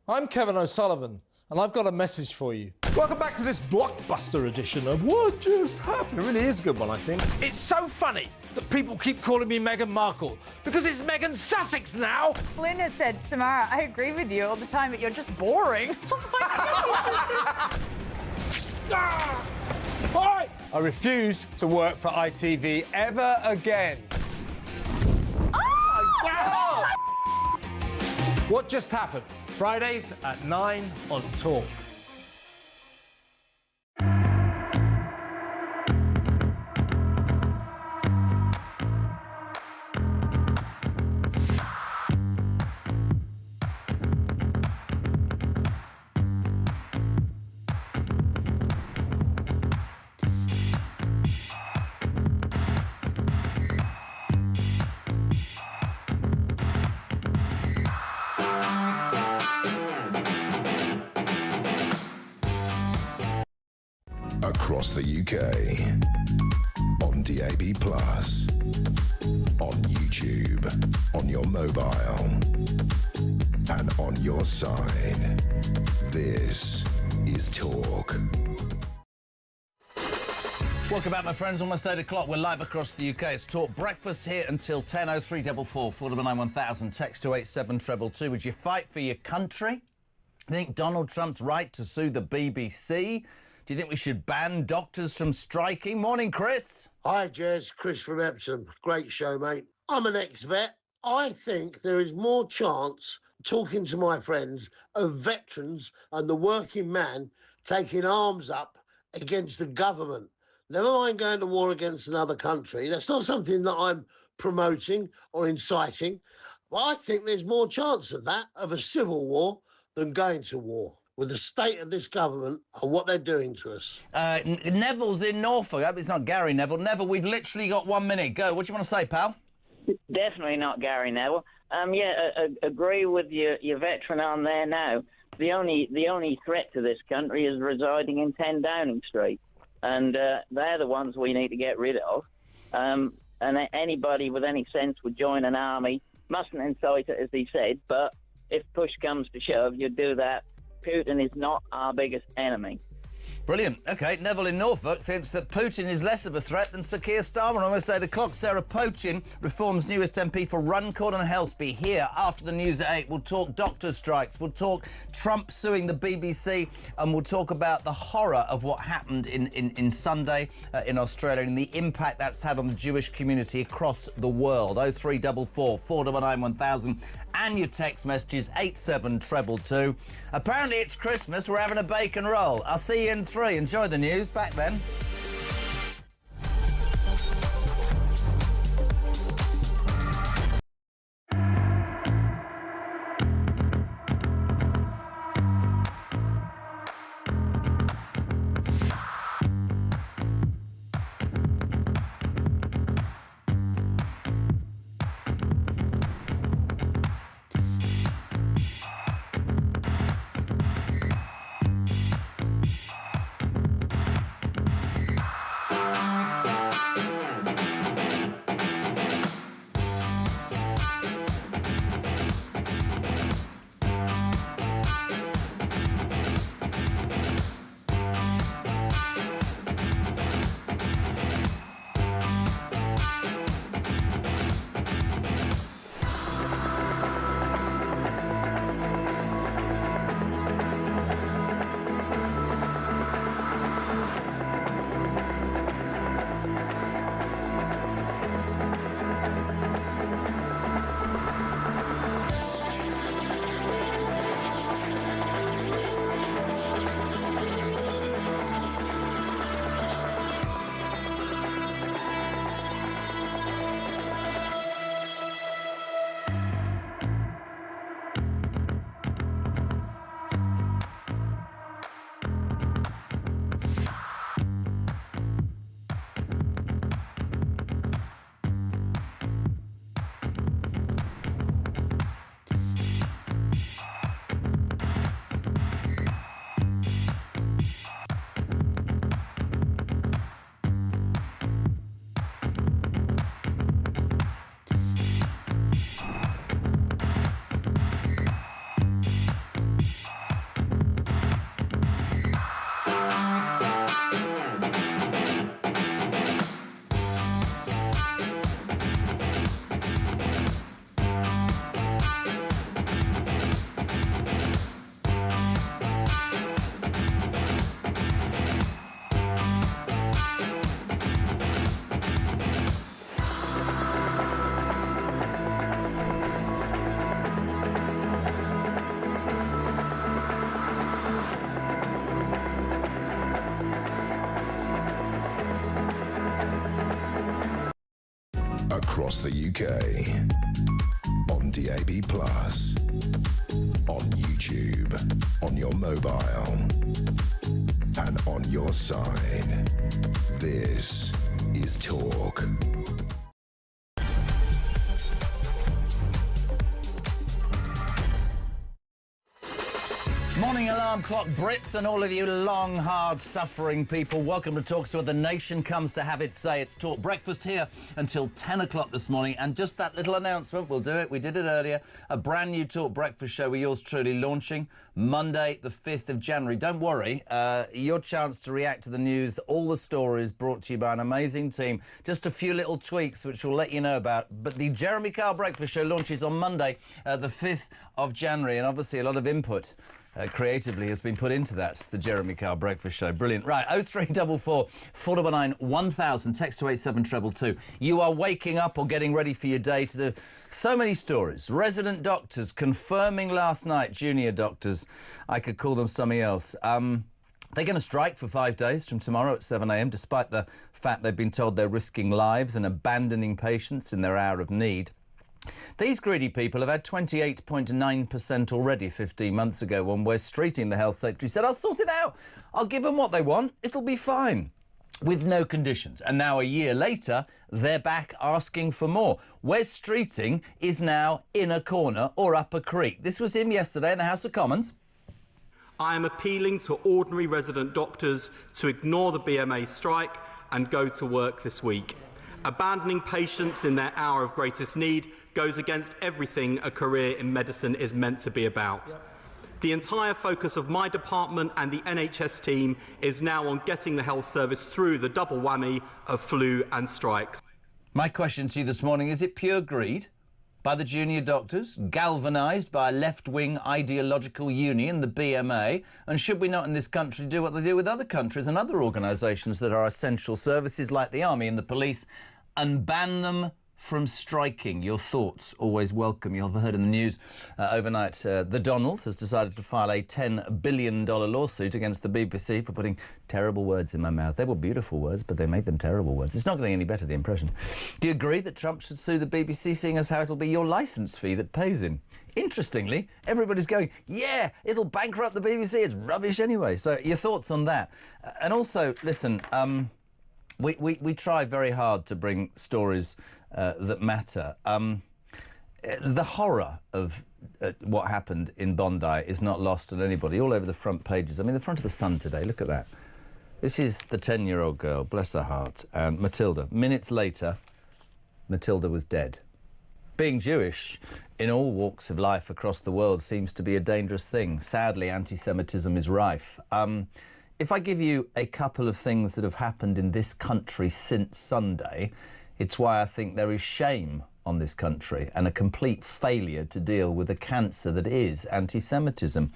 I'm Kevin O'Sullivan, and I've got a message for you. Welcome back to this blockbuster edition of What Just Happened. It really is a good one, I think. It's so funny that people keep calling me Meghan Markle, because it's Meghan Sussex now. Flynn has said, Samara, I agree with you all the time, but you're just boring. Hi! I refuse to work for ITV ever again. Oh! What Just Happened? Fridays at 9 on Talk. Across the UK, on DAB+, on YouTube, on your mobile, and on your side. This is Talk. Welcome back, my friends. Almost 8 o'clock. We're live across the UK. It's Talk Breakfast here until 10. 0344 499 1000. Text to 87222. Would you fight for your country? Think Donald Trump's right to sue the BBC? Do you think we should ban doctors from striking? Morning, Chris. Hi, Jez. Chris from Epsom. Great show, mate. I'm an ex-vet. I think there is more chance, talking to my friends, of veterans and the working man taking arms up against the government. Never mind going to war against another country. That's not something that I'm promoting or inciting. But I think there's more chance of that, of a civil war, than going to war, with the state of this government and what they're doing to us. Neville's in Norfolk. I hope it's not Gary Neville. Neville, we've literally got 1 minute. Go. What do you want to say, pal? Definitely not Gary Neville. Agree with your veteran on there now. The only threat to this country is residing in 10 Downing Street. And they're the ones we need to get rid of. And anybody with any sense would join an army. Mustn't incite it, as he said, but if push comes to shove, you do that. Putin is not our biggest enemy. Brilliant. OK, Neville in Norfolk thinks that Putin is less of a threat than Sir Keir Starmer. Almost 8 o'clock. Sarah Pochin, Reform's newest MP for Runcorn and Helsby, here after the news at 8. We'll talk doctor strikes, we'll talk Trump suing the BBC, and we'll talk about the horror of what happened in Sunday in Australia and the impact that's had on the Jewish community across the world. 0344 499 1000 and your text messages 87222. Apparently it's Christmas. We're having a bacon roll. I'll see you in 3. Enjoy the news. Back then. Across the UK, on DAB+, on YouTube, on your mobile, and on your side. This is Talk. Morning alarm clock Brits and all of you long, hard, suffering people. Welcome to Talk, so the nation comes to have its say. It's Talk Breakfast here until 10 o'clock this morning. And just that little announcement, we'll do it. We did it earlier. A brand new Talk Breakfast show with yours truly launching Monday, the 5th of January. Don't worry, your chance to react to the news, all the stories brought to you by an amazing team. Just a few little tweaks which we'll let you know about. But the Jeremy Kyle Breakfast show launches on Monday, the 5th of January. And obviously a lot of input creatively has been put into that, the Jeremy Kyle Breakfast Show. Brilliant. Right, 0344 499 1000, text to 87222. You are waking up or getting ready for your day to so many stories. Resident doctors confirming last night, junior doctors, I could call them something else. They're going to strike for 5 days from tomorrow at 7 a.m, despite the fact they've been told they're risking lives and abandoning patients in their hour of need. These greedy people have had 28.9% already 15 months ago when Wes Streeting, the health secretary, said, I'll sort it out. I'll give them what they want. It'll be fine. With no conditions. And now a year later, they're back asking for more. Wes Streeting is now in a corner or up a creek. This was him yesterday in the House of Commons. I am appealing to ordinary resident doctors to ignore the BMA strike and go to work this week. Abandoning patients in their hour of greatest need goes against everything a career in medicine is meant to be about. The entire focus of my department and the NHS team is now on getting the health service through the double whammy of flu and strikes. My question to you this morning, is it pure greed by the junior doctors, galvanised by a left-wing ideological union, the BMA? And should we not in this country do what they do with other countries and other organisations that are essential services like the army and the police and ban them from striking? Your thoughts, always welcome. You'll have heard in the news overnight the Donald has decided to file a $10 billion lawsuit against the BBC for putting terrible words in my mouth. They were beautiful words, but they made them terrible words. It's not getting any better, the impression. Do you agree that Trump should sue the BBC, seeing as how it'll be your licence fee that pays him? Interestingly, everybody's going, yeah, it'll bankrupt the BBC. It's rubbish anyway. So your thoughts on that? And also, listen, we try very hard to bring stories that matter. The horror of what happened in Bondi is not lost on anybody. All over the front pages. I mean, the front of the Sun today, look at that. This is the 10-year-old girl, bless her heart, and Matilda. Minutes later, Matilda was dead. Being Jewish in all walks of life across the world seems to be a dangerous thing. Sadly, anti-Semitism is rife. If I give you a couple of things that have happened in this country since Sunday, it's why I think there is shame on this country and a complete failure to deal with the cancer that is anti-Semitism.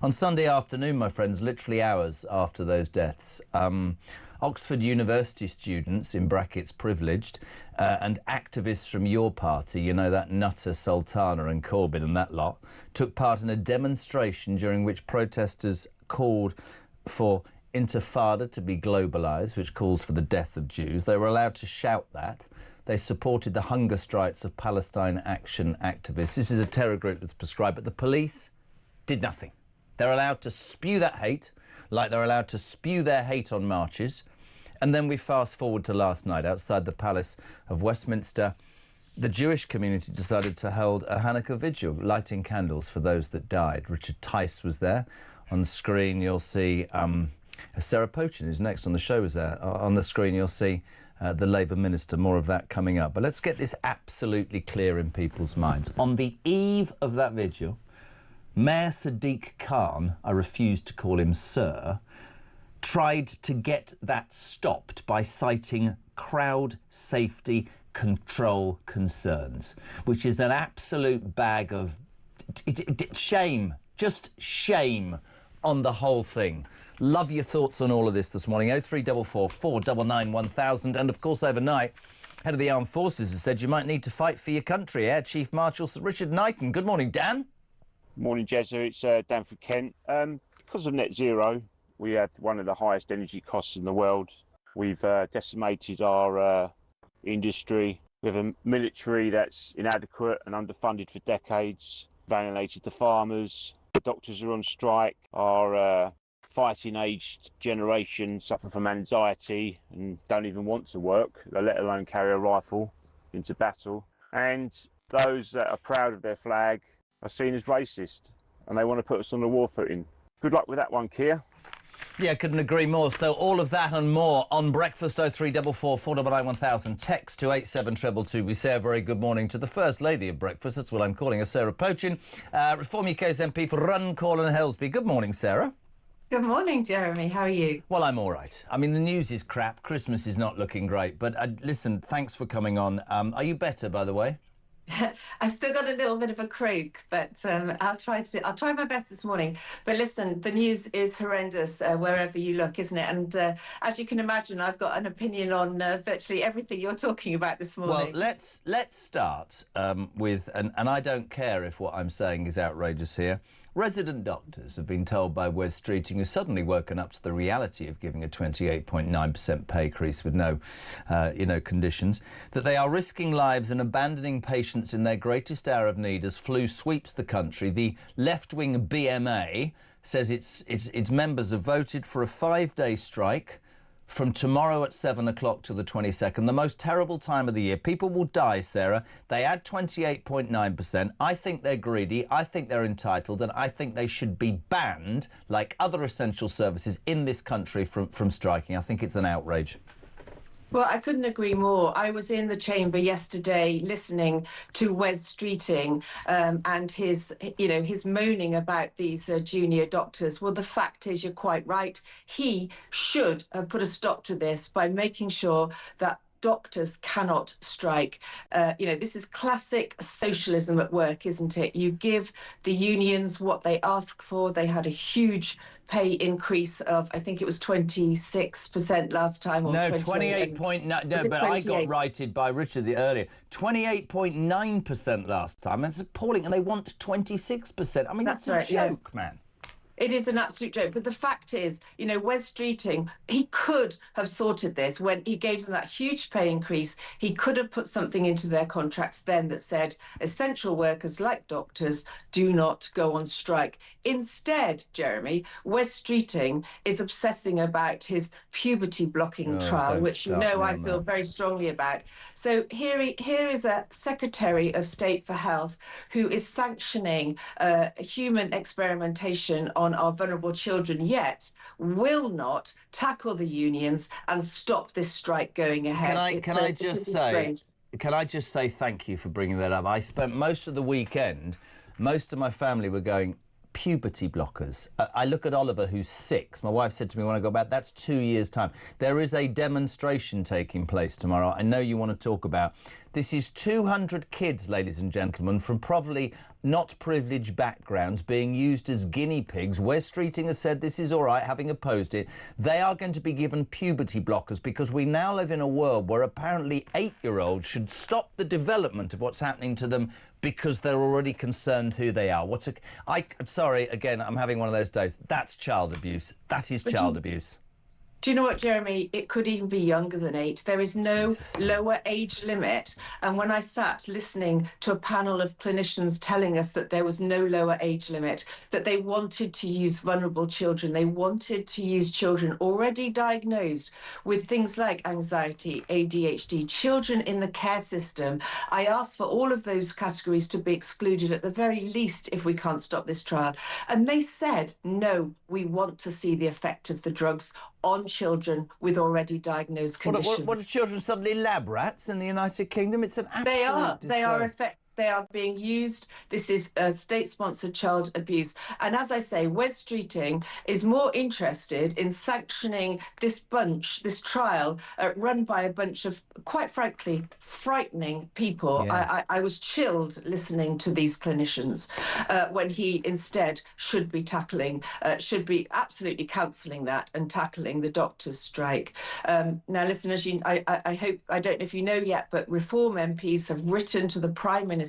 On Sunday afternoon, my friends, literally hours after those deaths, Oxford University students, in brackets privileged, and activists from your party, you know, that nutter Sultana and Corbyn and that lot, took part in a demonstration during which protesters called for Intifada to be globalised, which calls for the death of Jews. They were allowed to shout that. They supported the hunger strikes of Palestine Action activists. This is a terror group that's prescribed, but the police did nothing. They're allowed to spew that hate, like they're allowed to spew their hate on marches. And then we fast forward to last night, outside the Palace of Westminster. The Jewish community decided to hold a Hanukkah vigil, lighting candles for those that died. Richard Tice was there. On the screen, you'll see Sarah Pochin, who's next on the show, is there. On the screen, you'll see the Labour minister. More of that coming up. But let's get this absolutely clear in people's minds. On the eve of that vigil, Mayor Sadiq Khan, I refuse to call him sir, tried to get that stopped by citing crowd safety control concerns, which is an absolute bag of shame, just shame on the whole thing. Love your thoughts on all of this morning. 0344 499 1000. And of course, overnight, head of the Armed Forces has said you might need to fight for your country. Air Chief Marshal Sir Richard Knighton. Good morning, Dan. Morning, Jezza. It's Dan from Kent. Because of net zero, we have one of the highest energy costs in the world. We've decimated our industry. We have a military that's inadequate and underfunded for decades, alienated the farmers. The doctors are on strike. Our fighting-aged generation suffer from anxiety and don't even want to work, let alone carry a rifle into battle. And those that are proud of their flag are seen as racist, and they want to put us on the war footing. Good luck with that one, Keir. Yeah, couldn't agree more. So all of that and more on Breakfast. 0344 499 1000. Text to 87222. We say a very good morning to the First Lady of Breakfast. That's what I'm calling her, Sarah Pochin. Reform UK's MP for Runcorn and Helsby. Good morning, Sarah. Good morning, Jeremy. How are you? Well, I'm all right. I mean, the news is crap. Christmas is not looking great. But listen, thanks for coming on. Are you better, by the way? I've still got a little bit of a croak, but I'll try my best this morning. But listen, the news is horrendous wherever you look, isn't it? And as you can imagine, I've got an opinion on virtually everything you're talking about this morning. Well, let's start with, and I don't care if what I'm saying is outrageous here. Resident doctors have been told by Wes Streeting, who's suddenly woken up to the reality of giving a 28.9% pay increase with no, conditions, that they are risking lives and abandoning patients in their greatest hour of need as flu sweeps the country. The left-wing BMA says its members have voted for a 5-day strike from tomorrow at 7 o'clock to the 22nd, the most terrible time of the year. People will die, Sarah. They add 28.9%. I think they're greedy. I think they're entitled. And I think they should be banned, like other essential services in this country, from striking. I think it's an outrage. Well, I couldn't agree more. I was in the chamber yesterday listening to Wes Streeting and his moaning about these junior doctors. Well, the fact is, you're quite right. He should have put a stop to this by making sure that doctors cannot strike. This is classic socialism at work, isn't it? You give the unions what they ask for. They had a huge pay increase of, I think it was 26% last time. Or no, 28. 28.9. No, Was it but I got 28? righted by Richard earlier. 28.9% last time. It's appalling, and they want 26%. I mean, That's it's a right, yes. joke, man. It is an absolute joke. But the fact is, Wes Streeting, he could have sorted this when he gave them that huge pay increase. He could have put something into their contracts then that said essential workers like doctors do not go on strike. Instead, Jeremy, Wes Streeting is obsessing about his puberty blocking trial, which I feel very strongly about. So here is a Secretary of State for Health who is sanctioning human experimentation on our vulnerable children, yet will not tackle the unions and stop this strike going ahead. Can I just say thank you for bringing that up? I spent most of the weekend, most of my family were going, puberty blockers. I look at Oliver, who's 6. My wife said to me when I got back, that's 2 years' time. There is a demonstration taking place tomorrow. I know you want to talk about. This is 200 kids, ladies and gentlemen, from probably not privileged backgrounds being used as guinea pigs. Wes Streeting has said this is all right, having opposed it. They are going to be given puberty blockers because we now live in a world where apparently 8-year-olds should stop the development of what's happening to them because they're already concerned who they are. Sorry, again, I'm having one of those days. That's child abuse. That is child abuse. Do you know what, Jeremy? It could even be younger than 8. There is no lower age limit. And when I sat listening to a panel of clinicians telling us that there was no lower age limit, that they wanted to use vulnerable children, they wanted to use children already diagnosed with things like anxiety, ADHD, children in the care system, I asked for all of those categories to be excluded at the very least if we can't stop this trial. And they said, no, we want to see the effect of the drugs on children with already diagnosed conditions. What are children suddenly lab rats in the United Kingdom? It's an absolute disgrace. They are being used. This is state-sponsored child abuse. And as I say, Wes Streeting is more interested in sanctioning this trial run by a bunch of, quite frankly, frightening people. Yeah. I was chilled listening to these clinicians when he instead should be absolutely cancelling that and tackling the doctors' strike. Now, listeners, I hope, I don't know if you know yet, but Reform MPs have written to the Prime Minister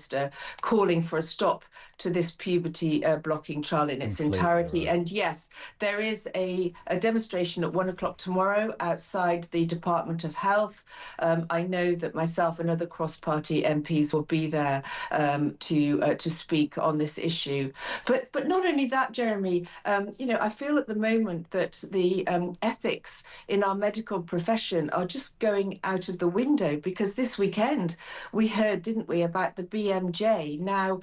calling for a stop to this puberty blocking trial in its entirety. Right. And yes, there is a demonstration at 1 o'clock tomorrow outside the Department of Health. I know that myself and other cross-party MPs will be there to speak on this issue. But not only that, Jeremy, I feel at the moment that the ethics in our medical profession are just going out of the window, because this weekend we heard, didn't we, about the BMJ now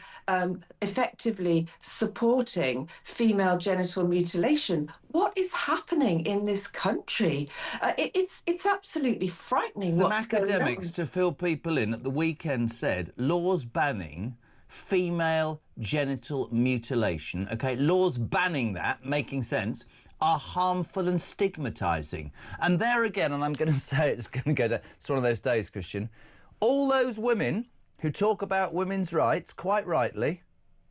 effectively supporting female genital mutilation. What is happening in this country? It's absolutely frightening. Some academics, to fill people in, at the weekend said laws banning female genital mutilation, laws banning that, making sense, are harmful and stigmatising. And there again, and I'm going to say it's going to go down, it's one of those days, Christian, all those women who talk about women's rights, quite rightly,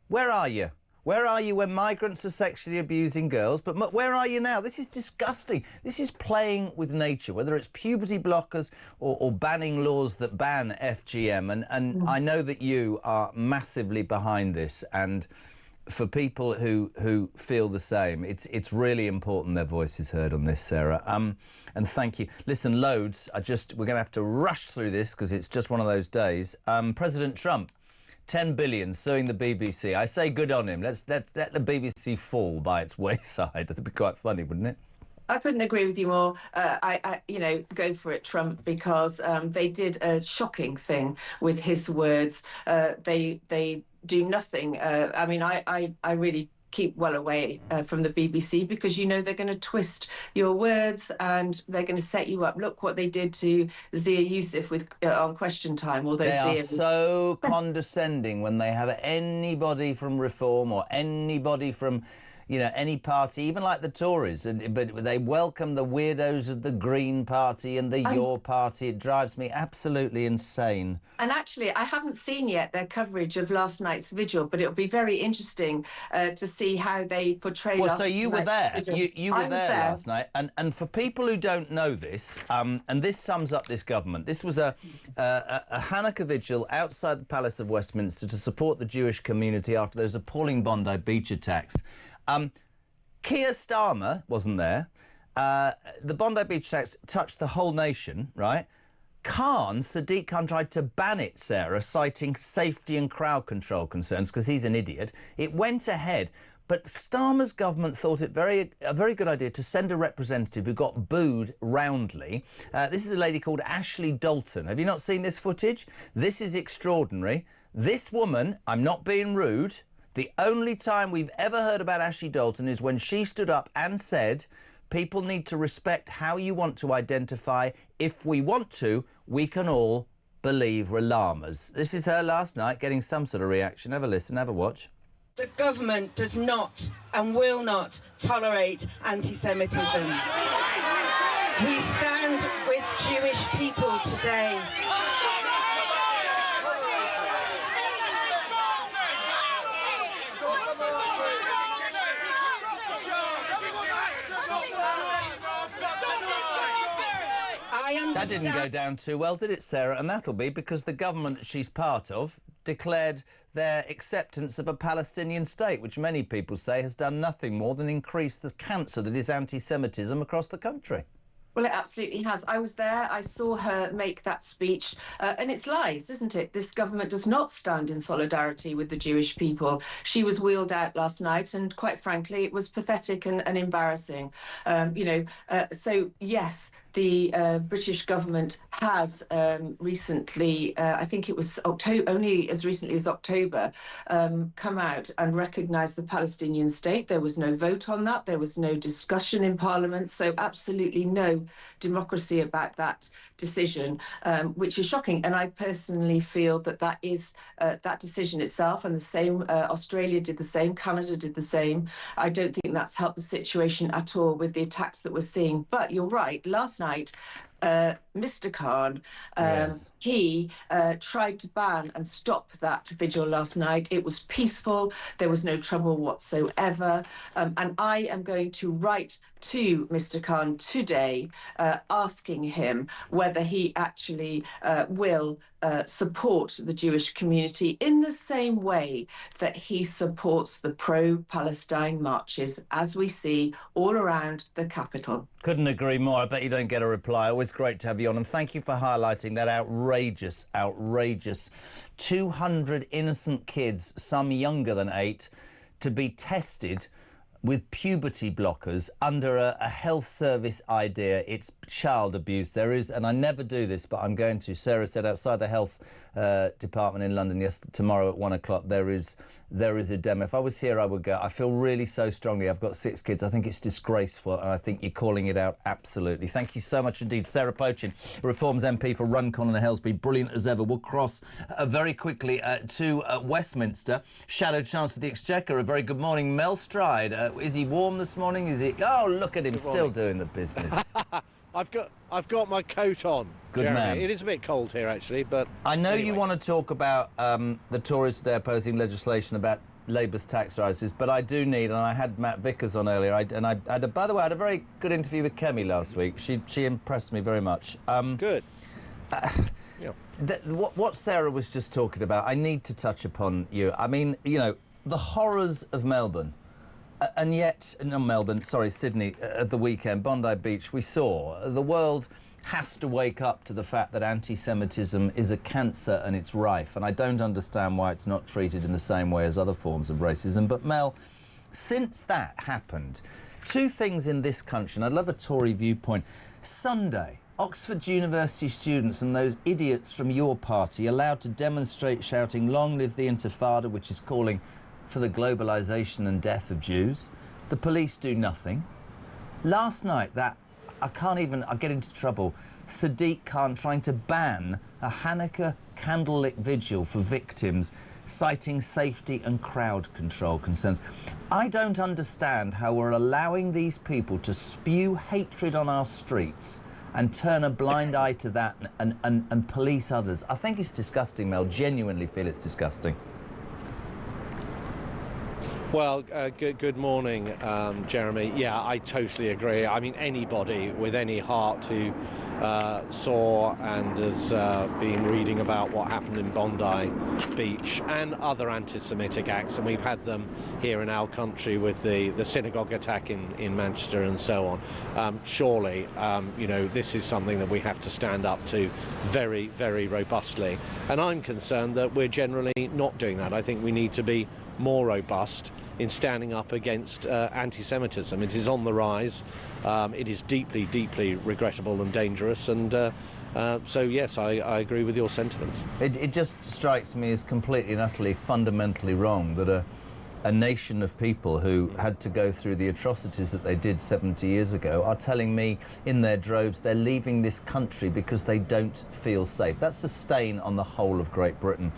where are you? Where are you when migrants are sexually abusing girls? But where are you now? This is disgusting. This is playing with nature, whether it's puberty blockers or banning laws that ban FGM. And I know that you are massively behind this. And for people who feel the same, it's really important their voice is heard on this, Sarah. And thank you. Listen, loads. We're going to have to rush through this because it's just one of those days. President Trump, 10 billion suing the BBC. I say good on him. Let the BBC fall by its wayside. That'd be quite funny, wouldn't it? I couldn't agree with you more. Go for it, Trump, because they did a shocking thing with his words. They do nothing. I really keep well away from the BBC, because you know they're going to twist your words and they're going to set you up. Look what they did to Zia Yusuf with on Question Time. Although They are Zia was... so condescending when they have anybody from Reform or anybody from, you know, any party, even like the Tories, but they welcome the weirdos of the Green Party and the Your Party. It drives me absolutely insane. And actually, I haven't seen yet their coverage of last night's vigil, but it'll be very interesting to see how they portray Well, last so you were there. vigil. You were there last night. And for people who don't know this, and this sums up this government, this was a Hanukkah vigil outside the Palace of Westminster to support the Jewish community after those appalling Bondi Beach attacks. Keir Starmer wasn't there. The Bondi Beach attacks touched the whole nation, right? Sadiq Khan tried to ban it, Sarah, citing safety and crowd control concerns because he's an idiot. It went ahead, but Starmer's government thought it a very good idea to send a representative who got booed roundly. This is a lady called Ashley Dalton. Have you not seen this footage? This is extraordinary. This woman, I'm not being rude, the only time we've ever heard about Ashley Dalton is when she stood up and said, people need to respect how you want to identify. If we want to, we can all believe we're llamas. This is her last night getting some sort of reaction. Have a listen, have a watch. The government does not and will not tolerate anti-Semitism. We stand with Jewish people today. That didn't go down too well, did it, Sarah? And that'll be because the government she's part of declared their acceptance of a Palestinian state, which many people say has done nothing more than increase the cancer that is anti-Semitism across the country. Well, it absolutely has. I was there. I saw her make that speech. And it's lies, isn't it? This government does not stand in solidarity with the Jewish people. She was wheeled out last night, and quite frankly, it was pathetic and embarrassing. So, yes, the British government has recently, I think it was only as recently as October, come out and recognised the Palestinian state. There was no vote on that. There was no discussion in Parliament. So absolutely no democracy about that decision, which is shocking. And I personally feel that that is that decision itself, and the same, Australia did the same, Canada did the same. I don't think that's helped the situation at all with the attacks that we're seeing. But you're right, last night, Mr. Khan, he tried to ban and stop that vigil last night. It was peaceful. There was no trouble whatsoever. And I am going to write to Mr. Khan today asking him whether he actually will support the Jewish community in the same way that he supports the pro-Palestine marches, as we see all around the capital. Couldn't agree more. I bet you don't get a reply. Always great to have you on, and thank you for highlighting that outrageous 200 innocent kids, some younger than 8, to be tested with puberty blockers under a health service idea. It's child abuse. There is, and I never do this, but I'm going to. Sarah said outside the health department in London tomorrow at 1 o'clock, there is a demo. If I was here, I would go. I feel really so strongly. I've got 6 kids. I think it's disgraceful, and I think you're calling it out absolutely. Thank you so much indeed. Sarah Pochin, Reform's MP for Runcorn and Helsby. Brilliant as ever. We'll cross very quickly to Westminster. Shadow Chancellor of the Exchequer, a very good morning. Mel Stride, is he warm this morning? Is he? Oh, look at him, still doing the business. I've got my coat on. Good Jeremy. man. It is a bit cold here, actually, but I know anyway. you want to talk about the Tories today opposing legislation about Labour's tax rises, but I do need, and I had Matt Vickers on earlier, by the way, I had a very good interview with Kemi last week. She impressed me very much. Good. What Sarah was just talking about, I need to touch upon you. I mean, you know, the horrors of Melbourne. And yet, not Melbourne, sorry, Sydney, at the weekend, Bondi Beach, we saw the world has to wake up to the fact that anti-Semitism is a cancer and it's rife. And I don't understand why it's not treated in the same way as other forms of racism. But Mel, since that happened, 2 things in this country, and I'd love a Tory viewpoint. Sunday, Oxford University students and those idiots from your party allowed to demonstrate shouting, "Long live the Intifada," which is calling for the globalisation and death of Jews. The police do nothing. Last night, I get into trouble. Sadiq Khan trying to ban a Hanukkah candlelit vigil for victims, citing safety and crowd control concerns. I don't understand how we're allowing these people to spew hatred on our streets and turn a blind eye to that and police others. I think it's disgusting, Mel. Genuinely feel it's disgusting. Well, good morning, Jeremy. Yeah, I totally agree. I mean, anybody with any heart who saw and has been reading about what happened in Bondi Beach and other anti-Semitic acts, and we've had them here in our country with the synagogue attack in Manchester and so on, surely, you know, this is something that we have to stand up to very, very robustly. And I'm concerned that we're generally not doing that. I think we need to be more robust in standing up against anti-Semitism. It is on the rise. It is deeply, deeply regrettable and dangerous. And so, yes, I agree with your sentiments. It just strikes me as completely and utterly fundamentally wrong that a nation of people who had to go through the atrocities that they did 70 years ago are telling me in their droves they're leaving this country because they don't feel safe. That's a stain on the whole of Great Britain.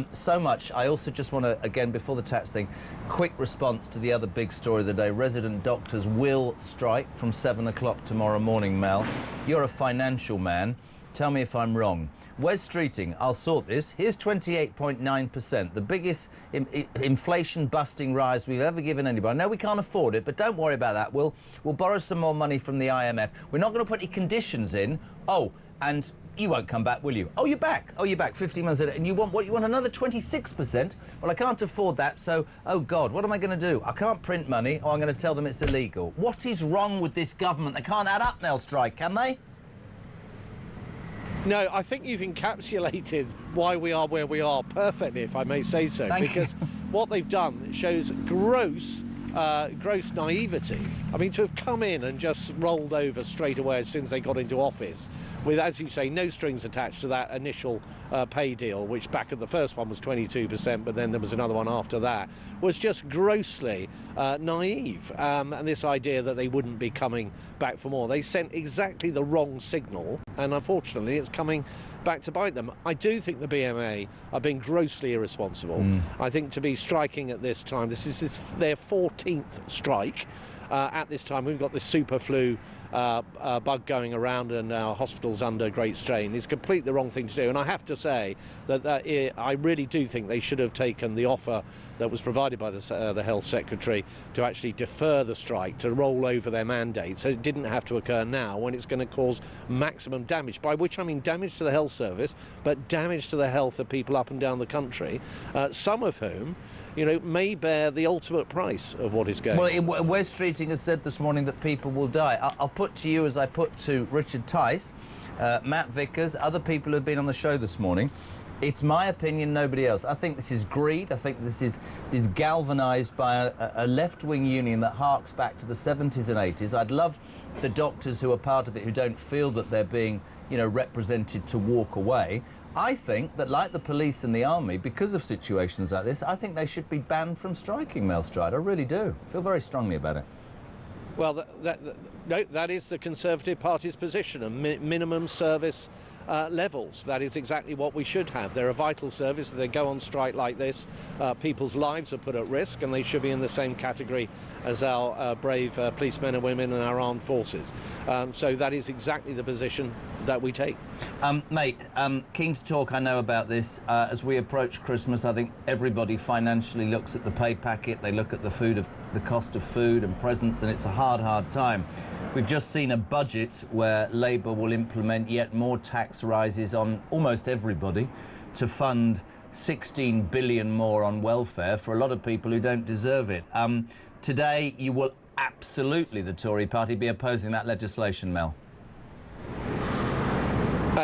So much. I also just want to, again, before the tax thing, quick response to the other big story of the day. Resident doctors will strike from 7 o'clock tomorrow morning, Mel. You're a financial man. Tell me if I'm wrong. Wes Streeting, I'll sort this. Here's 28.9%, the biggest inflation-busting rise we've ever given anybody. I know we can't afford it, but don't worry about that. We'll borrow some more money from the IMF. We're not going to put any conditions in. Oh, and you won't come back, will you? Oh, you're back. Oh, you're back 15 months later. And you want what? You want another 26%? Well, I can't afford that, so, oh, God, what am I going to do? I can't print money, or I'm going to tell them it's illegal. What is wrong with this government? They can't add up now, Strike, can they? No, I think you've encapsulated why we are where we are perfectly, if I may say so. Because what they've done shows gross naivety. I mean, to have come in and just rolled over straight away as soon as they got into office, with, as you say, no strings attached to that initial pay deal, which back at the first one was 22%, but then there was another one after that, was just grossly naive. And this idea that they wouldn't be coming back for more. They sent exactly the wrong signal, and unfortunately it's coming back to bite them. I do think the BMA are being grossly irresponsible. I think to be striking at this time, this is their 14th strike. At this time, we've got this super flu bug going around and our hospitals under great strain. Is completely the wrong thing to do. And I have to say that I really do think they should have taken the offer that was provided by the Health Secretary to actually defer the strike, to roll over their mandate, so it didn't have to occur now when it's going to cause maximum damage, by which I mean damage to the health service, but damage to the health of people up and down the country, some of whom, you know, may bear the ultimate price of what is going on. Well, Wes Streeting has said this morning that people will die. I'll put to you, as I put to Richard Tice, Matt Vickers, other people who have been on the show this morning, it's my opinion, nobody else. I think this is greed. I think this is galvanised by a left-wing union that harks back to the 70s and 80s. I'd love the doctors who are part of it who don't feel that they're being, you know, represented to walk away. I think that, like the police and the army, because of situations like this, I think they should be banned from striking, Mel Stride. I really do. I feel very strongly about it. Well, that is the Conservative Party's position, a minimum service levels. That is exactly what we should have. They're a vital service. If they go on strike like this, people's lives are put at risk, and they should be in the same category as our brave policemen and women and our armed forces. So that is exactly the position that we take. Mate, keen to talk, I know, about this. As we approach Christmas, I think everybody financially looks at the pay packet, they look at the cost of food and presents, and it's a hard time. We've just seen a budget where Labour will implement yet more tax rises on almost everybody to fund 16 billion more on welfare for a lot of people who don't deserve it. Today, you will absolutely, the Tory party, be opposing that legislation, Mel.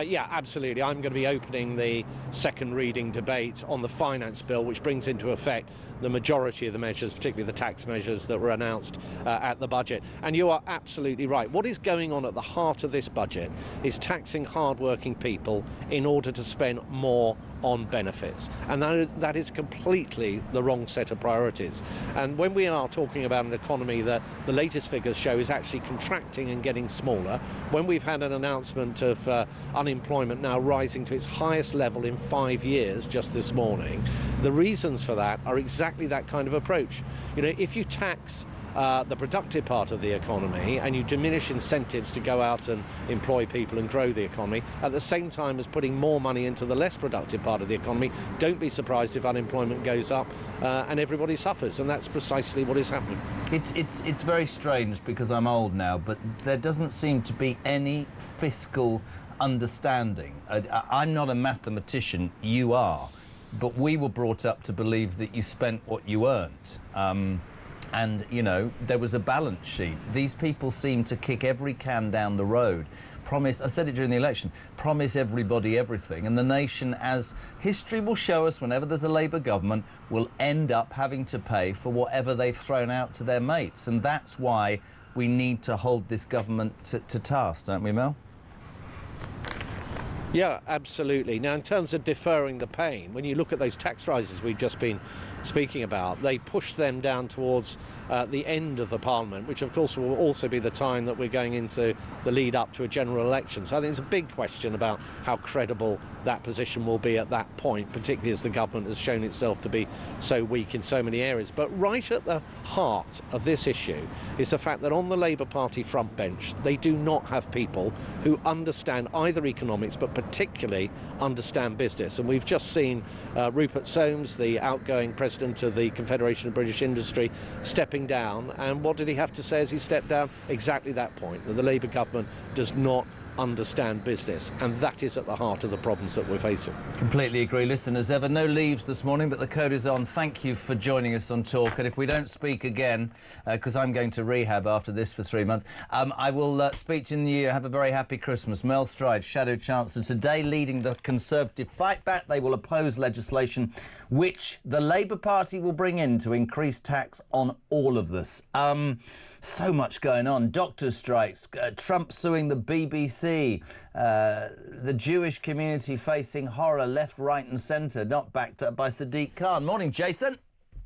Yeah, absolutely. I'm going to be opening the second reading debate on the finance bill, which brings into effect the majority of the measures, particularly the tax measures that were announced at the budget. And you are absolutely right. What is going on at the heart of this budget is taxing hard-working people in order to spend more on benefits. And that is completely the wrong set of priorities. And when we are talking about an economy that the latest figures show is actually contracting and getting smaller, when we've had an announcement of unemployment now rising to its highest level in 5 years just this morning, the reasons for that are exactly that kind of approach. You know, if you tax the productive part of the economy and you diminish incentives to go out and employ people and grow the economy at the same time as putting more money into the less productive part of the economy, don't be surprised if unemployment goes up and everybody suffers, and that's precisely what is happening. It's very strange because I'm old now, but there doesn't seem to be any fiscal understanding. I'm not a mathematician, you are, but we were brought up to believe that you spent what you earned. And, you know, there was a balance sheet. These people seem to kick every can down the road. Promise, I said it during the election, promise everybody everything. And the nation, as history will show us whenever there's a Labour government, will end up having to pay for whatever they've thrown out to their mates. And that's why we need to hold this government to task, don't we, Mel? Yeah, absolutely. Now, in terms of deferring the pain, when you look at those tax rises we've just been speaking about, they push them down towards the end of the Parliament, which of course will also be the time that we're going into the lead up to a general election. So I think it's a big question about how credible that position will be at that point, particularly as the government has shown itself to be so weak in so many areas. But right at the heart of this issue is the fact that on the Labour Party front bench, they do not have people who understand either economics, but particularly understand business. And we've just seen Rupert Soames, the outgoing president of the Confederation of British Industry, stepping down. And what did he have to say as he stepped down? Exactly that point, that the Labour government does not understand business, and that is at the heart of the problems that we're facing. Completely agree. Listen, as ever, no leaves this morning, but the code is on. Thank you for joining us on Talk, and if we don't speak again, because I'm going to rehab after this for 3 months, I will speak to you in the year. Have a very happy Christmas. Mel Stride, Shadow Chancellor, today leading the Conservative fight back. They will oppose legislation which the Labour Party will bring in to increase tax on all of this. So much going on. Doctors' strikes, Trump suing the BBC, the Jewish community facing horror left, right and centre, not backed up by Sadiq Khan. Morning, Jason.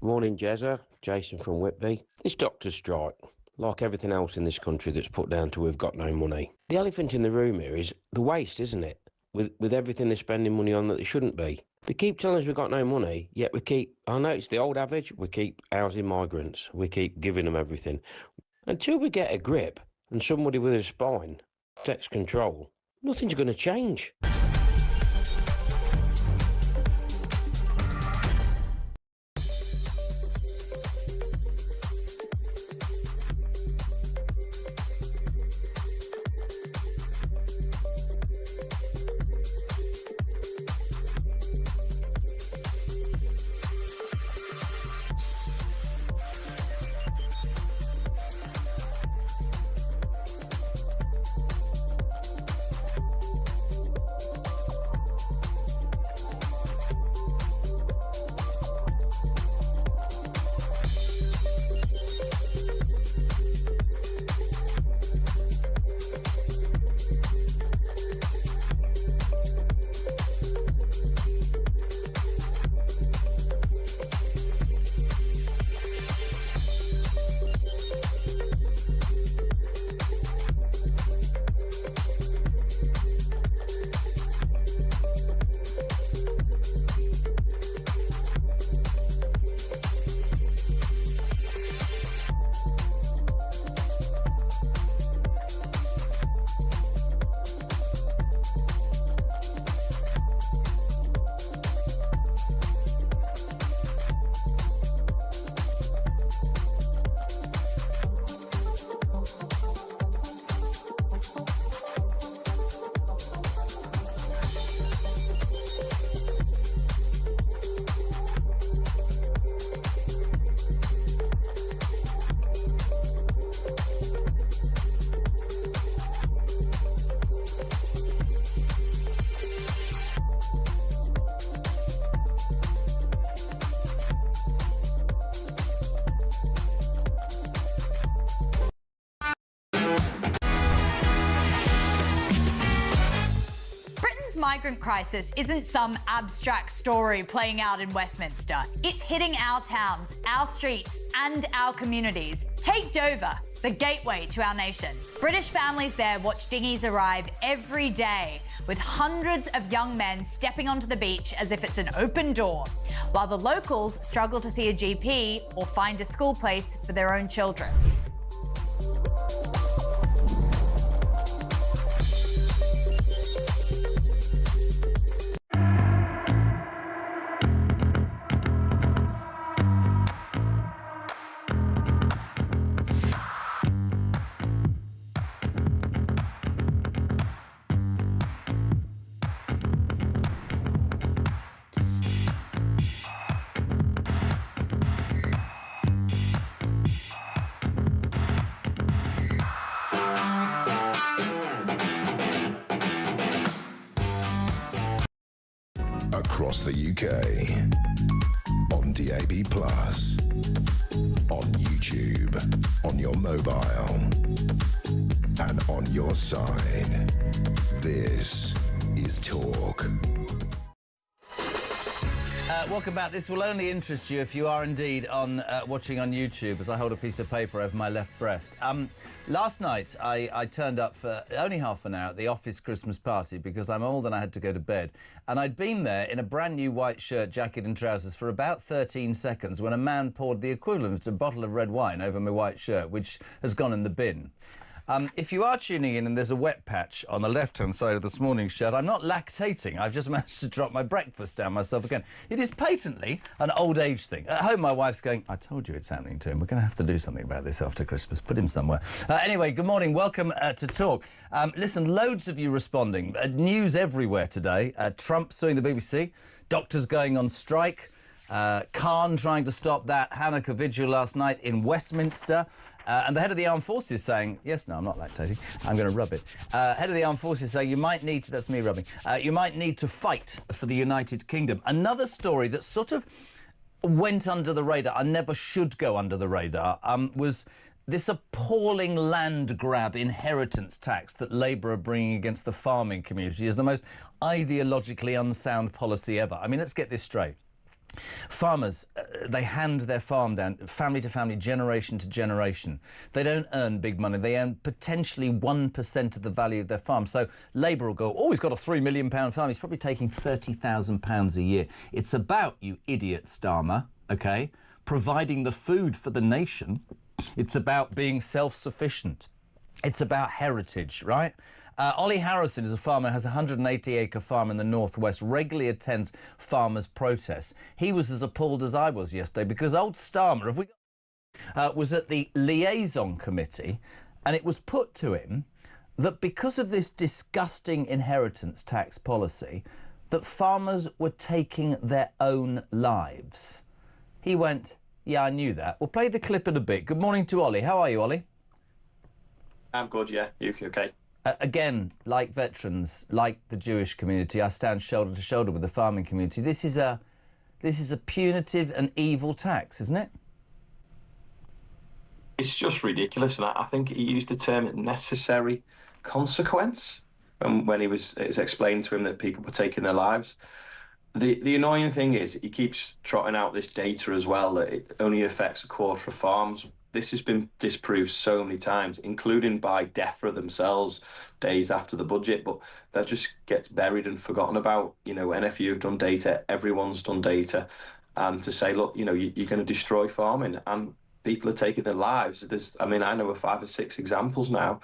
Morning, Jezza. Jason from Whitby. This doctor's strike, like everything else in this country that's put down to we've got no money. The elephant in the room here is the waste, isn't it? With everything they're spending money on that they shouldn't be. They keep telling us we've got no money, yet we keep, I know it's the old adage, we keep housing migrants. We keep giving them everything. Until we get a grip and somebody with a spine takes control, nothing's going to change. migrant crisis isn't some abstract story playing out in Westminster. It's hitting our towns, our streets, and our communities. Take Dover, the gateway to our nation. British families there watch dinghies arrive every day, with hundreds of young men stepping onto the beach as if it's an open door, while the locals struggle to see a GP or find a school place for their own children. Across the UK, on DAB+, on YouTube, on your mobile, and on your side. This is Talk. Welcome back. This will only interest you if you are indeed on watching on YouTube, as I hold a piece of paper over my left breast. Last night, I turned up for only half an hour at the office Christmas party because I'm old and I had to go to bed. And I'd been there in a brand new white shirt, jacket and trousers for about 13 seconds when a man poured the equivalent of a bottle of red wine over my white shirt, which has gone in the bin. If you are tuning in and there's a wet patch on the left-hand side of this morning's shirt, I'm not lactating. I've just managed to drop my breakfast down myself again. It is patently an old age thing. At home, my wife's going, I told you it's happening to him. We're going to have to do something about this after Christmas. Put him somewhere. Anyway, good morning. Welcome to Talk. Listen, loads of you responding. News everywhere today. Trump suing the BBC. Doctors going on strike. Khan trying to stop that Hanukkah vigil last night in Westminster. And the head of the armed forces saying, yes, no, I'm not lactating, I'm going to rub it. Head of the armed forces saying you might need to, that's me rubbing, you might need to fight for the United Kingdom. Another story that sort of went under the radar, and never should go under the radar, was this appalling land grab inheritance tax that Labour are bringing against the farming community is the most ideologically unsound policy ever. I mean, let's get this straight. Farmers, they hand their farm down, family to family, generation to generation. They don't earn big money. They earn potentially 1% of the value of their farm. So Labour will go, oh, he's got a £3 million farm. He's probably taking £30,000 a year. It's about, you idiot, Starmer, OK, providing the food for the nation. It's about being self-sufficient. It's about heritage, right? Ollie Harrison is a farmer, has a 180-acre farm in the northwest, regularly attends farmers' protests. He was as appalled as I was yesterday because old Starmer was at the liaison committee, and it was put to him that because of this disgusting inheritance tax policy, that farmers were taking their own lives. He went, yeah, I knew that. We'll play the clip in a bit. Good morning to Ollie. How are you, Ollie? I'm good, yeah. You okay? Again, like veterans, like the Jewish community, I stand shoulder to shoulder with the farming community. This is a punitive and evil tax, isn't it? It's just ridiculous, and I think he used the term necessary consequence when it's explained to him that people were taking their lives. The annoying thing is he keeps trotting out this data as well that it only affects a quarter of farms. This has been disproved so many times, including by DEFRA themselves days after the budget, but that just gets buried and forgotten about. You know, NFU have done data, everyone's done data, and to say, look, you know, you're going to destroy farming, and people are taking their lives. I know of 5 or 6 examples now,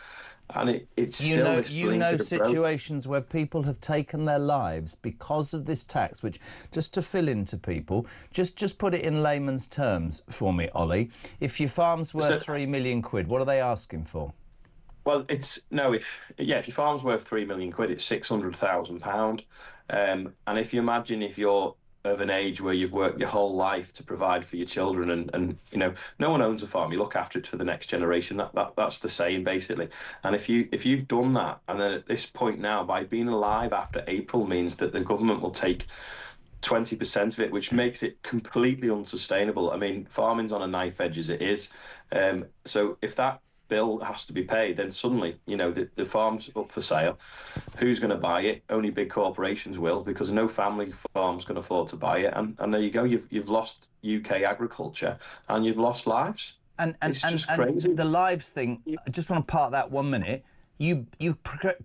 and it's still you know situations where people have taken their lives because of this tax, which, just to fill in to people, just put it in layman's terms for me, Ollie. If your farm's worth £3 million, what are they asking for? Well, if your farm's worth £3 million, it's £600,000. And if you imagine if you're of an age where you've worked your whole life to provide for your children, and you know, no one owns a farm, you look after it for the next generation. That's the saying, basically. And if you've done that, and then at this point now, by being alive after April means that the government will take 20% of it, which makes it completely unsustainable. I mean, farming's on a knife edge as it is. So if that bill has to be paid, then suddenly, the farm's up for sale. Who's going to buy it? Only big corporations will, because no family farm's going to afford to buy it. And there you go. You've lost UK agriculture, and you've lost lives. And just crazy. The lives thing, I just want to park that 1 minute. You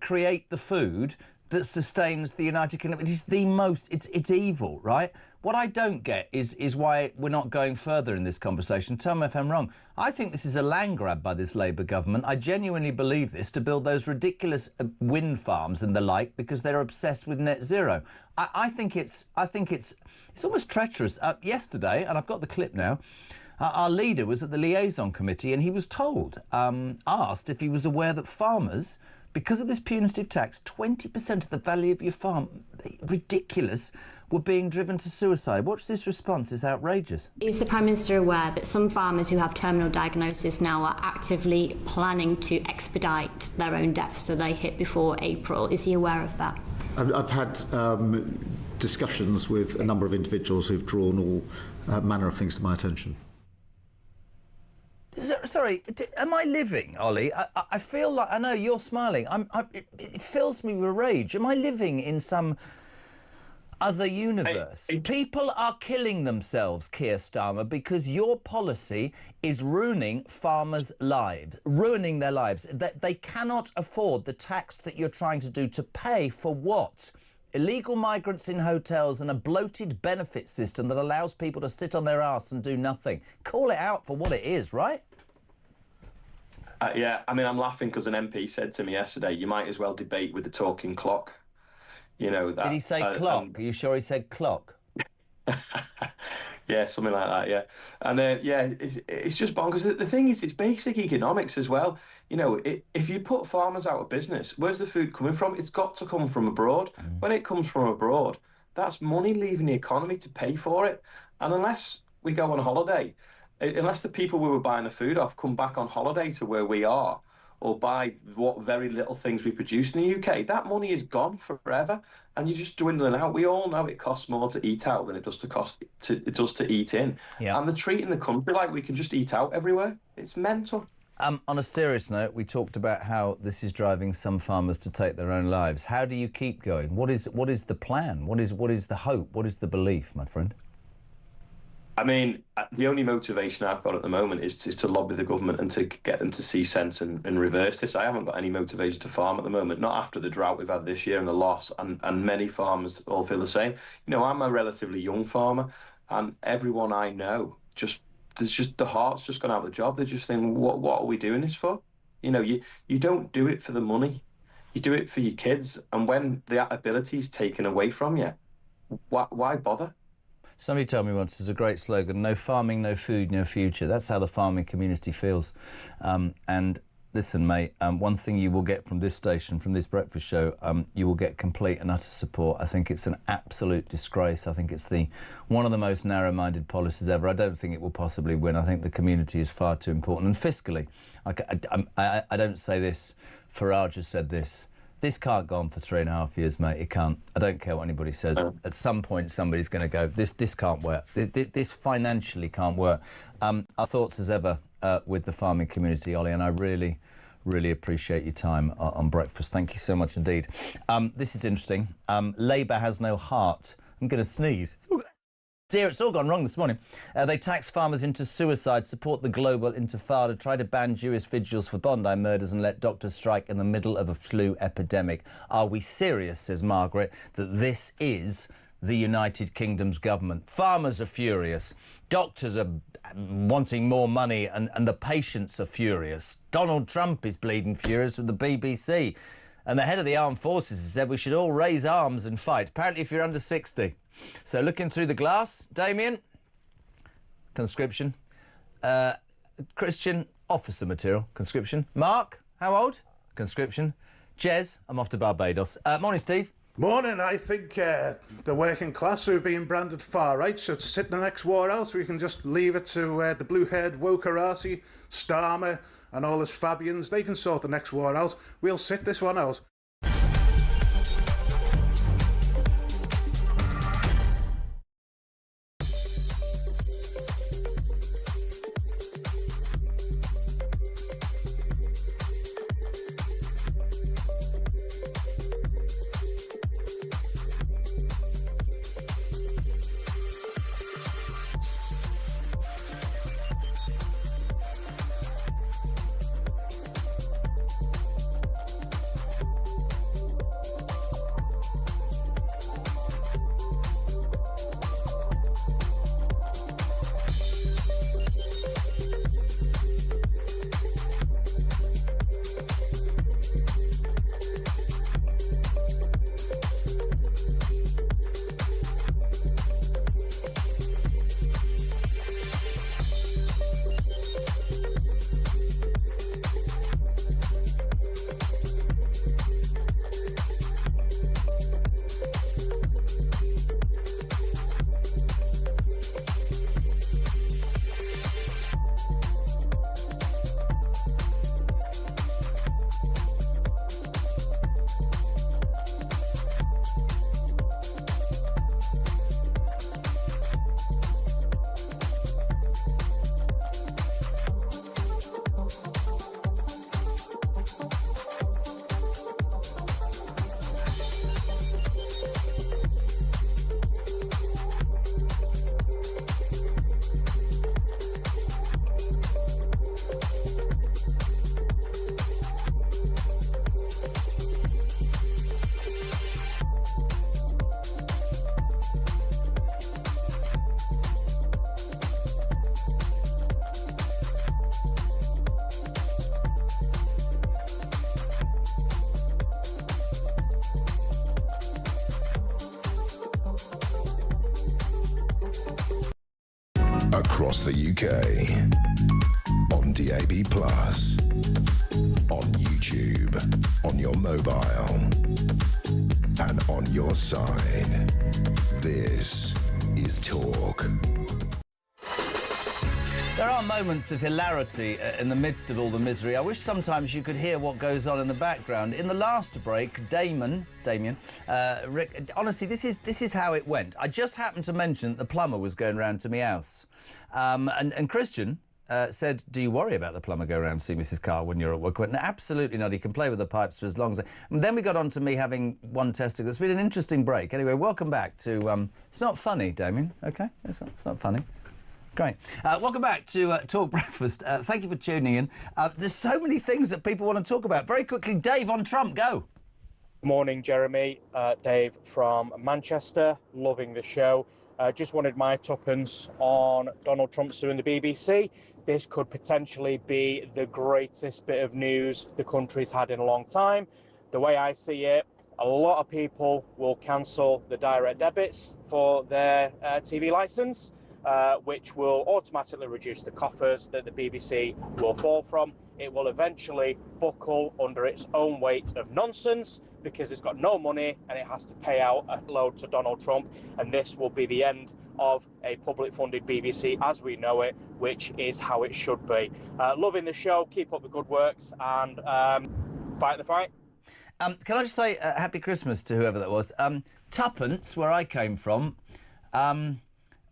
create the food that sustains the United Kingdom. It is the most, it's evil, right? What I don't get is why we're not going further in this conversation. Tell me if I'm wrong. I think this is a land grab by this Labour government. I genuinely believe this, to build those ridiculous wind farms and the like, because they're obsessed with net zero. I think it's almost treacherous. Yesterday, and I've got the clip now, our leader was at the liaison committee, and he was told, asked if he was aware that farmers, because of this punitive tax, 20% of the value of your farm, ridiculous, were being driven to suicide. Watch this response, it's outrageous. Is the Prime Minister aware that some farmers who have terminal diagnosis now are actively planning to expedite their own deaths so they hit before April? Is he aware of that? I've had discussions with a number of individuals who've drawn all manner of things to my attention. Sorry, am I living, Ollie? I feel like, I know you're smiling, it fills me with rage. Am I living in some other universe? People are killing themselves, Keir Starmer, because your policy is ruining farmers' lives, ruining their lives. They cannot afford the tax that you're trying to do to pay for what? Illegal migrants in hotels and a bloated benefit system that allows people to sit on their arse and do nothing. Call it out for what it is, right? Yeah, I mean, I'm laughing because an MP said to me yesterday, you might as well debate with the talking clock. That. Did he say clock? Are you sure he said clock? Yeah, something like that, yeah. And it's just bonkers. The thing is, it's basic economics as well. If you put farmers out of business, where's the food coming from? It's got to come from abroad. When it comes from abroad, that's money leaving the economy to pay for it. And unless we go on holiday, unless the people we were buying the food off come back on holiday to where we are, or buy what very little things we produce in the UK, that money is gone forever, and you're just dwindling out. We all know it costs more to eat out than it does to eat in. Yeah. And they're treating the country like we can just eat out everywhere. It's mental. On a serious note, we talked about how this is driving some farmers to take their own lives. How do you keep going? What is the plan? What is the hope? What is the belief, my friend? I mean, the only motivation I've got at the moment is to lobby the government and to get them to see sense and reverse this. I haven't got any motivation to farm at the moment, not after the drought we've had this year and the loss, and many farmers all feel the same. I'm a relatively young farmer, and everyone I know, the heart's just gone out of the job. They're just thinking, what are we doing this for? You don't do it for the money. You do it for your kids, and when the ability is taken away from you, why bother? Somebody told me once, there's a great slogan, no farming, no food, no future. That's how the farming community feels. And listen, mate, one thing you will get from this station, from this breakfast show, you will get complete and utter support. I think it's an absolute disgrace. I think it's one of the most narrow-minded policies ever. I don't think it will possibly win. I think the community is far too important. And fiscally, I don't say this, Farage has said this, this can't go on for 3.5 years, mate. It can't. I don't care what anybody says. At some point, somebody's going to go, this can't work. This financially can't work. Our thoughts as ever with the farming community, Ollie, and I really, really appreciate your time on breakfast. Thank you so much indeed. This is interesting. Labour has no heart. I'm going to sneeze. Dear, it's all gone wrong this morning. They tax farmers into suicide, support the global intifada, try to ban Jewish vigils for Bondi murders and let doctors strike in the middle of a flu epidemic. Are we serious, says Margaret, that this is the United Kingdom's government? Farmers are furious. Doctors are wanting more money and the patients are furious. Donald Trump is bleeding furious with the BBC. And the head of the armed forces has said we should all raise arms and fight, apparently if you're under 60. So looking through the glass, Damien, conscription. Christian, officer material, conscription. Mark, how old? Conscription. Jez, I'm off to Barbados. Morning, Steve. Morning. I think the working class are being branded far right, so to sit in the next war else, we can just leave it to the blue-haired Wokarasi, Starmer and all his Fabians. They can sort the next war out. We'll sit this one out. across the UK, on DAB+, on YouTube, on your mobile, and on your side. This is Talk. There are moments of hilarity in the midst of all the misery. I wish sometimes you could hear what goes on in the background. In the last break, Damien, Rick, honestly, this is how it went. I just happened to mention that the plumber was going round to my house. And Christian said, do you worry about the plumber going around to see Mrs. Carr when you're at work? I went, no, absolutely not. He can play with the pipes for as long as... And then we got on to me having one testicle. It's been an interesting break. Anyway, welcome back to... It's not funny, Damien, OK? It's not funny. Great. Welcome back to Talk Breakfast. Thank you for tuning in. There's so many things that people want to talk about. Very quickly, Dave on Trump, go. Morning, Jeremy. Dave from Manchester. Loving the show. Just wanted my tuppence on Donald Trump suing the BBC. This could potentially be the greatest bit of news the country's had in a long time. The way I see it, a lot of people will cancel the direct debits for their TV licence. Which will automatically reduce the coffers that the BBC will fall from. It will eventually buckle under its own weight of nonsense because it's got no money and it has to pay out a load to Donald Trump. And this will be the end of a public-funded BBC as we know it, which is how it should be. Loving the show, keep up the good works, and fight the fight. Can I just say Happy Christmas to whoever that was? Tuppence, where I came from,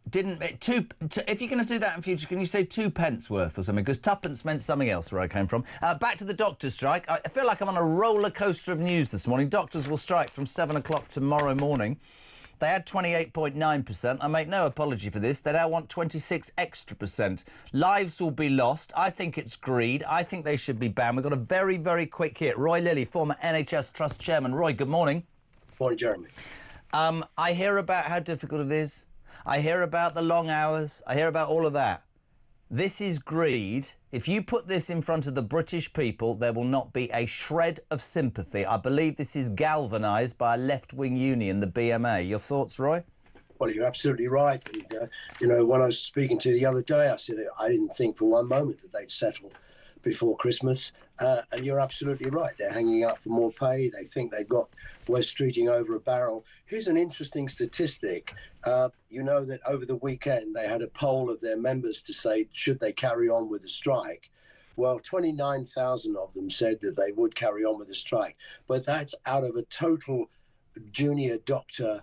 if you're going to do that in future, can you say 2 pence worth or something? Because tuppence meant something else where I came from. Back to the doctors' strike. I feel like I'm on a roller coaster of news this morning. Doctors will strike from 7 o'clock tomorrow morning. They had 28.9%. I make no apology for this. They now want 26 extra %. Lives will be lost. I think it's greed. I think they should be banned. We've got a very, very quick hit. Roy Lilly, former NHS Trust Chairman. Roy, good morning. Morning, Jeremy. I hear about how difficult it is. I hear about the long hours. I hear about all of that. This is greed. If you put this in front of the British people, there will not be a shred of sympathy. I believe this is galvanised by a left-wing union, the BMA. Your thoughts, Roy? Well, you're absolutely right. And, you know, when I was speaking to you the other day, I said I didn't think for one moment that they'd settle before Christmas. And you're absolutely right. They're hanging out for more pay. They think they've got West Streeting over a barrel. Here's an interesting statistic. You know that over the weekend they had a poll of their members to say, should they carry on with the strike? Well, 29,000 of them said that they would carry on with the strike. But that's out of a total junior doctor,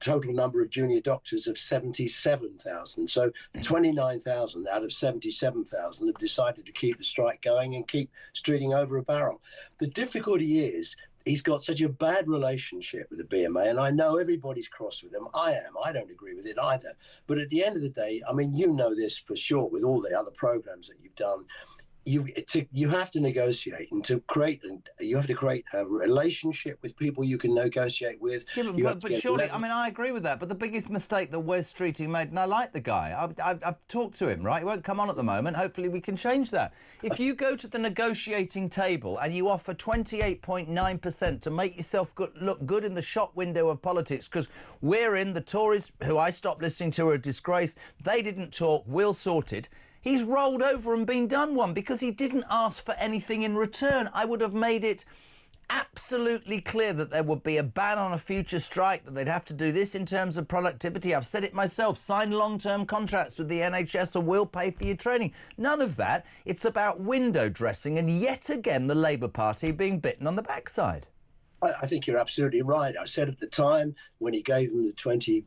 total number of junior doctors of 77,000. So 29,000 out of 77,000 have decided to keep the strike going and keep Streeting over a barrel. The difficulty is he's got such a bad relationship with the BMA, and I know everybody's cross with him. I am. I don't agree with it either. But at the end of the day, I mean, you know this for sure with all the other programs that you've done. You have to negotiate, and you have to create a relationship with people you can negotiate with. Yeah, but surely, I mean, I agree with that. But the biggest mistake that Wes Streeting made, and I like the guy, I've talked to him, right? He won't come on at the moment. Hopefully we can change that. If you go to the negotiating table and you offer 28.9% to make yourself look good in the shop window of politics, because we're in, the Tories, who I stopped listening to, are a disgrace. They didn't talk. We'll sort it. He's rolled over and been done one because he didn't ask for anything in return. I would have made it absolutely clear that there would be a ban on a future strike, that they'd have to do this in terms of productivity. I've said it myself, sign long-term contracts with the NHS or we'll pay for your training. None of that. It's about window dressing and yet again the Labour Party being bitten on the backside. I think you're absolutely right. I said at the time when he gave them the 20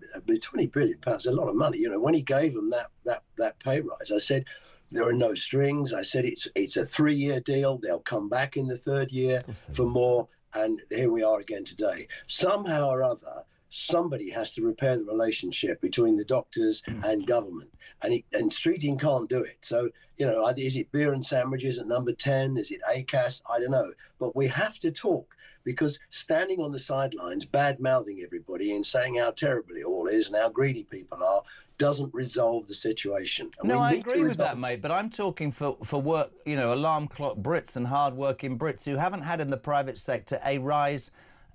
billion pounds, a lot of money. You know, when he gave them that pay rise, I said there are no strings. I said it's a 3-year deal. They'll come back in the 3rd year for more. And here we are again today. Somehow or other, somebody has to repair the relationship between the doctors and government. And Streeting can't do it. So, you know, is it beer and sandwiches at number 10? Is it ACAS? I don't know. But we have to talk. Because standing on the sidelines, bad-mouthing everybody and saying how terrible it all is and how greedy people are doesn't resolve the situation. And no, I agree with that, mate, but I'm talking for work, you know, alarm clock Brits and hard-working Brits who haven't had in the private sector a rise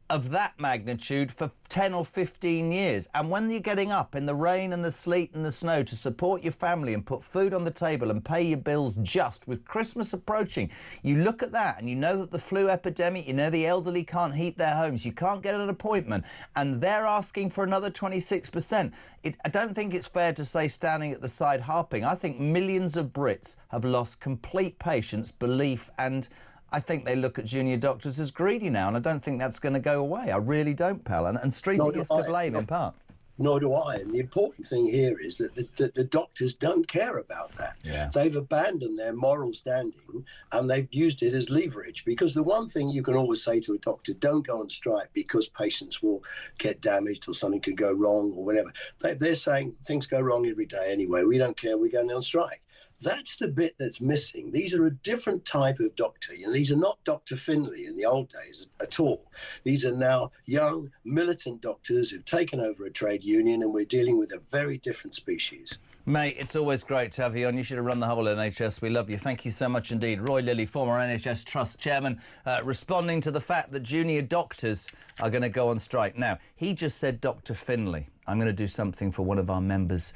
of that magnitude for 10 or 15 years. And when you're getting up in the rain and the sleet and the snow to support your family and put food on the table and pay your bills just with Christmas approaching, you look at that and you know that the flu epidemic, you know the elderly can't heat their homes, you can't get an appointment, and they're asking for another 26%. I don't think it's fair to say standing at the side harping. I think millions of Brits have lost complete patience, belief, and I think they look at junior doctors as greedy now, and I don't think that's going to go away. I really don't, pal. And Streeting is to blame in part. Nor do I. And the important thing here is that the doctors don't care about that. Yeah. They've abandoned their moral standing and they've used it as leverage. Because the one thing you can always say to a doctor, don't go on strike because patients will get damaged or something could go wrong or whatever. They're saying things go wrong every day anyway. We don't care. We're going on strike. That's the bit that's missing. These are a different type of doctor. You know, these are not Dr. Finlay in the old days at all. These are now young, militant doctors who've taken over a trade union, and we're dealing with a very different species. Mate, it's always great to have you on. You should have run the whole NHS. We love you. Thank you so much indeed. Roy Lilly, former NHS Trust chairman, responding to the fact that junior doctors are going to go on strike. Now, he just said Dr. Finlay. I'm going to do something for one of our members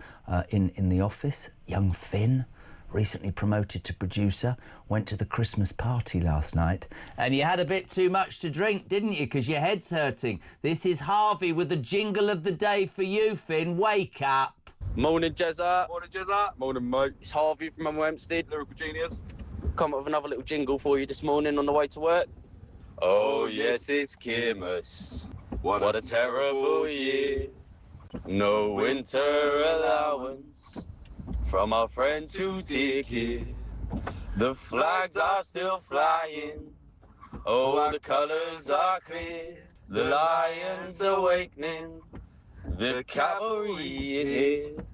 in the office, young Finn. Recently promoted to producer, went to the Christmas party last night, and you had a bit too much to drink, didn't you, because your head's hurting. This is Harvey with the jingle of the day for you, Finn. Wake up. Morning, Jezza. Morning, Jezza. Morning, mate. It's Harvey from Mum Hempstead. Lyrical genius. Come up with another little jingle for you this morning on the way to work. Oh, yes, it's Christmas. What a terrible year. No winter allowance from our friend to ticket. The flags are still flying. Oh, the colours are clear. The lion's awakening. The cavalry is here.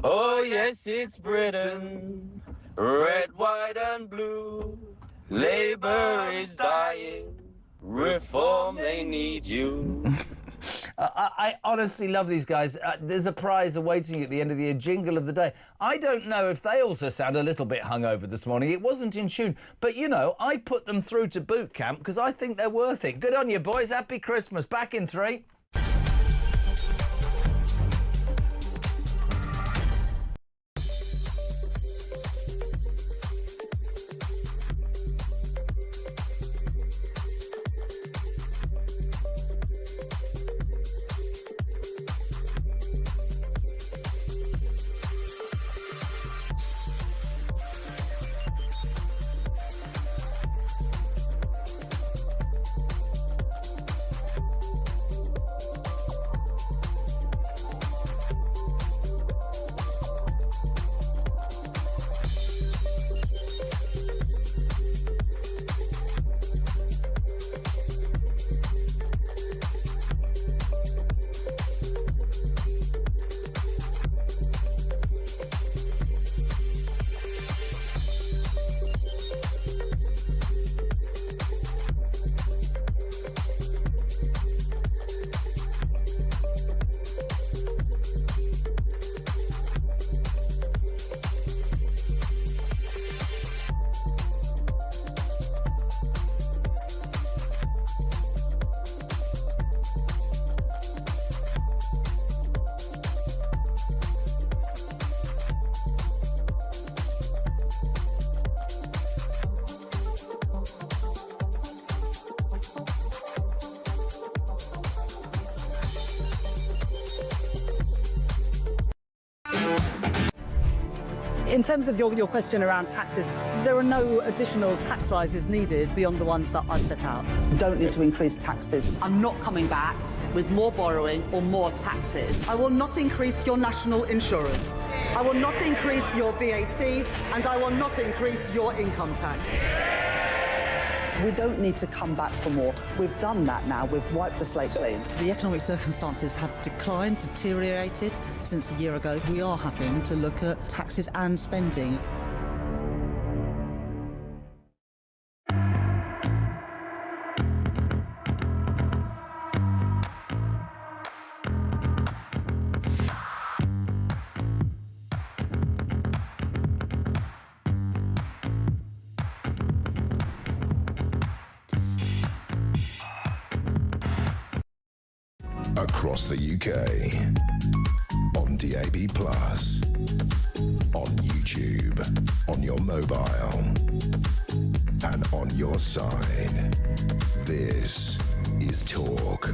Oh, yes, it's Britain. Red, white and blue. Labour is dying. Reform, they need you. I honestly love these guys. There's a prize awaiting you at the end of the year, jingle of the day. I don't know if they also sound a little bit hungover this morning. It wasn't in tune. But, you know, I put them through to boot camp because I think they're worth it. Good on you, boys. Happy Christmas. Back in 3. In terms of your question around taxes, there are no additional tax rises needed beyond the ones that I've set out. Don't need to increase taxes. I'm not coming back with more borrowing or more taxes. I will not increase your national insurance. I will not increase your VAT, and I will not increase your income tax. We don't need to come back for more. We've done that now. We've wiped the slate clean. The economic circumstances have declined, deteriorated since a year ago. We are having to look at taxes and spending. across the UK, on DAB+, on YouTube, on your mobile, and on your side. This is Talk.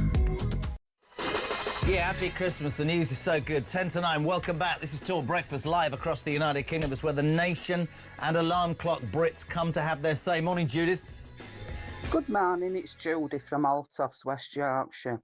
Yeah, happy Christmas. The news is so good. 10 to 9. Welcome back. This is Talk Breakfast live across the United Kingdom. It's where the nation and alarm clock Brits come to have their say. Morning, Judith. Good morning, it's Judy from Altoffs, West Yorkshire.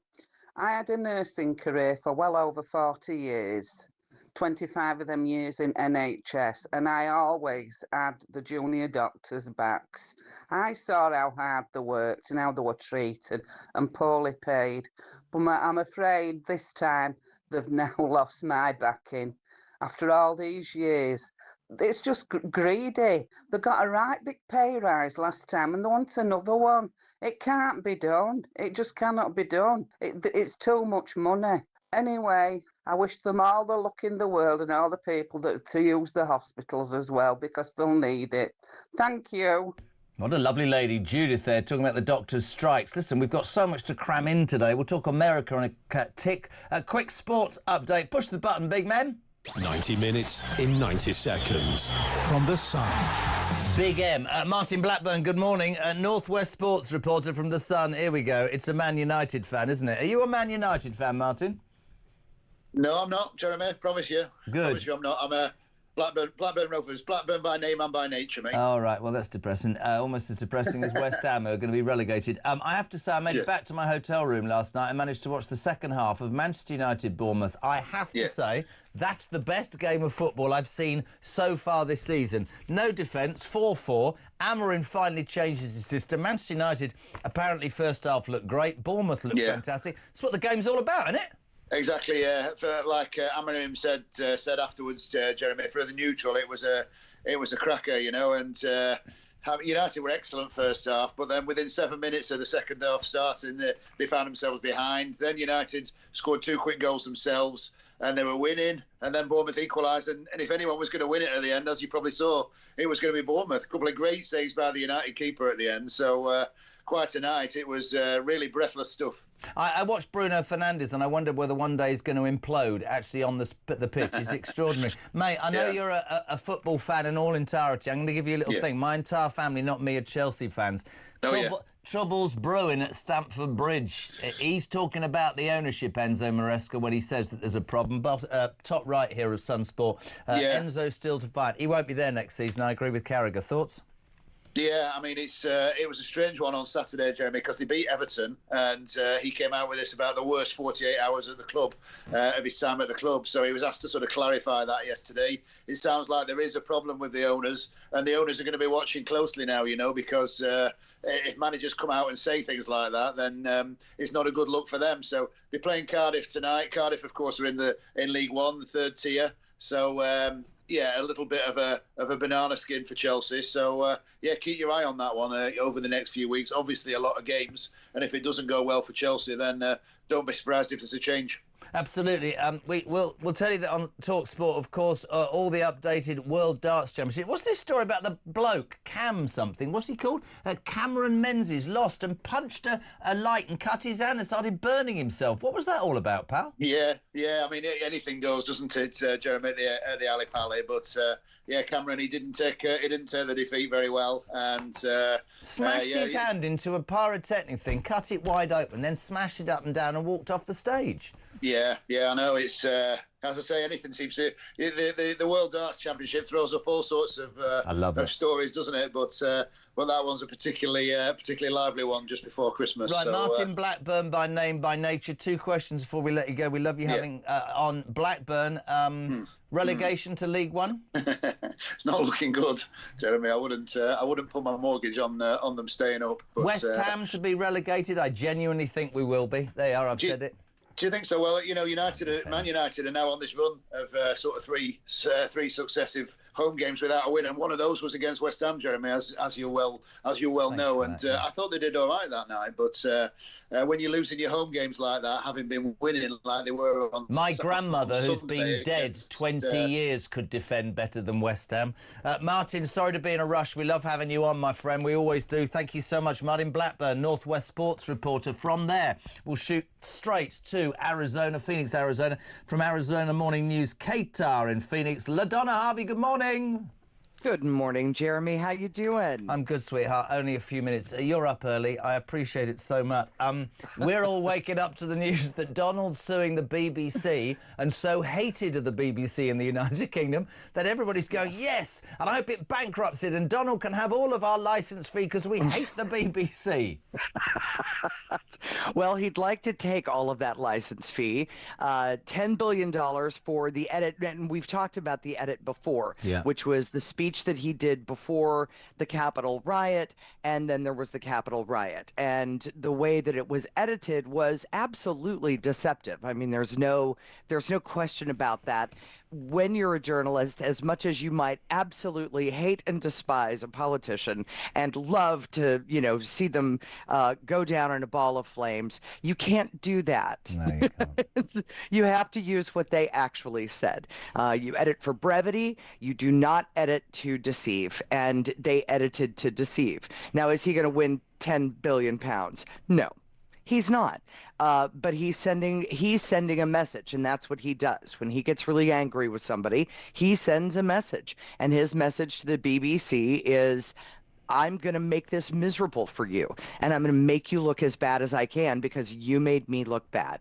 I had a nursing career for well over 40 years, 25 of them years in NHS, and I always had the junior doctors' backs. I saw how hard they worked and how they were treated and poorly paid, but I'm afraid this time they've now lost my backing. After all these years, it's just greedy. They got a right big pay rise last time and they want another one. It can't be done. It just cannot be done. It's too much money. Anyway, I wish them all the luck in the world and all the people to use the hospitals as well, because they'll need it. Thank you. What a lovely lady, Judith there, talking about the doctors' strikes. Listen, we've got so much to cram in today. We'll talk America on a tick. A quick sports update. Push the button, big man. 90 minutes in 90 seconds. From The Sun. Big M. Martin Blackburn, good morning. Northwest sports reporter from The Sun. Here we go. It's a Man United fan, isn't it? Are you a Man United fan, Martin? No, I'm not, Jeremy. Promise you. Good. Promise you I'm not. I'm a Blackburn Rovers. Blackburn by name and by nature, mate. All right, well, that's depressing. Almost as depressing as West Ham are going to be relegated. I have to say, I made it back to my hotel room last night and managed to watch the second half of Manchester United-Bournemouth. I have to say, that's the best game of football I've seen so far this season. No defence, 4-4. Amorim finally changes his system. Manchester United, apparently, first half looked great. Bournemouth looked fantastic. That's what the game's all about, isn't it? Exactly, like Amorim said afterwards, Jeremy, for the neutral, it was a cracker, you know, and United were excellent first half, but then within 7 minutes of the second half starting, they found themselves behind. Then United scored 2 quick goals themselves, and they were winning, and then Bournemouth equalised, and if anyone was going to win it at the end, as you probably saw, it was going to be Bournemouth. A couple of great saves by the United keeper at the end, so quite a night. It was really breathless stuff. I watched Bruno Fernandes and I wondered whether one day he's going to implode actually on the pitch. It's extraordinary. Mate, I know you're a football fan in all entirety. I'm going to give you a little thing. My entire family, not me, are Chelsea fans. Trouble's brewing at Stamford Bridge. He's talking about the ownership, Enzo Maresca, when he says that there's a problem. But top right here of Sunsport. Enzo's still to find. He won't be there next season. I agree with Carragher. Thoughts? Yeah, I mean, it was a strange one on Saturday, Jeremy, because they beat Everton, and he came out with this about the worst 48 hours at the club, of his time at the club. So he was asked to sort of clarify that yesterday. It sounds like there is a problem with the owners, and the owners are going to be watching closely now, you know, because if managers come out and say things like that, then it's not a good look for them. So they're playing Cardiff tonight. Cardiff, of course, are in League One, the third tier. So a little bit of a banana skin for Chelsea. So keep your eye on that one over the next few weeks. Obviously, a lot of games, and if it doesn't go well for Chelsea, then don't be surprised if there's a change. Absolutely. We'll tell you that on Talk Sport, of course, all the updated World Darts Championship. What's this story about the bloke, Cam something? What's he called? Cameron Menzies lost and punched a light and cut his hand and started burning himself. What was that all about, pal? Yeah. I mean, anything goes, doesn't it, Jeremy, at the Ali Pali? But Cameron, he didn't take the defeat very well, and smashed his hand into a pyrotechnic thing, cut it wide open, then smashed it up and down and walked off the stage. Yeah, I know. It's as I say, anything seems to. The World Darts Championship throws up all sorts of stories, doesn't it? But that one's a particularly lively one just before Christmas. Right, so, Martin Blackburn by name, by nature. 2 questions before we let you go. We love you having on Blackburn. Relegation to League One? It's not looking good, Jeremy. I wouldn't put my mortgage on them staying up. But, West Ham to be relegated? I genuinely think we will be. They are. I've said it. Do you think so? Well, you know, Man United are now on this run of sort of three successive home games without a win, and one of those was against West Ham, Jeremy, as you well know. And I thought they did all right that night, but when you're losing your home games like that, having been winning like they were on my grandmother, who's been dead against, 20 years, could defend better than West Ham. Martin, sorry to be in a rush. We love having you on, my friend. We always do. Thank you so much. Martin Blackburn, Northwest Sports reporter. From there, we'll shoot straight to Arizona, Phoenix, Arizona. From Arizona Morning News, Qatar in Phoenix. LaDonna Harvey, good morning. Good morning, Jeremy. How you doing? I'm good, sweetheart. Only a few minutes. You're up early. I appreciate it so much. We're all waking up to the news that Donald's suing the BBC and so hated of the BBC in the United Kingdom that everybody's going, yes, and I hope it bankrupts it and Donald can have all of our licence fee because we hate the BBC. Well, he'd like to take all of that license fee, $10 billion for the edit, and we've talked about the edit before, which was the speech that he did before the Capitol riot, and then there was the Capitol riot. And the way that it was edited was absolutely deceptive. I mean, there's no question about that. When you're a journalist, as much as you might absolutely hate and despise a politician and love to, see them go down in a ball of flames, you can't do that. No, you can't. You have to use what they actually said. You edit for brevity. You do not edit to deceive, and they edited to deceive. Now, is he going to win 10 billion pounds? No. He's not, but he's sending a message, and that's what he does. When he gets really angry with somebody, he sends a message, and his message to the BBC is, I'm going to make this miserable for you, and I'm going to make you look as bad as I can because you made me look bad.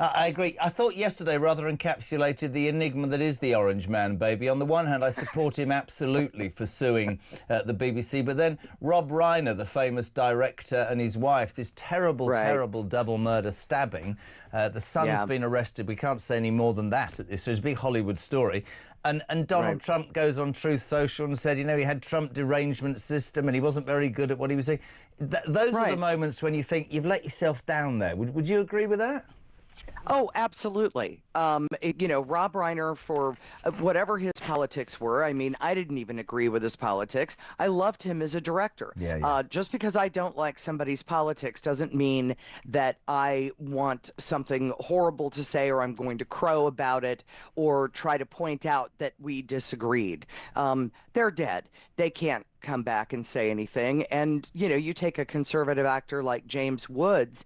I agree. I thought yesterday rather encapsulated the enigma that is the Orange Man, baby. On the one hand, I support him absolutely for suing the BBC, but then Rob Reiner, the famous director, and his wife, this terrible, terrible double murder stabbing. The son's been arrested. We can't say any more than that at this. So it's a big Hollywood story. And Donald Trump goes on Truth Social and said, he had Trump derangement system and he wasn't very good at what he was doing. Those are the moments when you think you've let yourself down there. Would you agree with that? Oh, absolutely. Rob Reiner, for whatever his politics were, I mean, I didn't even agree with his politics. I loved him as a director. Just because I don't like somebody's politics doesn't mean that I want something horrible to say or I'm going to crow about it or try to point out that we disagreed. They're dead. They can't come back and say anything. And, you take a conservative actor like James Woods,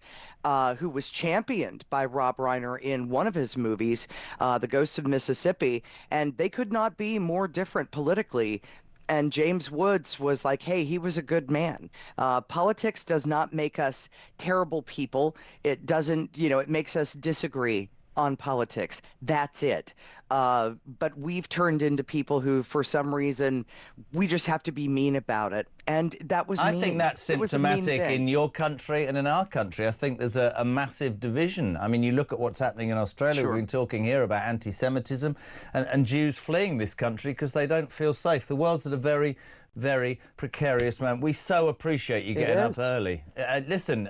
who was championed by Rob Reiner in one of his movies, The Ghost of Mississippi, and they could not be more different politically. And James Woods was like, hey, he was a good man. Politics does not make us terrible people. It doesn't, it makes us disagree on politics. That's it. But we've turned into people who, for some reason, we just have to be mean about it. And that was mean. I think that's symptomatic in your country and in our country. I think there's a massive division. I mean, you look at what's happening in Australia. We've been talking here about anti-Semitism and Jews fleeing this country because they don't feel safe. The world's at a very, very precarious moment. We so appreciate you getting up early. Listen,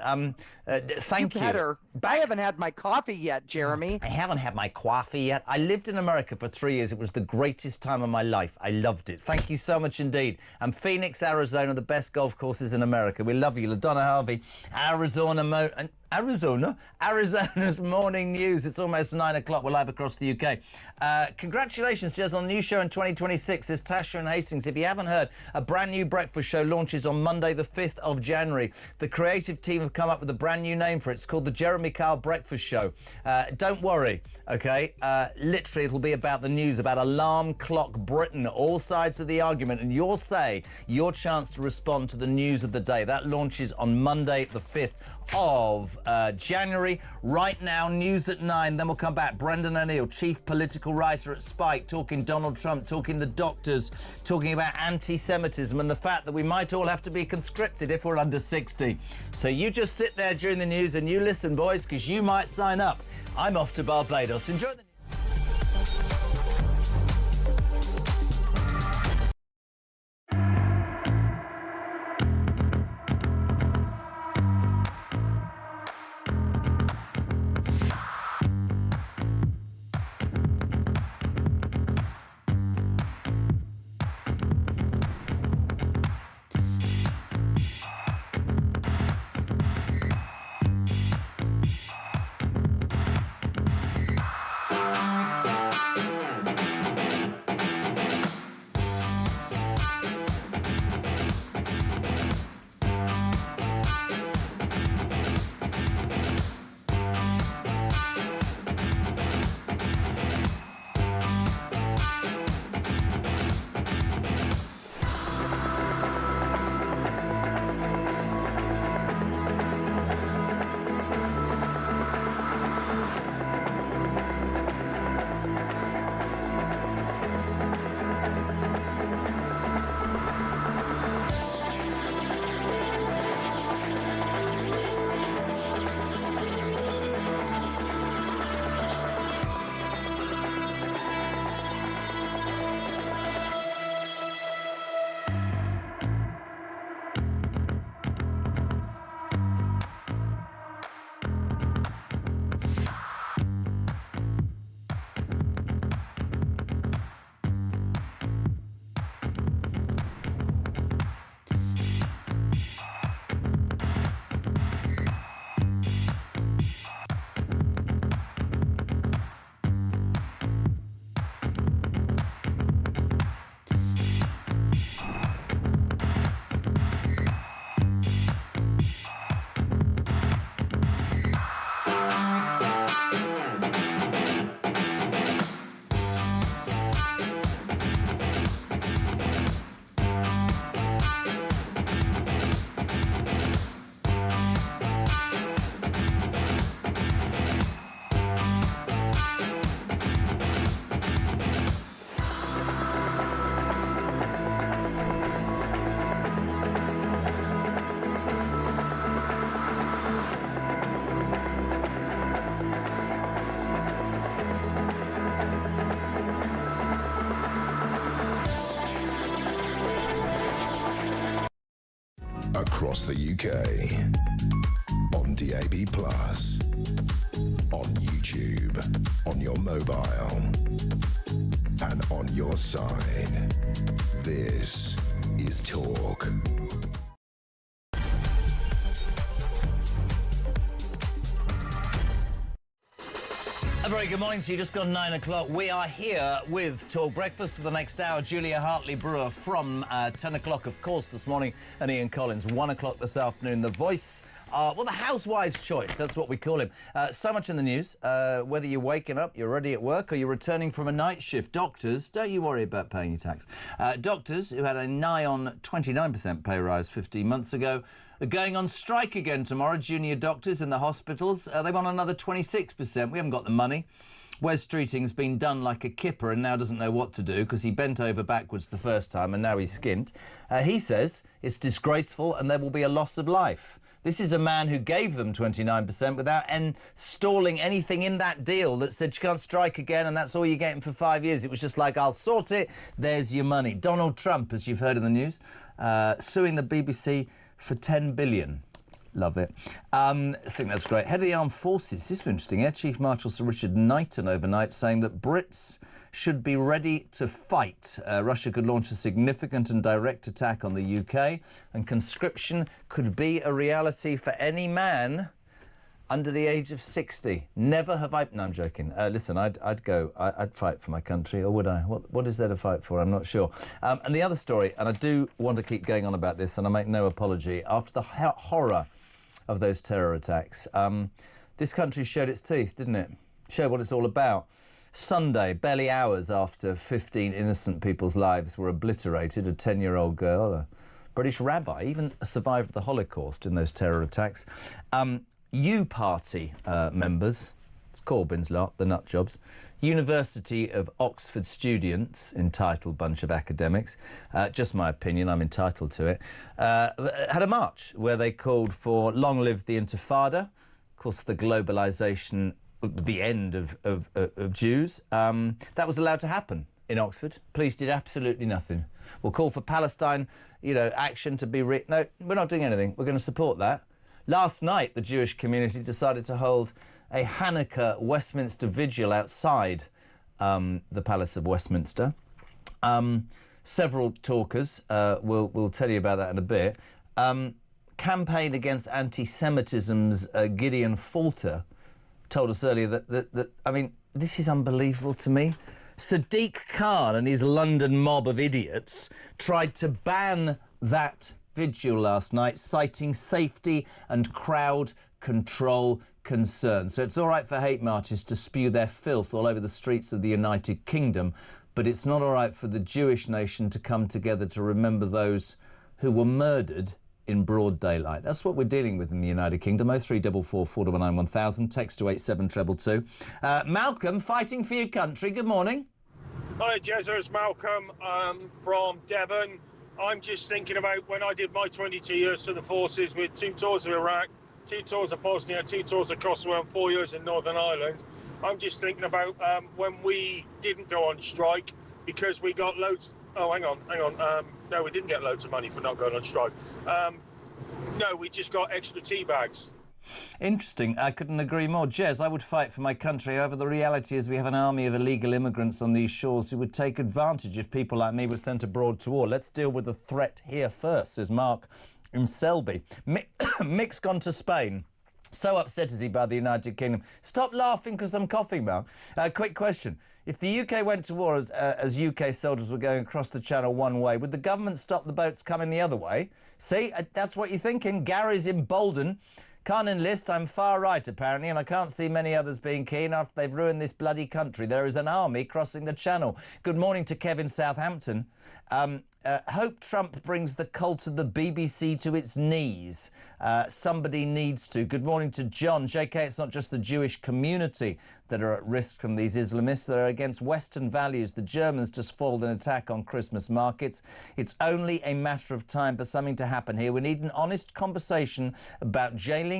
thank you. I haven't had my coffee yet, Jeremy. I haven't had my coffee yet. I lived in America for 3 years. It was the greatest time of my life. I loved it. Thank you so much indeed. And Phoenix, Arizona, the best golf courses in America. We love you. LaDonna Harvey, Arizona's Morning News. It's almost 9 o'clock. We're live across the UK. Congratulations, Jez, on the new show in 2026. There's Tasha and Hastings. If you haven't heard, a brand new breakfast show launches on Monday, the 5th of January. The creative team have come up with a brand new name for it. It's called the Jeremy Kyle Breakfast Show. Don't worry, OK? Literally, it'll be about the news, about Alarm Clock Britain, all sides of the argument, and your say, your chance to respond to the news of the day. That launches on Monday, the 5th of January. Right now, news at 9. Then we'll come back. Brendan O'Neill, chief political writer at Spike, talking Donald Trump, talking the doctors, talking about anti-Semitism and the fact that we might all have to be conscripted if we're under 60. So you just sit there during the news and you listen, boys, because you might sign up. I'm off to Barbados. Enjoy the across the UK. On DAB+, on YouTube, on your mobile, and on your side. This is Talk. A very good morning to you. Just gone 9 o'clock. We are here with Talk Breakfast for the next hour. Julia Hartley-Brewer from 10 o'clock, of course, this morning, and Ian Collins, 1 o'clock this afternoon. The voice, the housewife's choice, that's what we call him. So much in the news, whether you're waking up, you're already at work, or you're returning from a night shift. Doctors, don't you worry about paying your tax. Doctors, who had a nigh on 29% pay rise 15 months ago, are going on strike again tomorrow. Junior doctors in the hospitals, they want another 26%. We haven't got the money. Wes Streeting's been done like a kipper and now doesn't know what to do because he bent over backwards the first time and now he's skint. He says it's disgraceful and there will be a loss of life. This is a man who gave them 29% without installing anything in that deal that said you can't strike again and that's all you're getting for 5 years. It was just like, I'll sort it, there's your money. Donald Trump, as you've heard in the news, suing the BBC for $10 billion. Love it. I think that's great. Head of the Armed Forces. This is interesting. Air Chief Marshal Sir Richard Knighton overnight saying that Brits should be ready to fight. Russia could launch a significant and direct attack on the UK, and conscription could be a reality for any man under the age of 60. Never have I... No, I'm joking. Listen, I'd fight for my country, or would I? What is there to fight for? I'm not sure. And the other story, and I do want to keep going on about this, and I make no apology, after the horror of those terror attacks, this country showed its teeth, didn't it? Showed what it's all about. Sunday, barely hours after 15 innocent people's lives were obliterated, a 10-year-old girl, a British rabbi, even a survivor of the Holocaust in those terror attacks. U-Party members, it's Corbyn's lot, the nut jobs, University of Oxford students, entitled bunch of academics, just my opinion, I'm entitled to it, had a march where they called for long live the Intifada, of course the globalisation, the end of Jews. That was allowed to happen in Oxford. Police did absolutely nothing. We'll call for Palestine, action to be... No, we're not doing anything. We're going to support that. Last night, the Jewish community decided to hold a Hanukkah Westminster vigil outside the Palace of Westminster. Several talkers, we'll tell you about that in a bit. Campaign Against Anti-Semitism's Gideon Falter told us earlier that, I mean, this is unbelievable to me. Sadiq Khan and his London mob of idiots tried to ban that vigil last night, citing safety and crowd control concerns. So it's all right for hate marches to spew their filth all over the streets of the United Kingdom, but it's not all right for the Jewish nation to come together to remember those who were murdered in broad daylight. That's what we're dealing with in the United Kingdom. 0344 419 1000, text to 87222. Malcolm, fighting for your country, good morning. Hi, Jezza, it's Malcolm from Devon. I'm just thinking about when I did my 22 years for the forces with 2 tours of Iraq, 2 tours of Bosnia, 2 tours of Kosovo and 4 years in Northern Ireland. I'm just thinking about when we didn't go on strike because we got loads... Oh, hang on. No, we didn't get loads of money for not going on strike. No, we just got extra tea bags. Interesting. I couldn't agree more. Jez, I would fight for my country. However, the reality is we have an army of illegal immigrants on these shores who would take advantage if people like me were sent abroad to war. Let's deal with the threat here first, says Mark in Selby. Mick's gone to Spain. So upset is he by the United Kingdom. Stop laughing because I'm coughing, Mark. Quick question. If the UK went to war as UK soldiers were going across the channel one way, would the government stop the boats coming the other way? See, that's what you're thinking. Gary's emboldened. Can't enlist, I'm far right apparently, and I can't see many others being keen after they've ruined this bloody country. There is an army crossing the channel. Good morning to Kevin Southampton. Hope Trump brings the cult of the BBC to its knees. Somebody needs to. Good morning to John. JK, it's not just the Jewish community that are at risk from these Islamists. They're against Western values. The Germans just foiled an attack on Christmas markets. It's only a matter of time for something to happen here. We need an honest conversation about jailing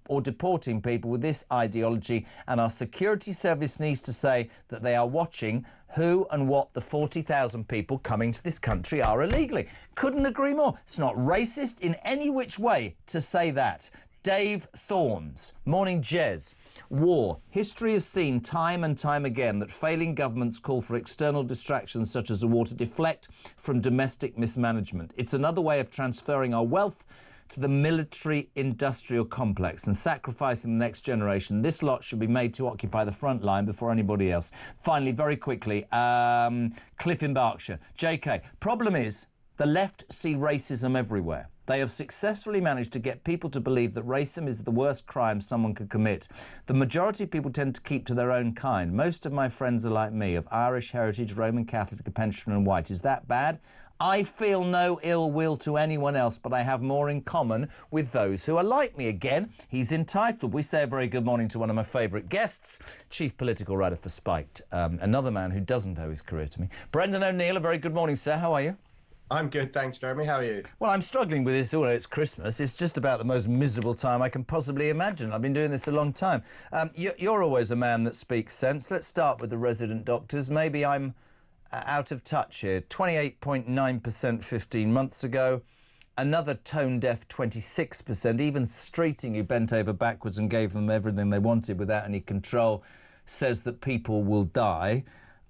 or deporting people with this ideology, and our security service needs to say that they are watching who and what the 40,000 people coming to this country are illegally. Couldn't agree more. It's not racist in any which way to say that. Dave Thorns. Morning, Jez. War. History has seen time and time again that failing governments call for external distractions such as a war to deflect from domestic mismanagement. It's another way of transferring our wealth to the military-industrial complex and sacrificing the next generation. This lot should be made to occupy the front line before anybody else. Finally, very quickly, Cliff in Berkshire. JK, problem is the left see racism everywhere. They have successfully managed to get people to believe that racism is the worst crime someone could commit. The majority of people tend to keep to their own kind. Most of my friends are like me, of Irish heritage, Roman Catholic, a pensioner and white. Is that bad? I feel no ill will to anyone else, but I have more in common with those who are like me. Again, he's entitled. We say a very good morning to one of my favourite guests, chief political writer for Spiked, another man who doesn't owe his career to me. Brendan O'Neill, a very good morning, sir. How are you? I'm good, thanks, Jeremy. How are you? Well, I'm struggling with this. It's Christmas. It's just about the most miserable time I can possibly imagine. I've been doing this a long time. You're always a man that speaks sense. Let's start with the resident doctors. Maybe I'm out of touch here. 28.9% 15 months ago. Another tone-deaf 26%. Even Streeting, who bent over backwards and gave them everything they wanted without any control, says that people will die.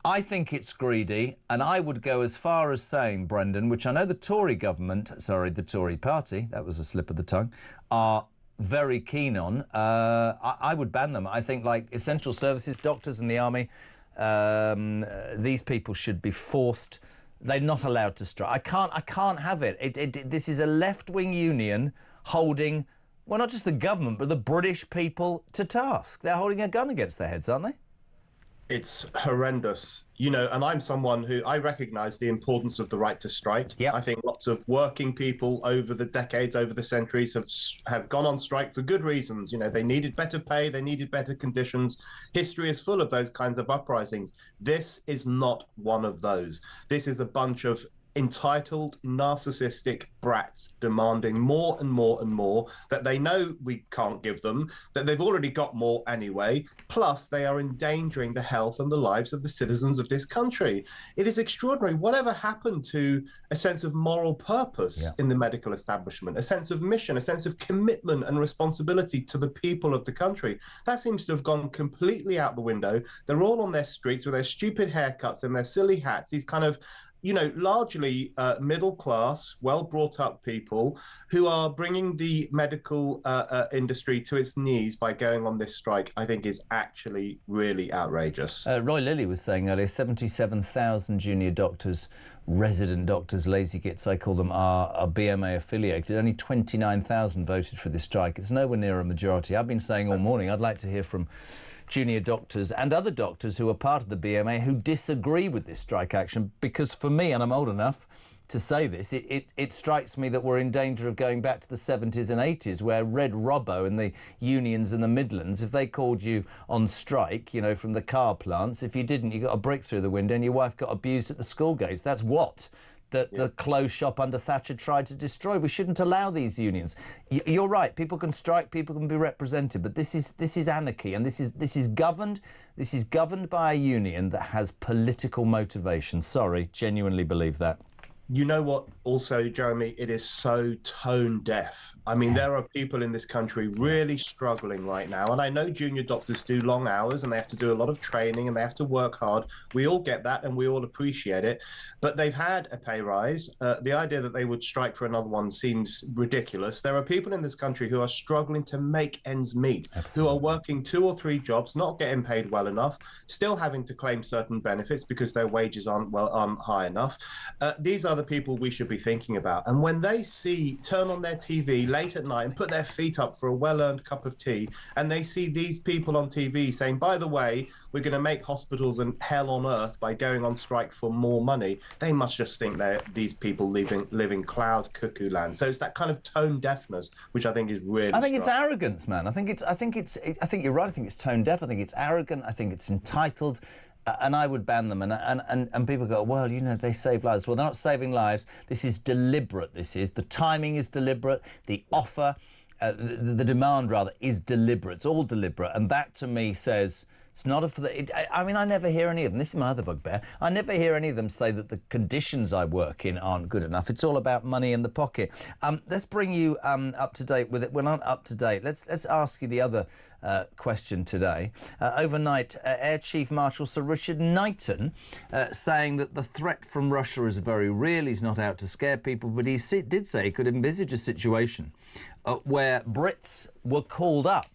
I think it's greedy, and I would go as far as saying, Brendan, which I know the Tory government, sorry, the Tory party, that was a slip of the tongue, are very keen on. I would ban them. I think, like essential services, doctors and the army, these people should be forced. They're not allowed to strike. I can't have it. This is a left-wing union holding, well, not just the government, but the British people to task. They're holding a gun against their heads, aren't they? It's horrendous, you know, and I'm someone who I recognise the importance of the right to strike. Yep. I think lots of working people over the decades, over the centuries have gone on strike for good reasons. You know, they needed better pay, they needed better conditions. History is full of those kinds of uprisings. This is not one of those. This is a bunch of entitled, narcissistic brats demanding more and more and more that they know we can't give them, that they've already got more anyway, plus they are endangering the health and the lives of the citizens of this country. It is extraordinary. Whatever happened to a sense of moral purpose in the medical establishment, a sense of mission, a sense of commitment and responsibility to the people of the country? That seems to have gone completely out the window. They're all on their streets with their stupid haircuts and their silly hats, these kind of, you know, largely middle class, well brought up people who are bringing the medical industry to its knees by going on this strike. I think is actually really outrageous. Roy Lilly was saying earlier, 77,000 junior doctors, resident doctors, lazy gits I call them, are BMA affiliated. Only 29,000 voted for this strike. It's nowhere near a majority. I've been saying all morning I'd like to hear from junior doctors and other doctors who are part of the BMA who disagree with this strike action, because for me, and I'm old enough to say this, it strikes me that we're in danger of going back to the 70s and 80s, where Red Robbo and the unions in the Midlands, if they called you on strike, you know, from the car plants, if you didn't, you got a brick through the window and your wife got abused at the school gates. That's what the clothes shop under Thatcher tried to destroy. We shouldn't allow these unions. You're right. People can strike. People can be represented. But this is anarchy, and this is governed by a union that has political motivation. Sorry, genuinely believe that. You know what, also, Jeremy, it is so tone deaf. I mean, there are people in this country really struggling right now. And I know junior doctors do long hours and they have to do a lot of training and they have to work hard. We all get that and we all appreciate it. But they've had a pay rise. The idea that they would strike for another one seems ridiculous. There are people in this country who are struggling to make ends meet, who are working 2 or 3 jobs, not getting paid well enough, still having to claim certain benefits because their wages aren't high enough. These are the people we should be thinking about. And when they turn on their TV late at night and put their feet up for a well-earned cup of tea, and they see these people on TV saying, by the way, we're going to make hospitals and hell on earth by going on strike for more money, they must just think they're these people living cloud cuckoo land. So it's that kind of tone deafness, which I think is really it's arrogance, man. I think you're right. I think it's tone deaf. I think it's arrogant. I think it's entitled. And I would ban them. And people go, well, you know, they save lives. Well, they're not saving lives. This is deliberate. The timing is deliberate. The offer, the demand, rather, is deliberate. It's all deliberate. And that, to me, says It's not for the... I mean, I never hear any of them. This is my other bugbear. I never hear any of them say that the conditions I work in aren't good enough. It's all about money in the pocket. Let's bring you up to date with it. We're not up to date. Let's ask you the other question today. Overnight, Air Chief Marshal Sir Richard Knighton saying that the threat from Russia is very real. He's not out to scare people, but he did say he could envisage a situation where Brits were called up,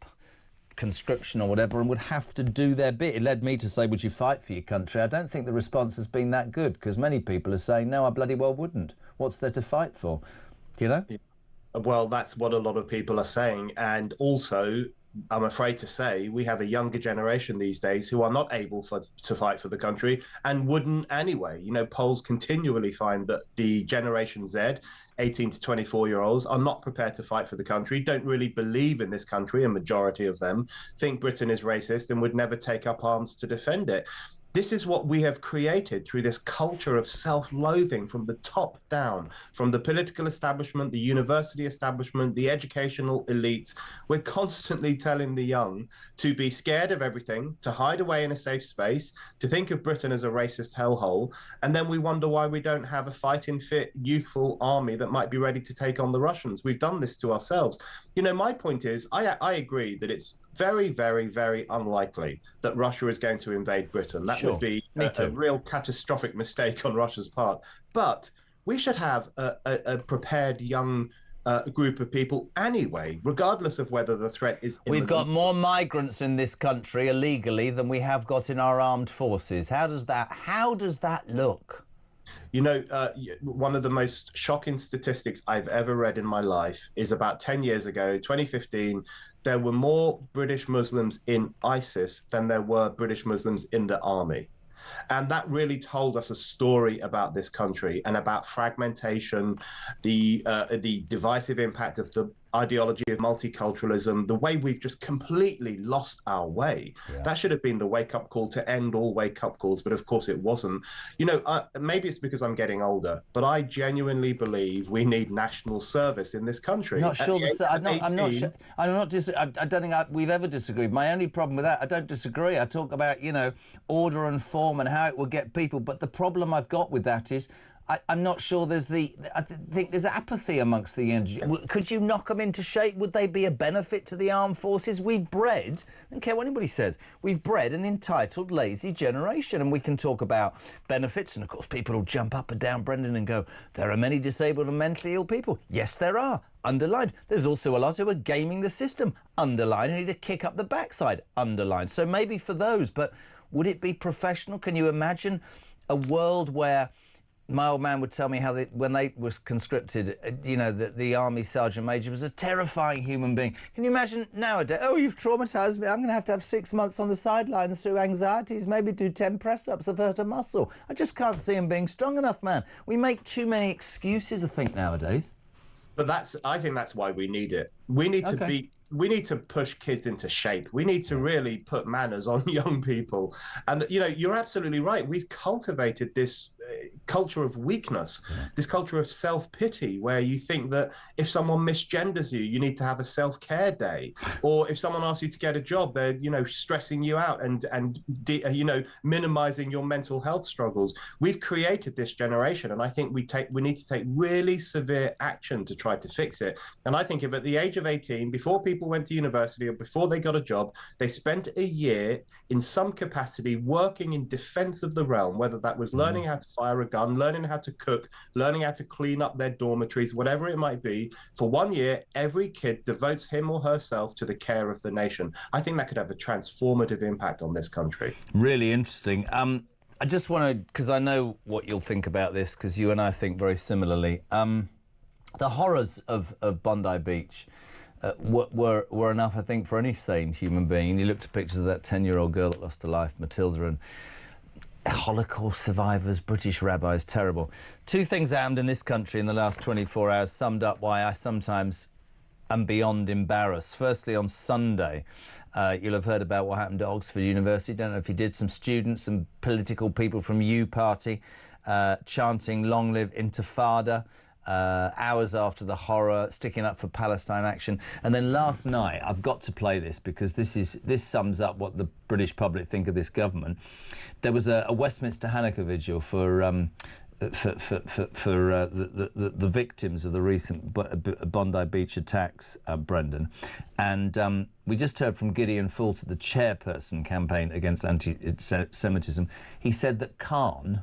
conscription or whatever, and would have to do their bit. It led me to say, would you fight for your country? I don't think the response has been that good, because many people are saying, no, I bloody well wouldn't. What's there to fight for? You know? Well, that's what a lot of people are saying. And also, I'm afraid to say, we have a younger generation these days who are not able to fight for the country and wouldn't anyway. You know, polls continually find that the Generation Z, 18 to 24-year-olds, are not prepared to fight for the country, don't really believe in this country, a majority of them, think Britain is racist and would never take up arms to defend it. This is what we have created through this culture of self-loathing from the top down, from the political establishment, the university establishment, the educational elites. We're constantly telling the young to be scared of everything, to hide away in a safe space, to think of Britain as a racist hellhole. And then we wonder why we don't have a fighting fit, youthful army that might be ready to take on the Russians. We've done this to ourselves. You know, my point is, I agree that it's very, very, very unlikely that Russia is going to invade Britain. That would be a real catastrophic mistake on Russia's part. But we should have a prepared young group of people anyway, regardless of whether the threat is imminent. We've got more migrants in this country illegally than we have got in our armed forces. How does that look? You know, one of the most shocking statistics I've ever read in my life is about 10 years ago, 2015, there were more British Muslims in ISIS than there were British Muslims in the army. And that really told us a story about this country and about fragmentation, the divisive impact of the ideology of multiculturalism, the way we've just completely lost our way. Yeah. That should have been the wake-up call to end all wake-up calls, but of course it wasn't. You know, maybe it's because I'm getting older, but I genuinely believe we need national service in this country. Not sure. I don't think we've ever disagreed. My only problem with that, I don't disagree. I talk about, you know, order and form and how it will get people, but the problem I've got with that is I'm not sure I think there's apathy amongst the young. Could you knock them into shape? Would they be a benefit to the armed forces? We've bred, I don't care what anybody says, we've bred an entitled, lazy generation, and we can talk about benefits, and of course people will jump up and down, Brendan, and go, there are many disabled and mentally ill people. Yes, there are. Underlined. There's also a lot who are gaming the system. Underlined. And need to kick up the backside. Underlined. So maybe for those, but would it be professional? Can you imagine a world where... My old man would tell me how when they was conscripted, you know, the army sergeant major was a terrifying human being. Can you imagine nowadays? Oh, you've traumatised me. I'm going to have 6 months on the sidelines through anxieties, maybe do 10 press-ups. I've hurt a muscle. I just can't see him being strong enough, man. We make too many excuses, I think, nowadays. But I think that's why we need it. We need to we need to push kids into shape. We need to really put manners on young people. And, you know, you're absolutely right. We've cultivated this culture of weakness, this culture of self-pity, where you think that if someone misgenders you, you need to have a self-care day. Or if someone asks you to get a job, they're, you know, stressing you out and you know, minimizing your mental health struggles. We've created this generation, and I think we need to take really severe action to try to fix it. And I think if at the age of 18, before people went to university or before they got a job, they spent a year in some capacity working in defense of the realm, whether that was learning how to fire a gun, learning how to cook, learning how to clean up their dormitories, whatever it might be. For 1 year, every kid devotes him or herself to the care of the nation. I think that could have a transformative impact on this country. Really interesting. I just want to, because I know what you'll think about this, because you and I think very similarly. The horrors of Bondi Beach were enough, I think, for any sane human being. And you looked at pictures of that 10-year-old girl that lost her life, Matilda, and Holocaust survivors, British rabbis, terrible. Two things happened in this country in the last 24 hours summed up why I sometimes am beyond embarrassed. Firstly, on Sunday, you'll have heard about what happened at Oxford University. Don't know if you did. Some students and political people from U Party chanting "Long live Intifada." hours after the horror, sticking up for Palestine action. And then last night, I've got to play this because this sums up what the British public think of this government. There was a Westminster Hanukkah vigil for the victims of the recent Bondi Beach attacks, Brendan. And we just heard from Gideon Falter, the chairperson campaign against anti-Semitism. He said that Khan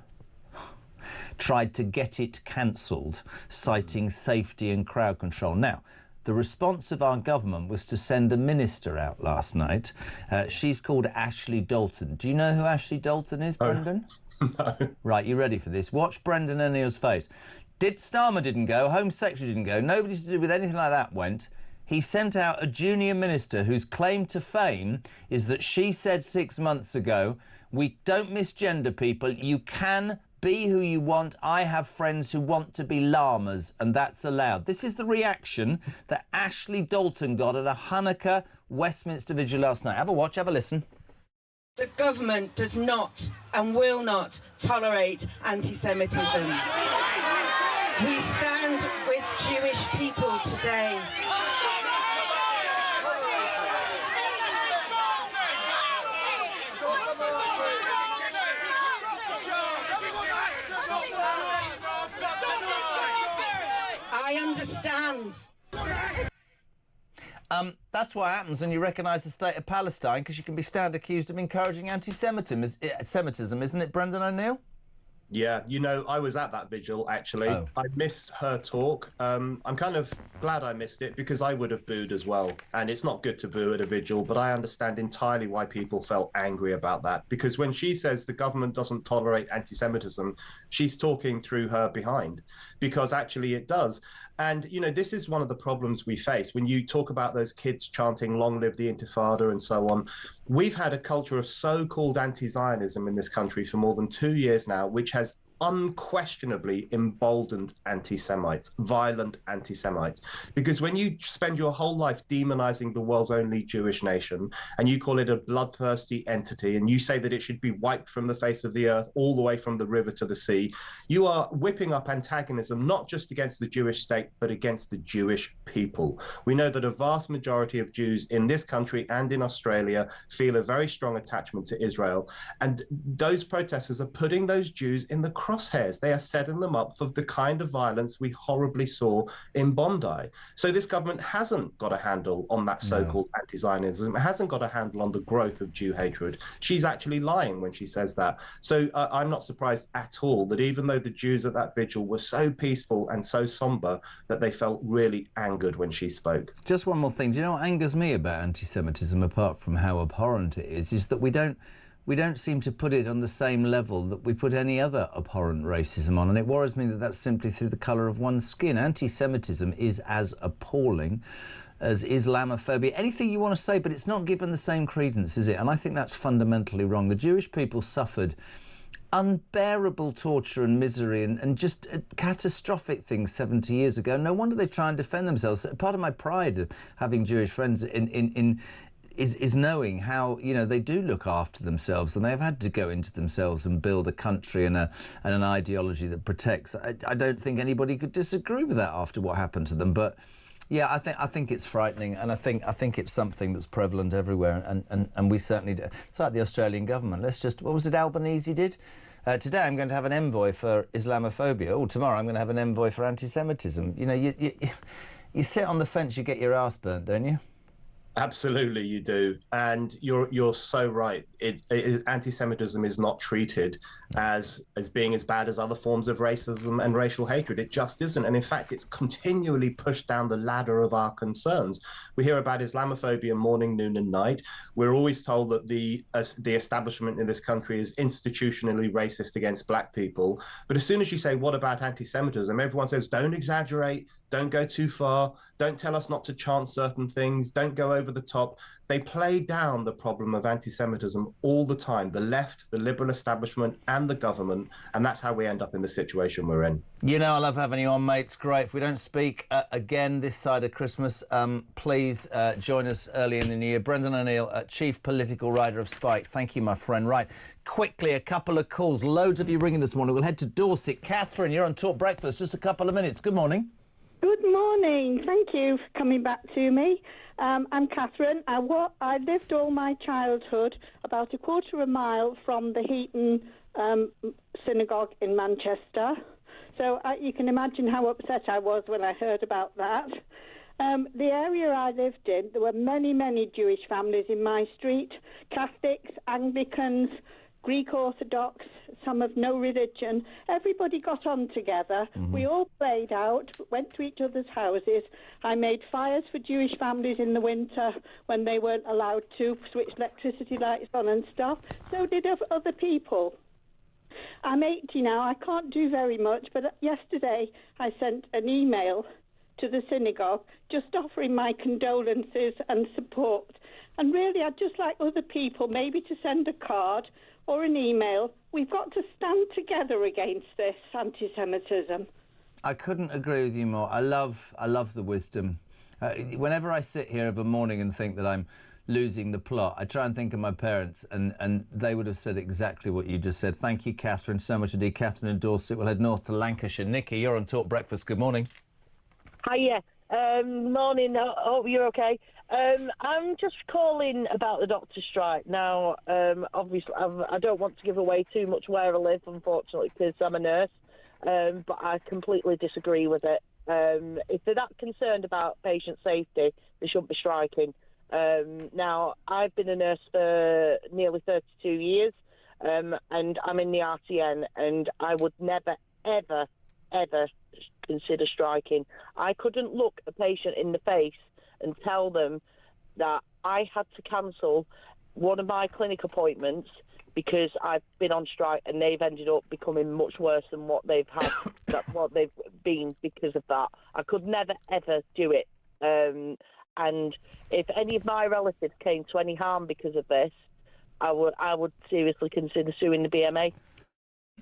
tried to get it cancelled, citing safety and crowd control. Now, the response of our government was to send a minister out last night. She's called Ashley Dalton. Do you know who Ashley Dalton is, Brendan? No. Right, you ready for this? Watch Brendan O'Neill's face. Starmer didn't go, Home Secretary didn't go, nobody to do with anything like that went. He sent out a junior minister whose claim to fame is that she said 6 months ago, we don't misgender people, you can be who you want. I have friends who want to be llamas, and that's allowed. This is the reaction that Ashley Dalton got at a Hanukkah Westminster vigil last night. Have a watch, have a listen. The government does not and will not tolerate anti-Semitism. We stand with Jewish people today. I understand. That's what happens when you recognise the state of Palestine, because you can be accused of encouraging anti-Semitism, isn't it, Brendan O'Neill? Yeah, you know, I was at that vigil, actually. Oh. I missed her talk. I'm kind of glad I missed it because I would have booed as well. And it's not good to boo at a vigil, but I understand entirely why people felt angry about that. Because when she says the government doesn't tolerate anti-Semitism, she's talking through her behind, because actually it does. And, you know, this is one of the problems we face. When you talk about those kids chanting, long live the Intifada and so on, we've had a culture of so-called anti-Zionism in this country for more than 2 years now, which has unquestionably emboldened anti-Semites, violent anti-Semites. Because when you spend your whole life demonizing the world's only Jewish nation, and you call it a bloodthirsty entity, and you say that it should be wiped from the face of the earth, all the way from the river to the sea, you are whipping up antagonism, not just against the Jewish state, but against the Jewish people. We know that a vast majority of Jews in this country and in Australia feel a very strong attachment to Israel. And those protesters are putting those Jews in the crosshairs. They are setting them up for the kind of violence we horribly saw in Bondi. So this government hasn't got a handle on that so-called anti-Zionism. It hasn't got a handle on the growth of Jew hatred. She's actually lying when she says that. So I'm not surprised at all that even though the Jews at that vigil were so peaceful and so somber, that they felt really angered when she spoke. Just one more thing. Do you know what angers me about anti-Semitism, apart from how abhorrent it is that we don't seem to put it on the same level that we put any other abhorrent racism on. And it worries me that that's simply through the colour of one's skin. Anti-Semitism is as appalling as Islamophobia, anything you want to say, but it's not given the same credence, is it? And I think that's fundamentally wrong. The Jewish people suffered unbearable torture and misery and just catastrophic things 70 years ago. No wonder they try and defend themselves. Part of my pride of having Jewish friends is knowing how, you know, they do look after themselves, and they've had to go into themselves and build a country and an ideology that protects. I don't think anybody could disagree with that after what happened to them. But yeah, I think it's frightening, and I think it's something that's prevalent everywhere, and we certainly do. It's like the Australian government. What was it Albanese did? Today I'm going to have an envoy for Islamophobia. Oh, tomorrow I'm going to have an envoy for anti-Semitism. You know, you sit on the fence, you get your ass burnt, don't you? Absolutely, you do, and you're so right. Anti-Semitism is not treated as being as bad as other forms of racism and racial hatred. It just isn't, and in fact, it's continually pushed down the ladder of our concerns. We hear about Islamophobia morning, noon, and night. We're always told that the establishment in this country is institutionally racist against black people. But as soon as you say, "What about anti-Semitism?" everyone says, "Don't exaggerate. don't go too far, don't tell us not to chant certain things, don't go over the top. They play down the problem of anti-Semitism all the time, the left, the liberal establishment and the government, and that's how we end up in the situation we're in. You know, I love having you on, mate. It's great. If we don't speak again this side of Christmas, please join us early in the new year. Brendan O'Neill, Chief Political Writer of Spike. Thank you, my friend. Right, quickly, a couple of calls. Loads of you ringing this morning. We'll head to Dorset. Catherine, you're on Talk Breakfast. Just a couple of minutes. Good morning. Good morning. Thank you for coming back to me. I'm Catherine. I lived all my childhood about a quarter of a mile from the Heaton synagogue in Manchester. So you can imagine how upset I was when I heard about that. The area I lived in, there were many, many Jewish families in my street. Catholics, Anglicans, Greek Orthodox, some of no religion. Everybody got on together. Mm-hmm. We all played out, went to each other's houses. I made fires for Jewish families in the winter when they weren't allowed to, switch electricity lights on and stuff. So did other people. I'm 80 now. I can't do very much, but yesterday I sent an email to the synagogue just offering my condolences and support. And really, I'd just like other people maybe to send a card or an email. We've got to stand together against this anti-Semitism. I couldn't agree with you more. I love the wisdom. Whenever I sit here of a morning and think that I'm losing the plot, I try and think of my parents, and they would have said exactly what you just said. Thank you, Catherine, so much indeed. Catherine in Dorset. We'll head north to Lancashire. Nikki, you're on Talk Breakfast. Good morning. Hiya. Morning. I hope you're okay. I'm just calling about the doctor strike. Now, obviously, I don't want to give away too much where I live, unfortunately, because I'm a nurse, but I completely disagree with it. If they're that concerned about patient safety, they shouldn't be striking. Now, I've been a nurse for nearly 32 years, and I'm in the RTN, and I would never, ever, ever consider striking. I couldn't look a patient in the face and tell them that I had to cancel one of my clinic appointments because I've been on strike, and they've ended up becoming much worse than what they've had, what they've been because of that. I could never, ever do it. And if any of my relatives came to any harm because of this, I would seriously consider suing the BMA.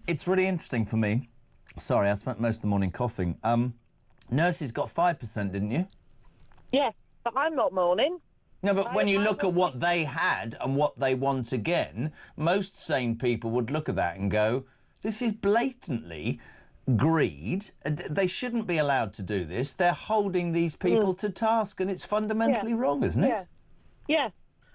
It's really interesting for me. Sorry, I spent most of the morning coughing. Nurses got 5%, didn't you? Yeah, but I'm not mourning. No, but when you look at what they had and what they want again, most sane people would look at that and go, this is blatantly greed. They shouldn't be allowed to do this. They're holding these people to task, and it's fundamentally wrong, isn't it? Yeah.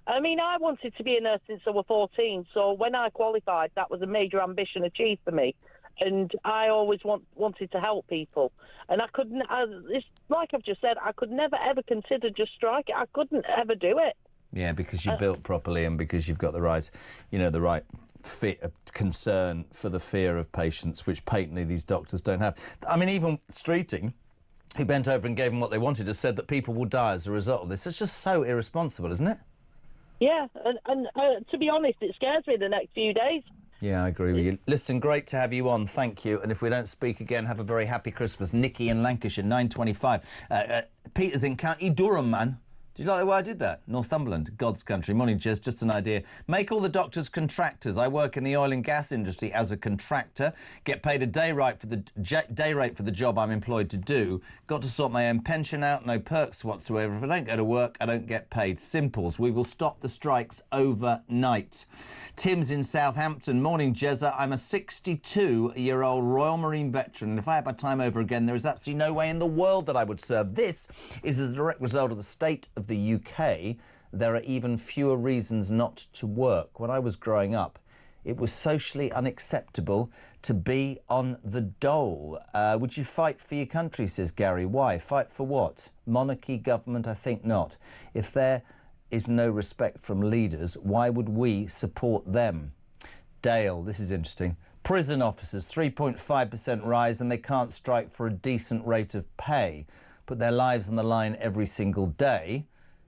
I mean, I wanted to be a nurse since I was 14, so when I qualified, that was a major ambition achieved for me. And I always wanted to help people. And I couldn't, it's like I've just said, I could never, ever consider just striking. I couldn't ever do it. Yeah, because you're built properly and because you've got the right, the right concern for the fear of patients, which patently these doctors don't have. I mean, even Streeting, who bent over and gave them what they wanted, has said that people will die as a result of this. It's just so irresponsible, isn't it? Yeah, and to be honest, it scares me the next few days. Yeah, I agree with you. Listen, great to have you on. Thank you. And if we don't speak again, have a very happy Christmas. Nikki in Lancashire, 9:25. Peter's in County Durham, man. Did you like the way I did that? Northumberland, God's country. Morning, Jez. Just an idea. Make all the doctors contractors. I work in the oil and gas industry as a contractor. Get paid a day rate for the job I'm employed to do. Got to sort my own pension out. No perks whatsoever. If I don't go to work, I don't get paid. Simples. We will stop the strikes overnight. Tim's in Southampton. Morning, Jezza. I'm a 62-year-old Royal Marine veteran, and if I had my time over again, there is absolutely no way in the world that I would serve. This is a direct result of the state of the UK. There are even fewer reasons not to work. When I was growing up, it was socially unacceptable to be on the dole. Would you fight for your country, says Gary. Why? Fight for what? Monarchy, government? I think not. If there is no respect from leaders, why would we support them? Dale, this is interesting. Prison officers, 3.5% rise, and they can't strike for a decent rate of pay. Put their lives on the line every single day.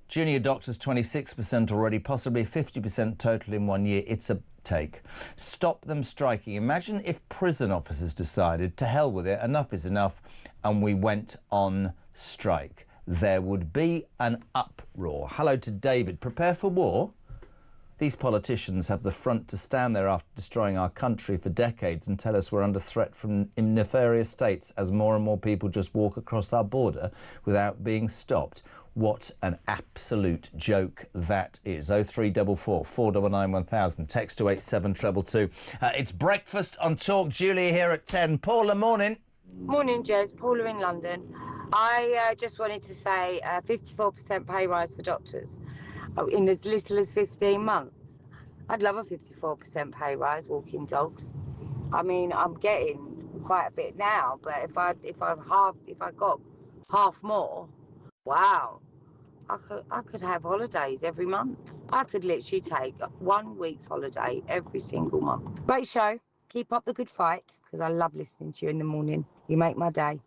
Junior doctors 26% already, possibly 50% total in 1 year. It's a take. Stop them striking. Imagine if prison officers decided, to hell with it, enough is enough, and we went on strike. There would be an uproar. Hello to David. Prepare for war? These politicians have the front to stand there after destroying our country for decades and tell us we're under threat from nefarious states as more and more people just walk across our border without being stopped. What an absolute joke that is. 0344 499 1000. Text to 87222. It's breakfast on Talk. Julia here at 10. Paula, morning. Morning, Jez. Paula in London. I just wanted to say 54% pay rise for doctors in as little as 15 months. I'd love a 54% pay rise, walking dogs. I mean, I'm getting quite a bit now, but if I got half more, wow, I could have holidays every month. I could literally take 1 week's holiday every single month. Great show. Keep up the good fight, because I love listening to you in the morning. You make my day.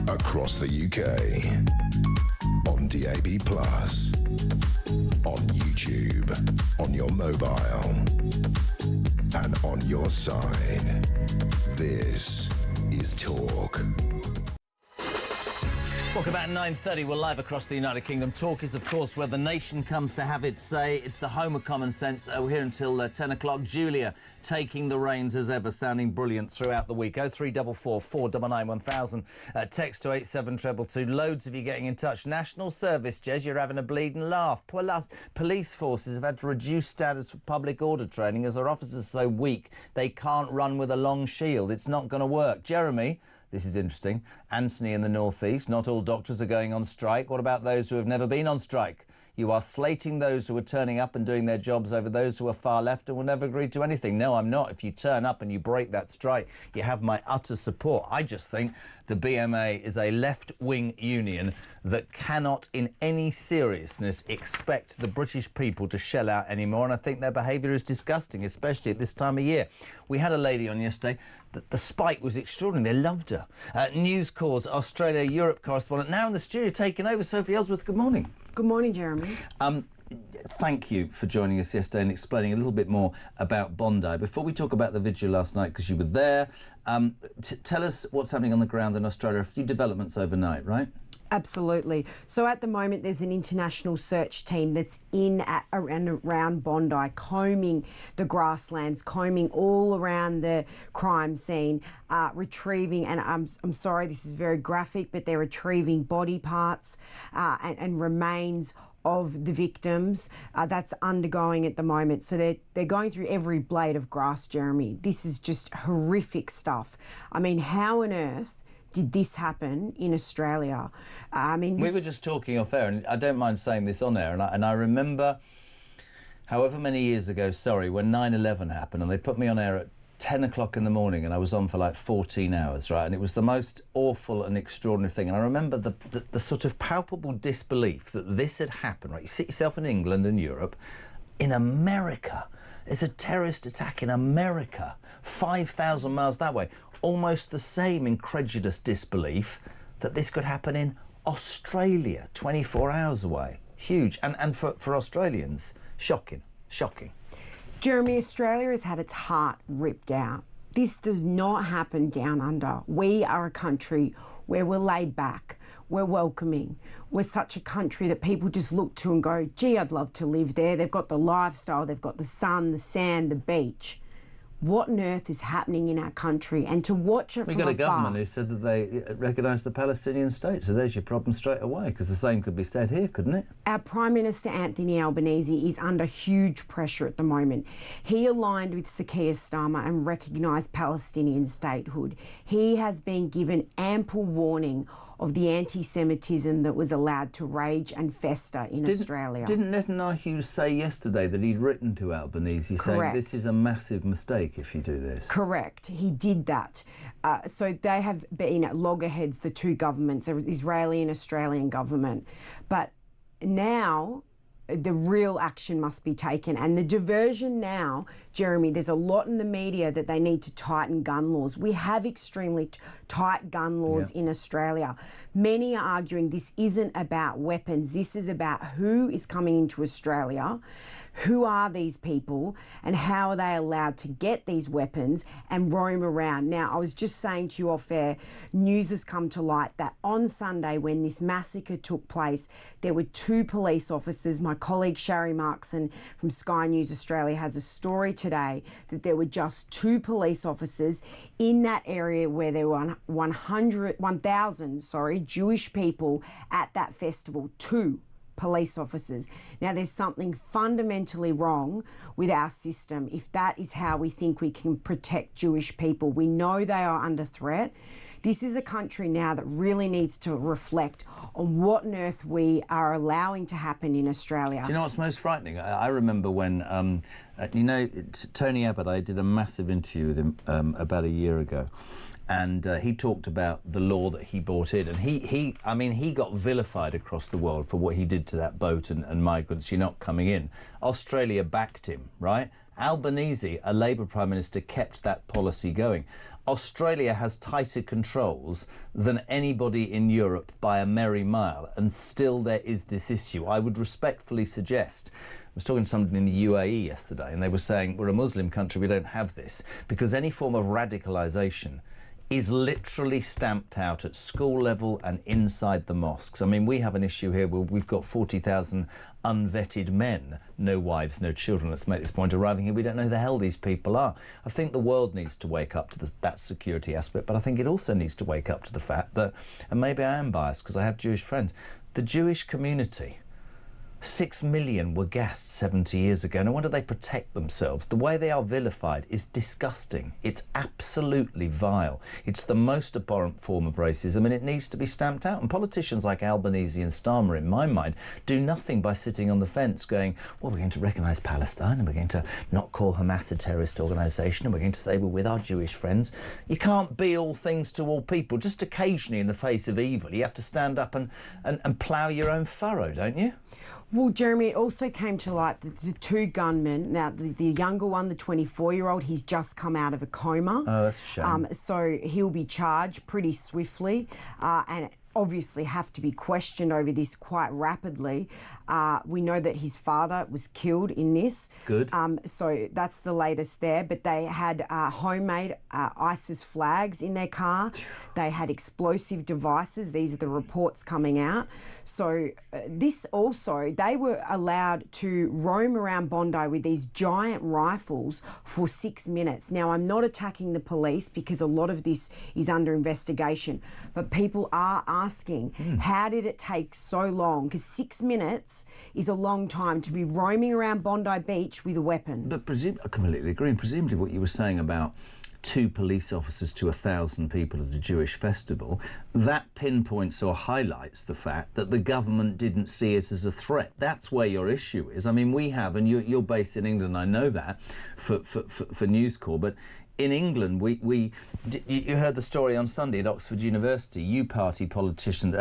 Across the UK, on DAB+, on YouTube, on your mobile, and on your side. This is Talk. Welcome back at 9:30. We're live across the United Kingdom. Talk is, of course, where the nation comes to have its say. It's the home of common sense. We're here until 10 o'clock. Julia taking the reins as ever, sounding brilliant throughout the week. 0344 499 1000. Text to 87222. Loads of you getting in touch. National Service, Jez, you're having a bleeding laugh. Police forces have had to reduce standards for public order training as their officers are so weak they can't run with a long shield. It's not going to work. Jeremy, This is interesting. Anthony in the northeast. Not all doctors are going on strike. What about those who have never been on strike? You are slating those who are turning up and doing their jobs over those who are far left and will never agree to anything. No, I'm not. If you turn up and you break that strike, you have my utter support. I just think the BMA is a left-wing union that cannot in any seriousness expect the British people to shell out anymore, and I think their behaviour is disgusting, especially at this time of year. We had a lady on yesterday. The spike was extraordinary. They loved her. News Corps Australia-Europe correspondent now in the studio taking over. Sophie Ellsworth, good morning. Good morning, Jeremy. Thank you for joining us yesterday and explaining a little bit more about Bondi. Before we talk about the vigil last night, because you were there, tell us what's happening on the ground in Australia. A few developments overnight, right? Absolutely. So at the moment, there's an international search team that's in and around Bondi, combing the grasslands, combing all around the crime scene, retrieving, and I'm sorry, this is very graphic, but they're retrieving body parts and remains of the victims. That's undergoing at the moment. So they're going through every blade of grass, Jeremy. This is just horrific stuff. I mean, how on earth did this happen in Australia? I mean, we were just talking off air, and I don't mind saying this on air, and I remember however many years ago, when 9/11 happened, and they put me on air at 10 o'clock in the morning, and I was on for like 14 hours, right? And it was the most awful and extraordinary thing. And I remember the sort of palpable disbelief that this had happened, right? You sit yourself in England and Europe, in America. There's a terrorist attack in America, 5,000 miles that way. Almost the same incredulous disbelief that this could happen in Australia, 24 hours away. Huge. And for Australians, shocking. Jeremy, Australia has had its heart ripped out. This does not happen down under. We are a country where we're laid back, we're welcoming. We're such a country that people just look to and go, gee, I'd love to live there. They've got the lifestyle, they've got the sun, the sand, the beach. What on earth is happening in our country? And to watch it from afar... We've got a government who said that they recognise the Palestinian state, so there's your problem straight away, because the same could be said here, couldn't it? Our Prime Minister, Anthony Albanese, is under huge pressure at the moment. He aligned with Sir Keir Starmer and recognised Palestinian statehood. He has been given ample warning of the anti-Semitism that was allowed to rage and fester in Australia. Didn't Netanyahu say yesterday that he'd written to Albanese saying this is a massive mistake if you do this? Correct. He did that. So they have been at loggerheads, the two governments, the Israeli and Australian government. But now the real action must be taken. And the diversion now, Jeremy, there's a lot in the media that they need to tighten gun laws. We have extremely tight gun laws in Australia. Many are arguing this isn't about weapons. This is about who is coming into Australia, who are these people, and how are they allowed to get these weapons and roam around. Now, I was just saying to you off air, news has come to light that on Sunday when this massacre took place, there were 2 police officers. My colleague Sharry Markson from Sky News Australia has a story today that there were just 2 police officers in that area where there were 1,000 Jewish people at that festival. 2 police officers. Now, there's something fundamentally wrong with our system if that is how we think we can protect Jewish people. We know they are under threat. This is a country now that really needs to reflect on what on earth we are allowing to happen in Australia. Do you know what's most frightening? I remember when, Tony Abbott, I did a massive interview with him about a year ago. And he talked about the law that he brought in. And he got vilified across the world for what he did to that boat and migrants. You're not coming in. Australia backed him, right? Albanese, a Labour Prime Minister, kept that policy going. Australia has tighter controls than anybody in Europe by a merry mile, and still there is this issue. I would respectfully suggest, I was talking to somebody in the UAE yesterday, and they were saying, we're a Muslim country, we don't have this, because any form of radicalisation is literally stamped out at school level and inside the mosques. I mean, we have an issue here where we've got 40,000 unvetted men, no wives, no children, let's make this point, arriving here. We don't know who the hell these people are. I think the world needs to wake up to that security aspect, but I think it also needs to wake up to the fact that, and maybe I am biased because I have Jewish friends, the Jewish community 6 million were gassed 70 years ago. No wonder they protect themselves. The way they are vilified is disgusting. It's absolutely vile. It's the most abhorrent form of racism, and it needs to be stamped out. And politicians like Albanese and Starmer, in my mind, do nothing by sitting on the fence going, well, we're going to recognise Palestine, and we're going to not call Hamas a terrorist organisation, and we're going to say we're with our Jewish friends. You can't be all things to all people. Just occasionally, in the face of evil, you have to stand up and plough your own furrow, don't you? Well, Jeremy, it also came to light that the two gunmen, now the younger one, the 24-year-old, he's just come out of a coma. Oh, that's a shame. So he'll be charged pretty swiftly and obviously have to be questioned over this quite rapidly. We know that his father was killed in this. Good. So that's the latest there. But they had homemade ISIS flags in their car. They had explosive devices. These are the reports coming out. So this also, they were allowed to roam around Bondi with these giant rifles for 6 minutes. Now, I'm not attacking the police because a lot of this is under investigation, but people are asking, how did it take so long? Because 6 minutes is a long time to be roaming around Bondi Beach with a weapon. But I completely agree. And presumably what you were saying about 2 police officers to 1,000 people at a Jewish festival, that pinpoints or highlights the fact that the government didn't see it as a threat. That's where your issue is. I mean, we have, and you're based in England, I know that, for News Corps, but in England, you heard the story on Sunday at Oxford University. U-Party politicians,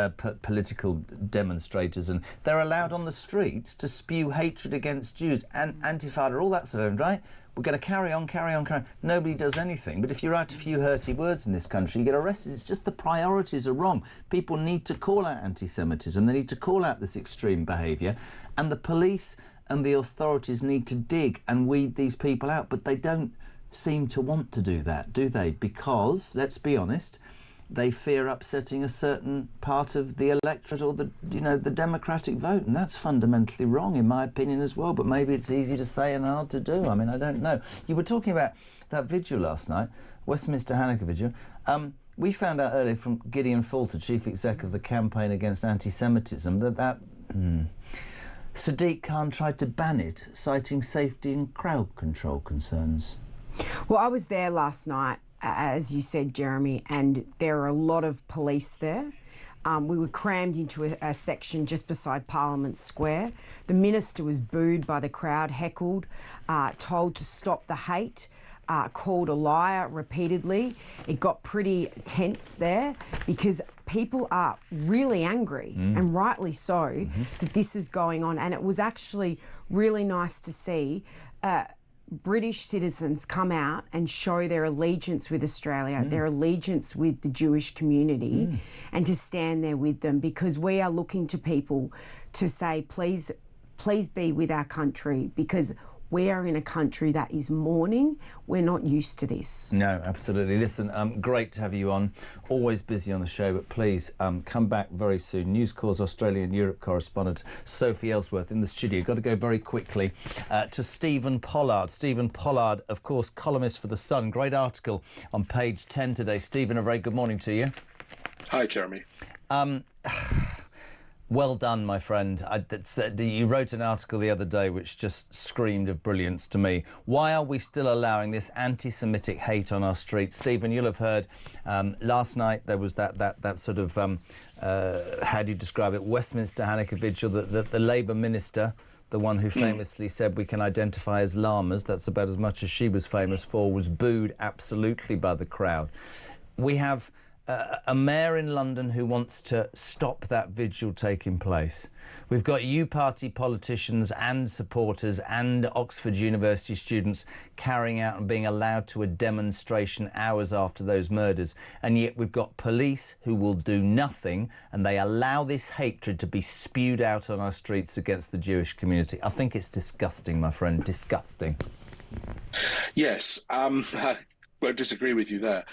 political demonstrators, and they're allowed on the streets to spew hatred against Jews and Antifada, all that sort of thing, right? We're going to carry on. Nobody does anything. But if you write a few hurty words in this country, you get arrested. It's just the priorities are wrong. People need to call out anti-Semitism. They need to call out this extreme behaviour. And the police and the authorities need to dig and weed these people out. But they don't seem to want to do that, do they? Because, let's be honest, they fear upsetting a certain part of the electorate or the democratic vote, and that's fundamentally wrong, in my opinion, as well. But maybe it's easy to say and hard to do. I mean, I don't know. You were talking about that vigil last night, Westminster Hanukkah vigil. We found out earlier from Gideon Falter, chief exec of the Campaign Against Anti-Semitism, that Sadiq Khan tried to ban it, citing safety and crowd control concerns. Well, I was there last night, as you said, Jeremy, and there are a lot of police there. We were crammed into a section just beside Parliament Square. The minister was booed by the crowd, heckled, told to stop the hate, called a liar repeatedly. It got pretty tense there because people are really angry, and rightly so, that this is going on. And it was actually really nice to see British citizens come out and show their allegiance with Australia, their allegiance with the Jewish community, and to stand there with them, because we are looking to people to say, please be with our country, because we are in a country that is mourning. We're not used to this. No, absolutely. Listen, great to have you on. Always busy on the show, but please come back very soon. News Corps Australia and Europe correspondent Sophie Ellsworth in the studio. Got to go very quickly to Stephen Pollard. Stephen Pollard, of course, columnist for The Sun. Great article on page 10 today. Stephen, a very good morning to you. Hi, Jeremy. Well done, my friend. You wrote an article the other day which just screamed of brilliance to me. Why are we still allowing this anti-Semitic hate on our streets? Stephen, you'll have heard last night there was that sort of, how do you describe it, Westminster Hanukkah vigil, that the Labour minister, the one who famously said we can identify as llamas, that's about as much as she was famous for, was booed absolutely by the crowd. We have a mayor in London who wants to stop that vigil taking place. We've got U-Party politicians and supporters and Oxford University students carrying out and being allowed to a demonstration hours after those murders. And yet we've got police who will do nothing, and they allow this hatred to be spewed out on our streets against the Jewish community. I think it's disgusting, my friend, disgusting. Yes, won't disagree with you there.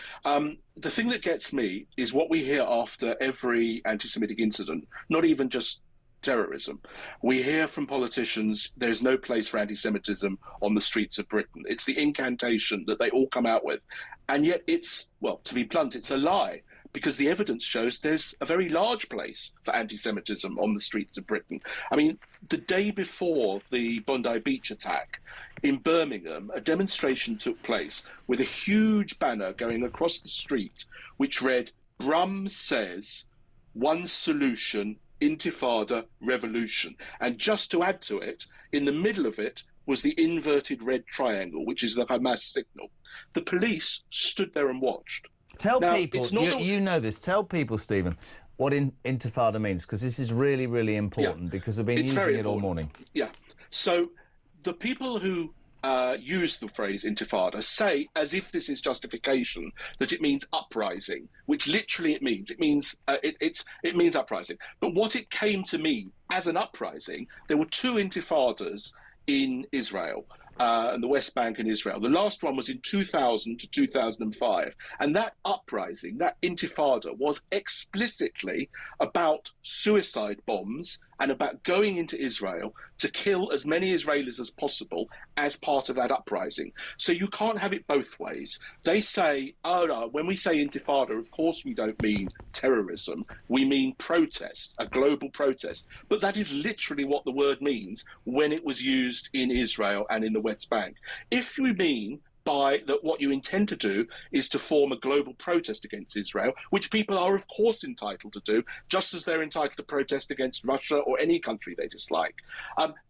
The thing that gets me is what we hear after every anti-Semitic incident, not even just terrorism. We hear from politicians there's no place for anti-Semitism on the streets of Britain. It's the incantation that they all come out with. And yet it's, well, to be blunt, it's a lie. because the evidence shows there's a very large place for anti-Semitism on the streets of Britain. I mean, the day before the Bondi Beach attack in Birmingham, a demonstration took place with a huge banner going across the street which read, "Brum says, one solution, Intifada, revolution." And just to add to it, in the middle of it was the inverted red triangle, which is the Hamas signal. The police stood there and watched. Tell now, people, you know this, tell people, Stephen, what intifada means, because this is really, really important, because I've been using it all morning. Yeah. So the people who use the phrase intifada say, as if this is justification, that it means uprising, which literally it means. It means it means uprising. But what it came to mean as an uprising, there were two intifadas in Israel. And the West Bank and Israel. The last one was in 2000 to 2005. And that uprising, that intifada, was explicitly about suicide bombs and about going into Israel to kill as many Israelis as possible as part of that uprising. So you can't have it both ways. They say, oh no, when we say intifada, of course we don't mean terrorism. We mean protest, a global protest. But that is literally what the word means when it was used in Israel and in the West Bank. If you mean by that what you intend to do is to form a global protest against Israel, which people are of course entitled to do, just as they're entitled to protest against Russia or any country they dislike,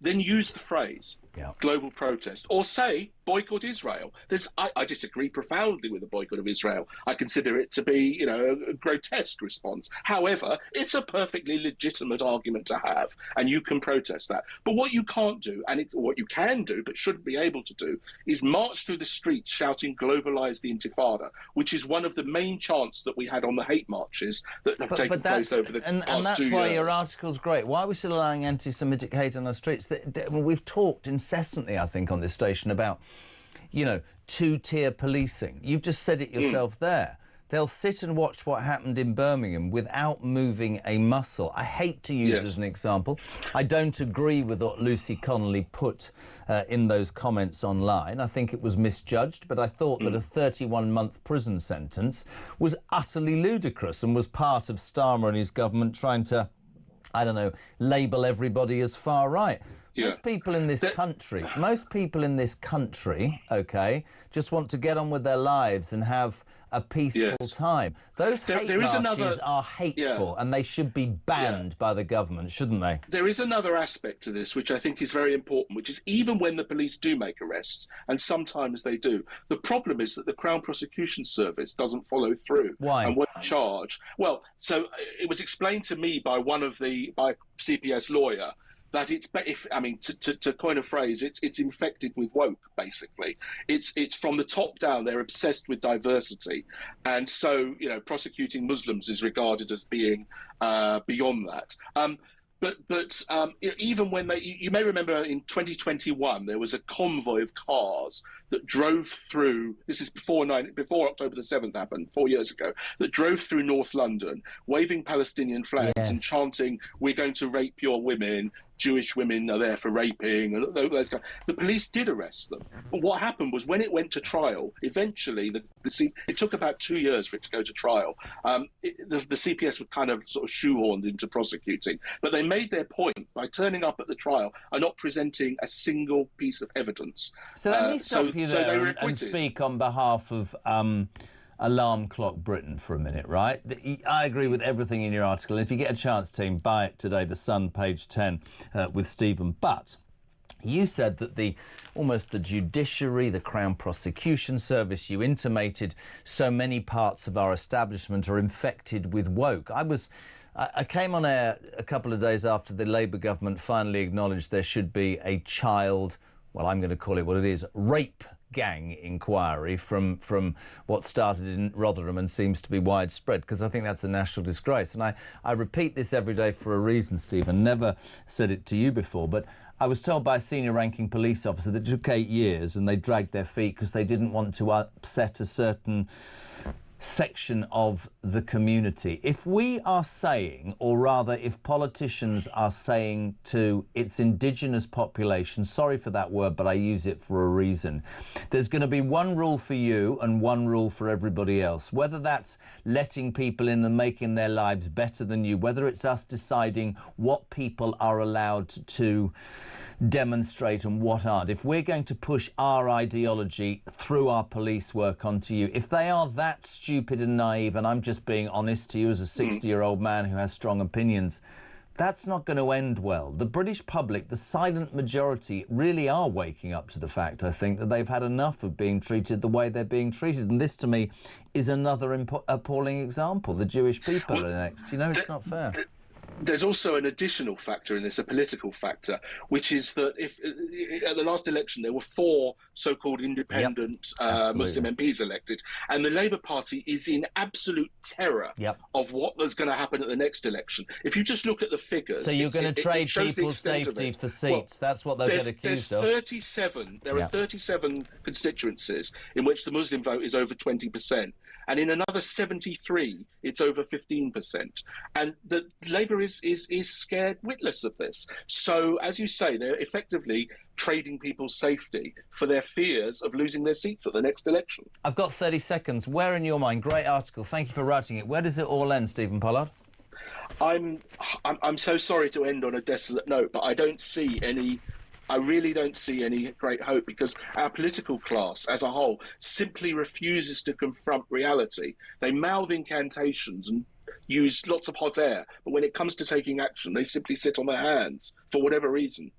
then use the phrase global protest, or say boycott Israel. I disagree profoundly with the boycott of Israel. I consider it to be, a grotesque response. However, it's a perfectly legitimate argument to have, and you can protest that. But what you can't do, and what you can do, but shouldn't be able to do, is march through the streets shouting "Globalise the Intifada," which is one of the main chants that we had on the hate marches that have taken place over the past 2 years. And that's why your article's great. Why are we still allowing anti-Semitic hate on our streets? We've talked incessantly, I think, on this station about, two-tier policing. You've just said it yourself there. They'll sit and watch what happened in Birmingham without moving a muscle. I hate to use as an example. I don't agree with what Lucy Connolly put in those comments online. I think it was misjudged, but I thought that a 31-month prison sentence was utterly ludicrous and was part of Starmer and his government trying to, label everybody as far right. Most people in this country, just want to get on with their lives and have a peaceful time. Those hate marches are hateful and they should be banned by the government, shouldn't they? There is another aspect to this which I think is very important, which is even when the police do make arrests, and sometimes they do, the problem is that the Crown Prosecution Service doesn't follow through. Why? And won't charge. Well, so it was explained to me by by CPS lawyer that to coin a phrase, it's infected with woke, basically. It's from the top down, they're obsessed with diversity. And so, prosecuting Muslims is regarded as being beyond that. But even when you may remember in 2021, there was a convoy of cars that drove through, this is before October the 7th happened, 4 years ago, that drove through North London, waving Palestinian flags and chanting, "We're going to rape your women, Jewish women are there for raping." And the police did arrest them. But what happened was when it went to trial, eventually, it took about 2 years for it to go to trial. The CPS were kind of sort of shoehorned into prosecuting. But they made their point by turning up at the trial and not presenting a single piece of evidence. So let me stop you there and speak on behalf of Alarm Clock Britain for a minute, right? I agree with everything in your article. If you get a chance, team, buy it today, The Sun, page 10, with Stephen. But you said that almost the judiciary, the Crown Prosecution Service, you intimated so many parts of our establishment are infected with woke. I came on air a couple of days after the Labour government finally acknowledged there should be a child, well, I'm going to call it what it is, rape gang inquiry from what started in Rotherham and seems to be widespread, because I think that's a national disgrace. And I repeat this every day for a reason, Stephen. Never said it to you before, but I was told by a senior ranking police officer that it took 8 years and they dragged their feet because they didn't want to upset a certain section of the community. If we are saying, or rather if politicians are saying to its indigenous population, sorry for that word, but I use it for a reason, there's going to be one rule for you and one rule for everybody else, whether that's letting people in and making their lives better than you, whether it's us deciding what people are allowed to demonstrate and what aren't. If we're going to push our ideology through our police work onto you, if they are that stupid and naive, and I'm just being honest to you as a 60-year-old man who has strong opinions, that's not going to end well. The British public, the silent majority, really are waking up to the fact, I think, that they've had enough of being treated the way they're being treated. And this, to me, is another appalling example. The Jewish people are next. You know, it's not fair. There's also an additional factor in this, a political factor, which is that if at the last election there were 4 so-called independent Muslim MPs elected, and the Labour Party is in absolute terror of what was going to happen at the next election. If you just look at the figures, so you're going to trade people's safety for seats. That's what they'll get accused of. There are 37 constituencies in which the Muslim vote is over 20%. And in another 73, it's over 15%. And the Labour is scared witless of this. So, as you say, they're effectively trading people's safety for their fears of losing their seats at the next election. I've got 30 seconds. Where in your mind, great article, thank you for writing it, where does it all end, Stephen Pollard? I'm so sorry to end on a desolate note, but I really don't see any great hope, because our political class as a whole simply refuses to confront reality. They mouth incantations and use lots of hot air, but when it comes to taking action, they simply sit on their hands for whatever reason.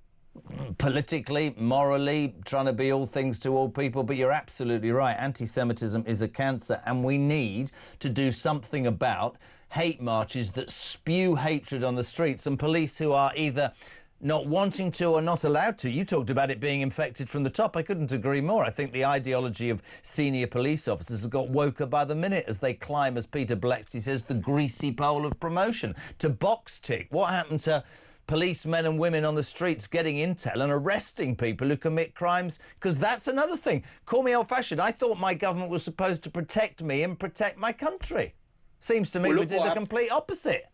Politically, morally, trying to be all things to all people, but you're absolutely right. Anti-Semitism is a cancer, and we need to do something about hate marches that spew hatred on the streets, and police who are either not wanting to or not allowed to. You talked about it being infected from the top. I couldn't agree more. I think the ideology of senior police officers has got woker by the minute as they climb, as Peter Blexley says, the greasy pole of promotion. To box tick, what happened to policemen and women on the streets getting intel and arresting people who commit crimes? Because that's another thing. Call me old-fashioned. I thought my government was supposed to protect me and protect my country. Seems to me we did the complete opposite.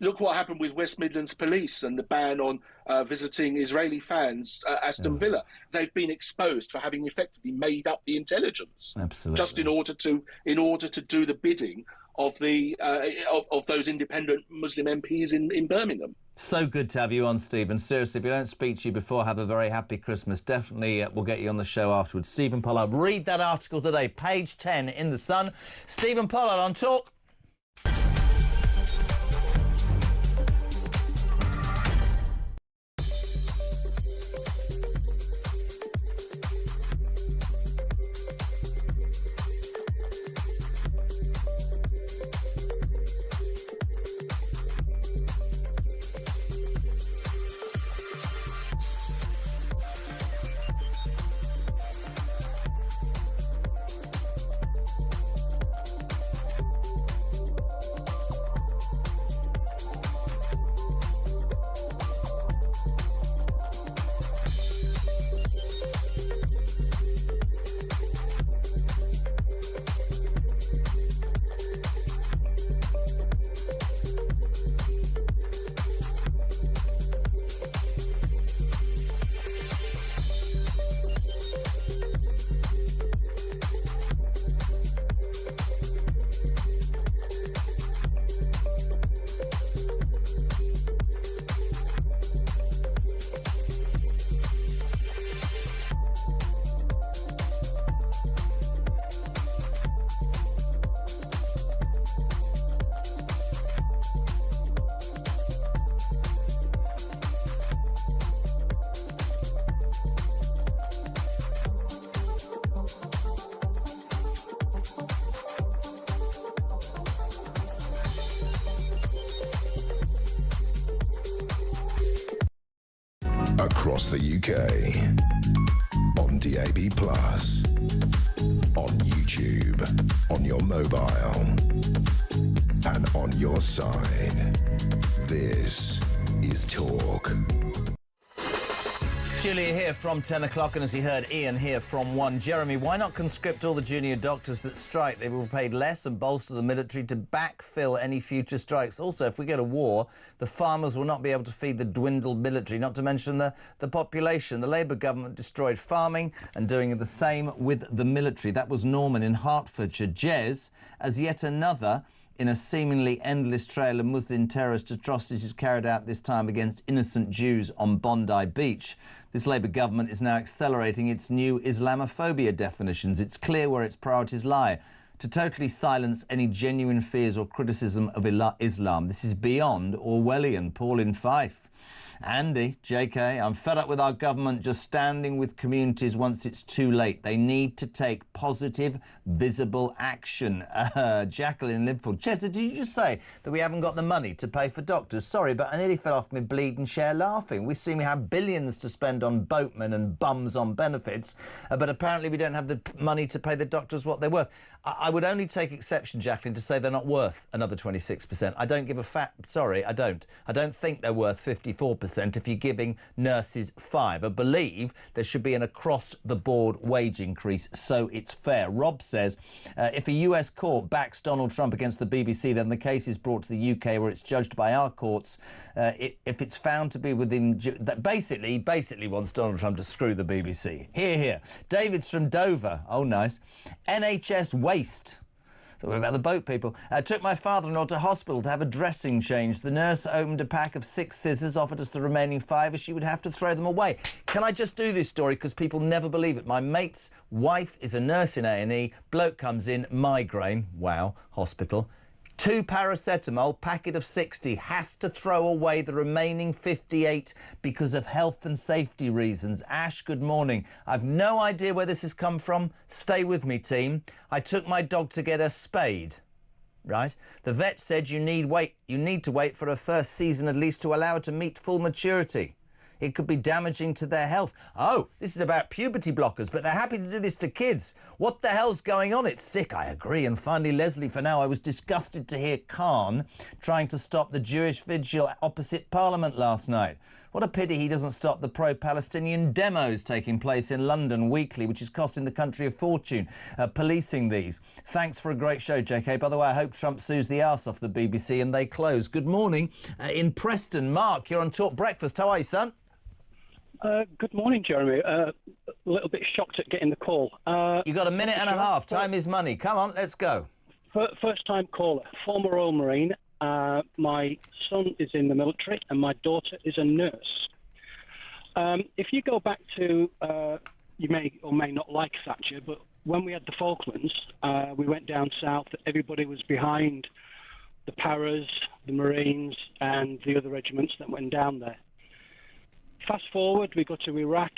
Look what happened with West Midlands Police and the ban on visiting Israeli fans at Aston Villa. They've been exposed for having effectively made up the intelligence, just in order to do the bidding of the of those independent Muslim MPs in Birmingham. So good to have you on, Stephen. Seriously, if we don't speak to you before, have a very happy Christmas. Definitely we'll get you on the show afterwards. Stephen Pollard, read that article today, page 10 in The Sun. Stephen Pollard on Talk. Across the UK, on DAB+, on YouTube, on your mobile, and on your side. This is Talk. Julia here from 10 o'clock, and as you heard, Ian here from 1. Jeremy, why not conscript all the junior doctors that strike? They will be paid less and bolster the military to backfill any future strikes. Also, if we get a war, the farmers will not be able to feed the dwindled military, not to mention the population. The Labour government destroyed farming and doing the same with the military. That was Norman in Hertfordshire. Jez, as yet another in a seemingly endless trail of Muslim terrorist atrocities carried out this time against innocent Jews on Bondi Beach. This Labour government is now accelerating its new Islamophobia definitions. It's clear where its priorities lie: to totally silence any genuine fears or criticism of Islam. This is beyond Orwellian. Paul in Fife. Andy, JK, I'm fed up with our government just standing with communities once it's too late. They need to take positive, visible action. Jacqueline in Liverpool. Chester, did you just say that we haven't got the money to pay for doctors? Sorry, but I nearly fell off my bleeding chair laughing. We seem to have billions to spend on boatmen and bums on benefits, but apparently we don't have the money to pay the doctors what they're worth. I would only take exception, Jacqueline, to say they're not worth another 26%. I don't give a sorry, I don't. I don't think they're worth 54% if you're giving nurses 5. I believe there should be an across-the-board wage increase, so it's fair. Rob says, if a US court backs Donald Trump against the BBC, then the case is brought to the UK where it's judged by our courts. If it's found to be within... that basically wants Donald Trump to screw the BBC. Hear, hear. David's from Dover. Oh, nice. NHS waste. What about the boat people? Took my father-in-law to hospital to have a dressing change. The nurse opened a pack of 6 scissors, offered us the remaining 5 as she would have to throw them away. Can I just do this story because people never believe it? My mate's wife is a nurse in A&E. Bloke comes in, migraine. Wow, hospital. 2 paracetamol, packet of 60, has to throw away the remaining 58 because of health and safety reasons. Ash, good morning. I've no idea where this has come from. Stay with me, team. I took my dog to get her spayed. Right? The vet said you need to wait for her first season at least to allow her to meet full maturity. It could be damaging to their health. Oh, this is about puberty blockers, but they're happy to do this to kids. What the hell's going on? It's sick, I agree. And finally, Leslie, for now, I was disgusted to hear Khan trying to stop the Jewish vigil opposite Parliament last night. What a pity he doesn't stop the pro-Palestinian demos taking place in London weekly, which is costing the country a fortune, policing these. Thanks for a great show, JK. By the way, I hope Trump sues the arse off the BBC and they close. Good morning. In Preston, Mark, you're on Talk Breakfast. How are you, son? Good morning, Jeremy. A little bit shocked at getting the call. You got a minute and a half. Time is money. Come on, let's go. First-time caller, former Royal Marine. My son is in the military and my daughter is a nurse. If you go back to, you may or may not like Thatcher, but when we had the Falklands, we went down south. Everybody was behind the Paras, the Marines and the other regiments that went down there. Fast forward, we go to Iraq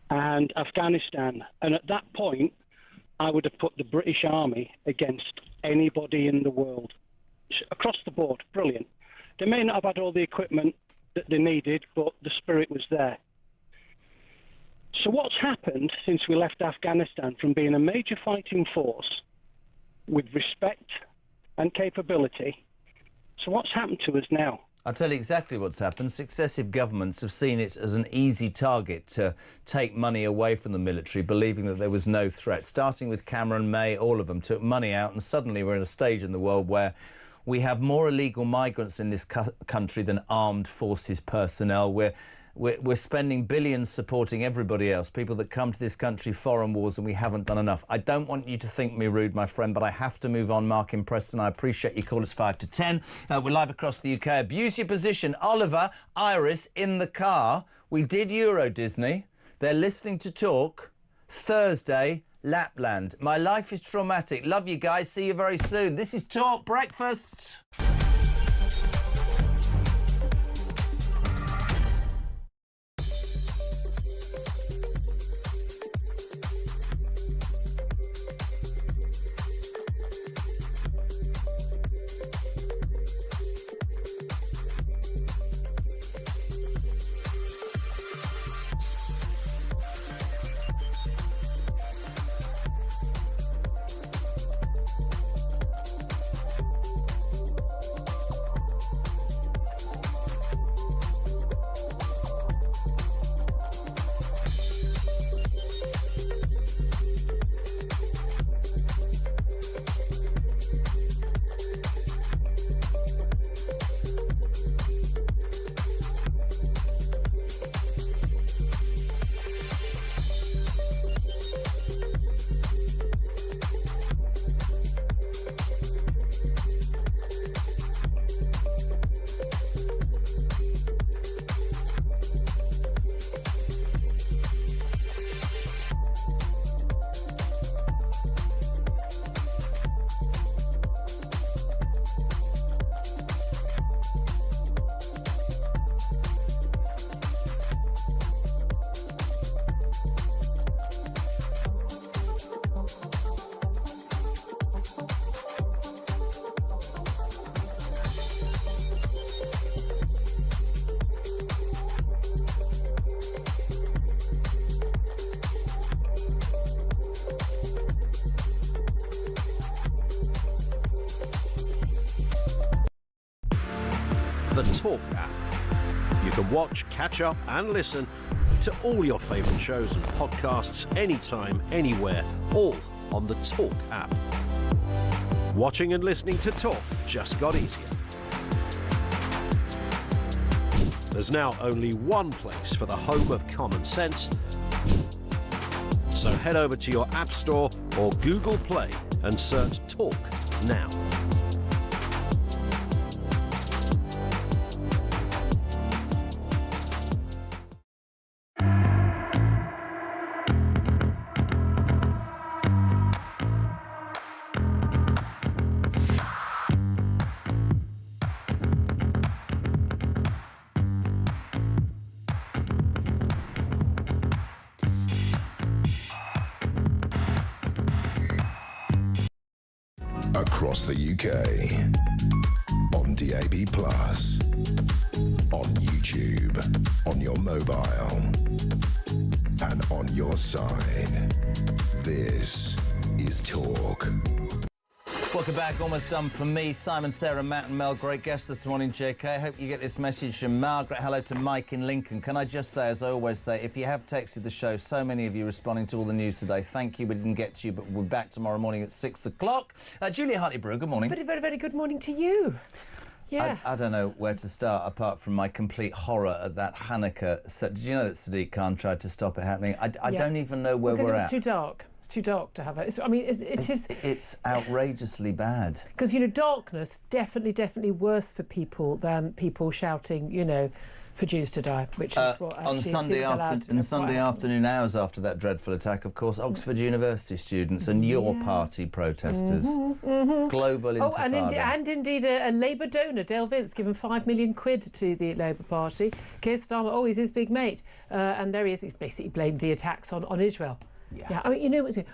and Afghanistan. And at that point, I would have put the British Army against anybody in the world. Across the board, brilliant. They may not have had all the equipment that they needed, but the spirit was there. So what's happened since we left Afghanistan from being a major fighting force with respect and capability? So what's happened to us now? I'll tell you exactly what's happened. Successive governments have seen it as an easy target to take money away from the military, believing that there was no threat. Starting with Cameron, May, all of them took money out, and suddenly we're in a stage in the world where we have more illegal migrants in this country than armed forces personnel. We're spending billions supporting everybody else, people that come to this country, foreign wars, and we haven't done enough. I don't want you to think me rude, my friend, but I have to move on. Mark in Preston, I appreciate you. Call us 5 to 10. We're live across the UK. Abuse your position. Oliver, Iris, in the car. We did Euro Disney. They're listening to Talk. Thursday, Lapland. My life is traumatic. Love you guys. See you very soon. This is Talk Breakfast. the Talk app. You can watch, catch up and listen to all your favourite shows and podcasts anytime, anywhere, all on the Talk app. Watching and listening to Talk just got easier. There's now only one place for the home of common sense. So head over to your App Store or Google Play and search Talk now. Across the UK, on DAB+, on YouTube, on your mobile, and on your side. This is Talk. Welcome back. Almost done from me, Simon, Sarah, Matt and Mel. Great guest this morning, JK. Hope you get this message from Margaret. Hello to Mike in Lincoln. Can I just say, as I always say, if you have texted the show, so many of you responding to all the news today, thank you. We didn't get to you, but we'll be back tomorrow morning at 6 o'clock. Julia Hartley-Brew, good morning. Very, very, very good morning to you. Yeah. I don't know where to start apart from my complete horror at that Hanukkah set. Did you know that Sadiq Khan tried to stop it happening? I don't even know where we're at. Because it was too dark. It's too dark to have it. It's outrageously bad. Because, you know, darkness, definitely worse for people than people shouting, you know, for Jews to die, which is what on Sunday afternoon hours after that dreadful attack, of course, Oxford University students and your party protesters. Global intifada. And indeed a Labour donor, Dale Vince, given £5 million to the Labour Party. Keir Starmer, he's his big mate. And there he is. He's basically blamed the attacks on Israel. Yeah, I mean, you know,